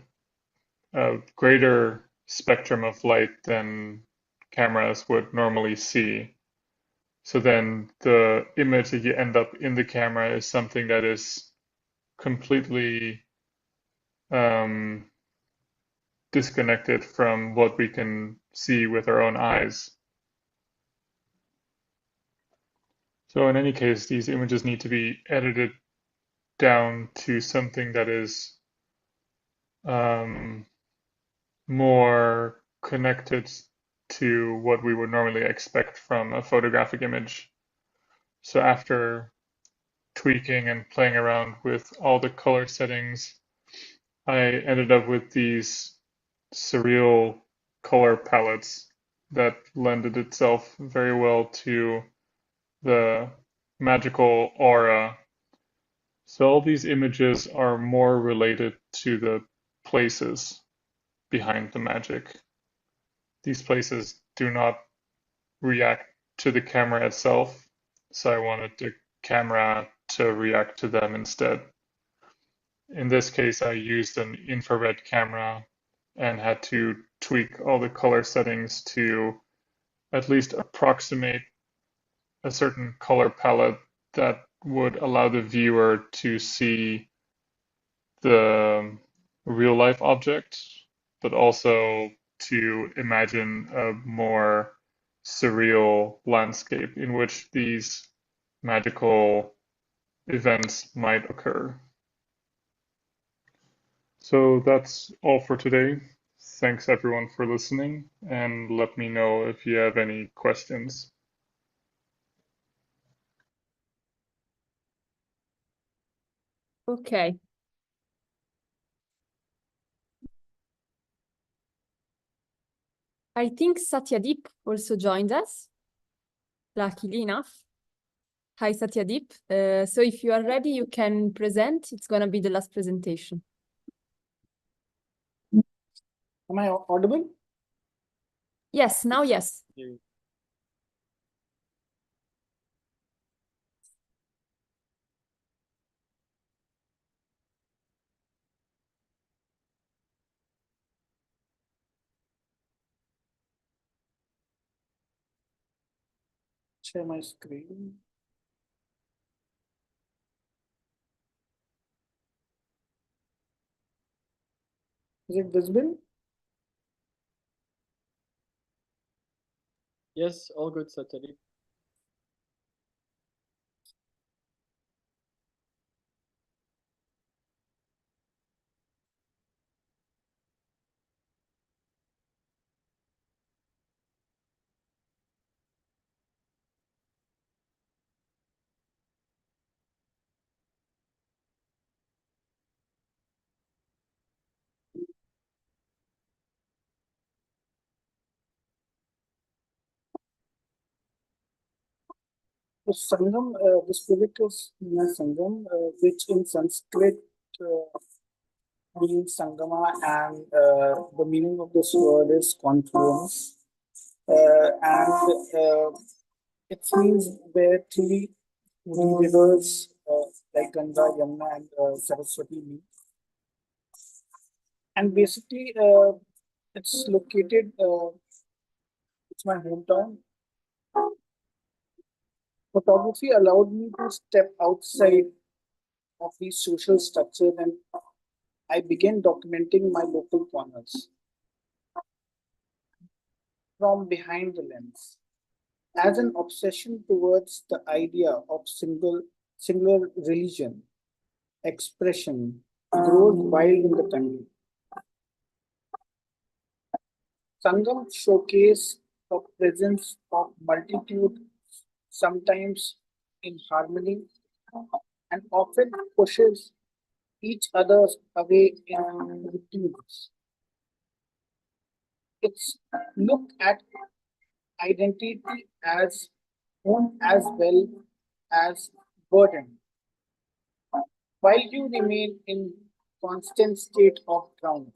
greater spectrum of light than cameras would normally see. So then the image that you end up in the camera is something that is completely disconnected from what we can see with our own eyes. So in any case, these images need to be edited down to something that is more connected to what we would normally expect from a photographic image. So after tweaking and playing around with all the color settings, I ended up with these surreal color palettes that lended itself very well to the magical aura. So all these images are more related to the places behind the magic. These places do not react to the camera itself, so I wanted the camera to react to them instead. In this case, I used an infrared camera and had to tweak all the color settings to at least approximate a certain color palette that would allow the viewer to see the real life object, but also to imagine a more surreal landscape in which these magical events might occur. So that's all for today. Thanks everyone for listening, and let me know if you have any questions. Okay. I think Satyadeep also joined us, luckily enough. Hi, Satyadeep. So if you are ready, you can present. It's going to be the last presentation. Am I audible? Yes, now yes. Share my screen. Is it visible? Yes, all good, Satyadeep. The Sangam, this project is Sangam, which in Sanskrit means Sangama, and the meaning of this word is confluence. It means where three rivers like Ganga, Yamuna, and Saraswati meet. And basically, it's located, it's my hometown. Photography allowed me to step outside of these social structures, and I began documenting my local corners from behind the lens. As an obsession towards the idea of singular religion, expression grows wild in the country. Sangam showcase the presence of multitude, sometimes in harmony, and often pushes each other away in routines. It's look at identity as own as well as burden, while you remain in constant state of ground.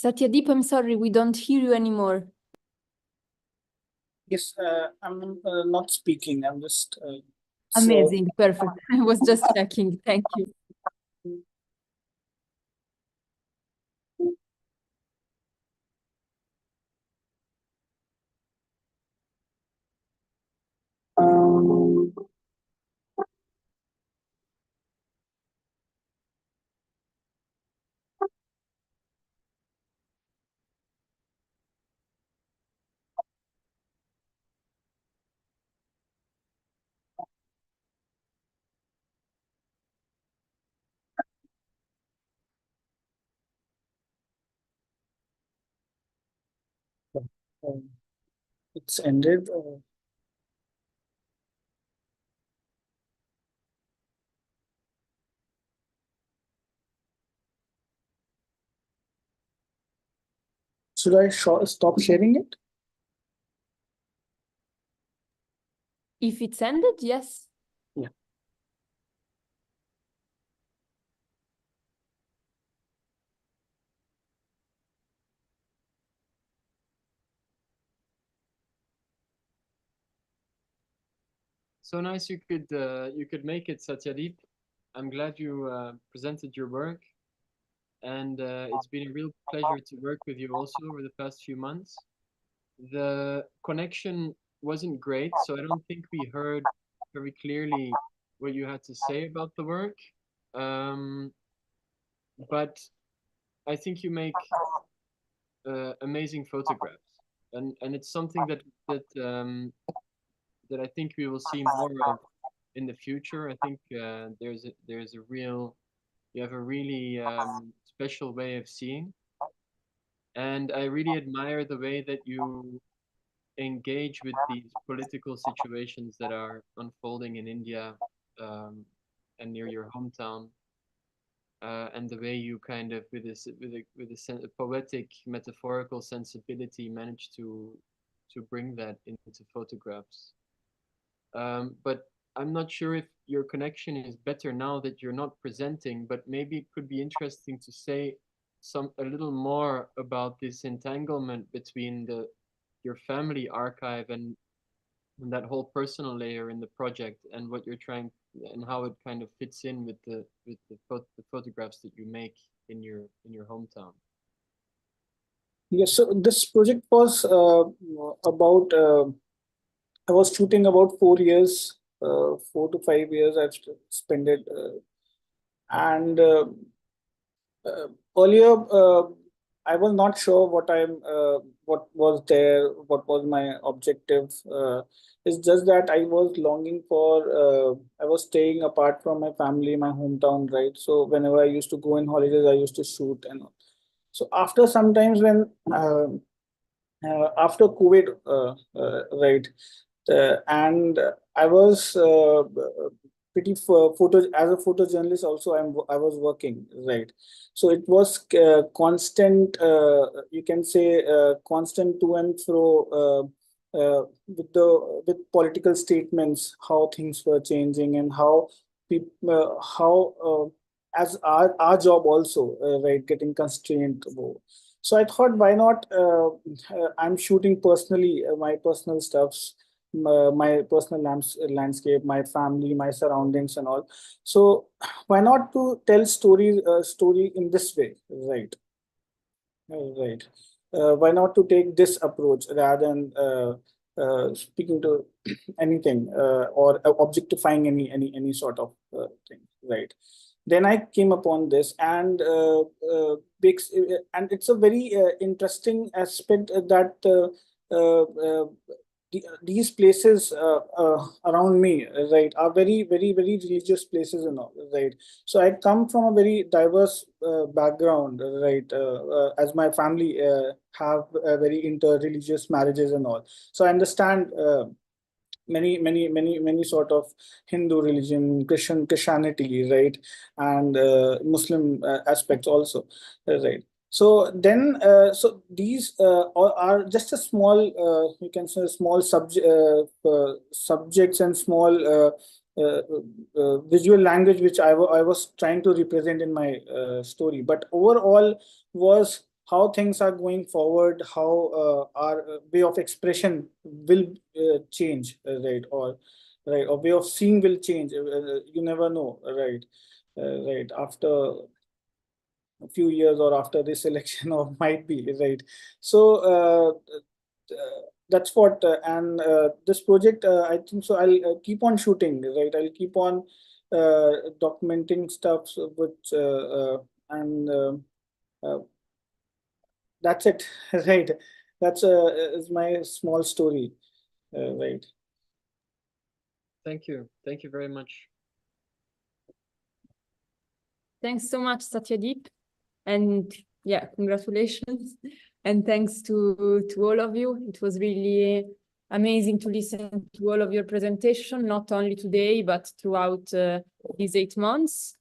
Satyadeep, I'm sorry, we don't hear you anymore. Yes, I'm not speaking. I'm just. Amazing, perfect. I was just checking. Thank you. It's ended. Should I stop sharing it? If it's ended, yes. Yeah. So nice you could make it, Satyadeep. I'm glad you presented your work, and it's been a real pleasure to work with you also over the past few months. The connection wasn't great, so I don't think we heard very clearly what you had to say about the work. But I think you make amazing photographs, and it's something that I think we will see more of in the future. I think there's a real, you have a really special way of seeing, and I really admire the way that you engage with these political situations that are unfolding in India and near your hometown, and the way you kind of with a poetic, metaphorical sensibility manage to bring that into photographs. But I'm not sure if your connection is better now that you're not presenting, but maybe it could be interesting to say a little more about this entanglement between your family archive and that whole personal layer in the project, and what you're trying, and how it kind of fits in with the photographs that you make in your hometown. Yes, so this project was about. I was shooting about 4 years, 4 to 5 years I've spent it, and earlier I was not sure what was there, what was my objective. It's just that I was longing for. I was staying apart from my family, my hometown, right? So whenever I used to go in holidays, I used to shoot and all. So after sometimes when after COVID, right, and I was pretty as a photojournalist also. I was working, right, so it was constant. You can say constant to and fro with political statements, how things were changing and how people as our job also, right, getting constrained. So I thought, why not? I'm shooting personally, my personal stuffs, my personal landscape, my family, my surroundings, and all. So why not to tell story in this way, right? Right. Why not to take this approach rather than speaking to anything or objectifying any sort of thing, right? Then I came upon this, and it's a very interesting aspect that these places around me, right, are very, very, very religious places and all, right? So I come from a very diverse background, right? As my family have very inter-religious marriages and all. So I understand many sort of Hindu religion, Christianity, right, and Muslim aspects also, right. So then, so these are just a small, you can say, small subjects and small visual language which I was trying to represent in my story. But overall was how things are going forward, how our way of expression will change, right? Or way of seeing will change. You never know, right? Right, after a few years or after this election, or might be, right? So that's what, and this project, I think so. I'll keep on shooting, right? I'll keep on documenting stuff, which and that's it, right? That's is my small story, right? Thank you very much. Thanks so much, Satyadeep, and yeah, congratulations, and thanks to all of you. It was really amazing to listen to all of your presentation, not only today but throughout these 8 months.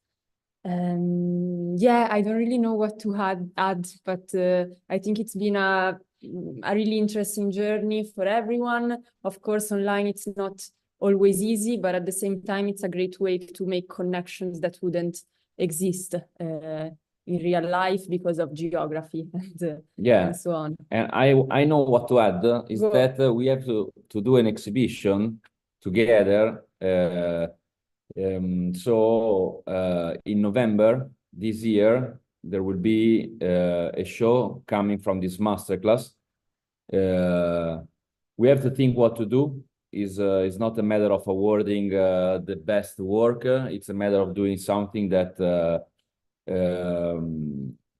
Yeah, I don't really know what to add, but I think it's been a really interesting journey for everyone. Of course, online it's not always easy, but at the same time, it's a great way to make connections that wouldn't exist in real life because of geography and so on. And I know what to add is that we have to do an exhibition together. So in November this year, there will be a show coming from this masterclass. We have to think what to do. It's not a matter of awarding the best work. It's a matter of doing something that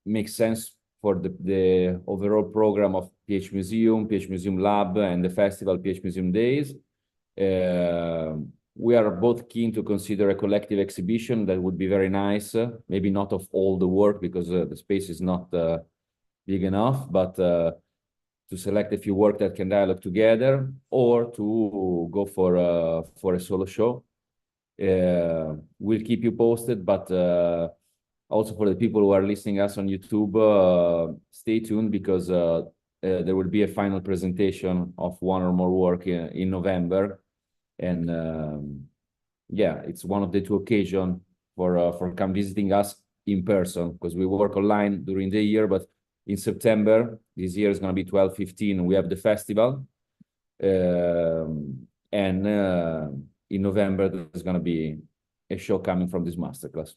makes sense for the overall program of PhMuseum Lab, and the festival PhMuseum Days. We are both keen to consider a collective exhibition that would be very nice. Maybe not of all the work because the space is not big enough, but to select a few work that can dialogue together, or to go for a solo show. We'll keep you posted, but also for the people who are listening us on YouTube, stay tuned, because there will be a final presentation of one or more work in November. And yeah, it's one of the 2 occasions for come visiting us in person, because we work online during the year, but in September this year is going to be 12-15. We have the festival, and in November there's going to be a show coming from this masterclass.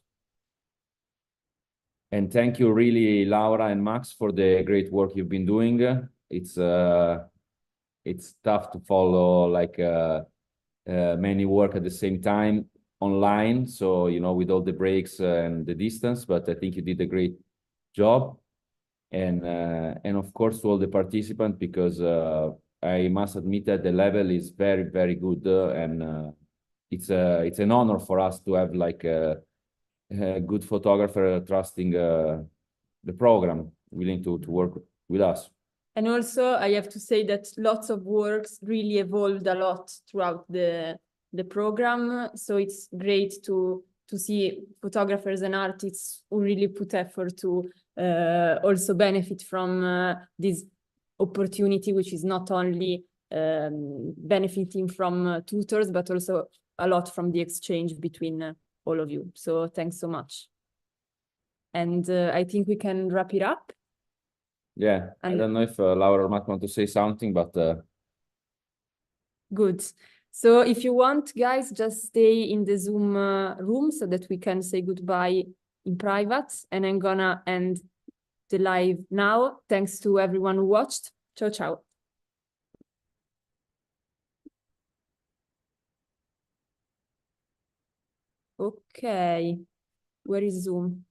And thank you really, Laura and Max, for the great work you've been doing. It's tough to follow like many work at the same time online, so with all the breaks and the distance, but I think you did a great job. And of course to all the participants, because I must admit that the level is very, very good, and it's an honor for us to have like a good photographer trusting the program, willing to work with us. And also, I have to say that lots of works really evolved a lot throughout the program. So it's great to see photographers and artists who really put effort to also benefit from this opportunity, which is not only benefiting from tutors, but also a lot from the exchange between all of you. So thanks so much. And I think we can wrap it up. Yeah, I don't know if Laura or Matt want to say something, but good. So if you want, guys, just stay in the Zoom room so that we can say goodbye in private. And I'm gonna end the live now. Thanks to everyone who watched. Ciao, ciao. Okay, where is Zoom?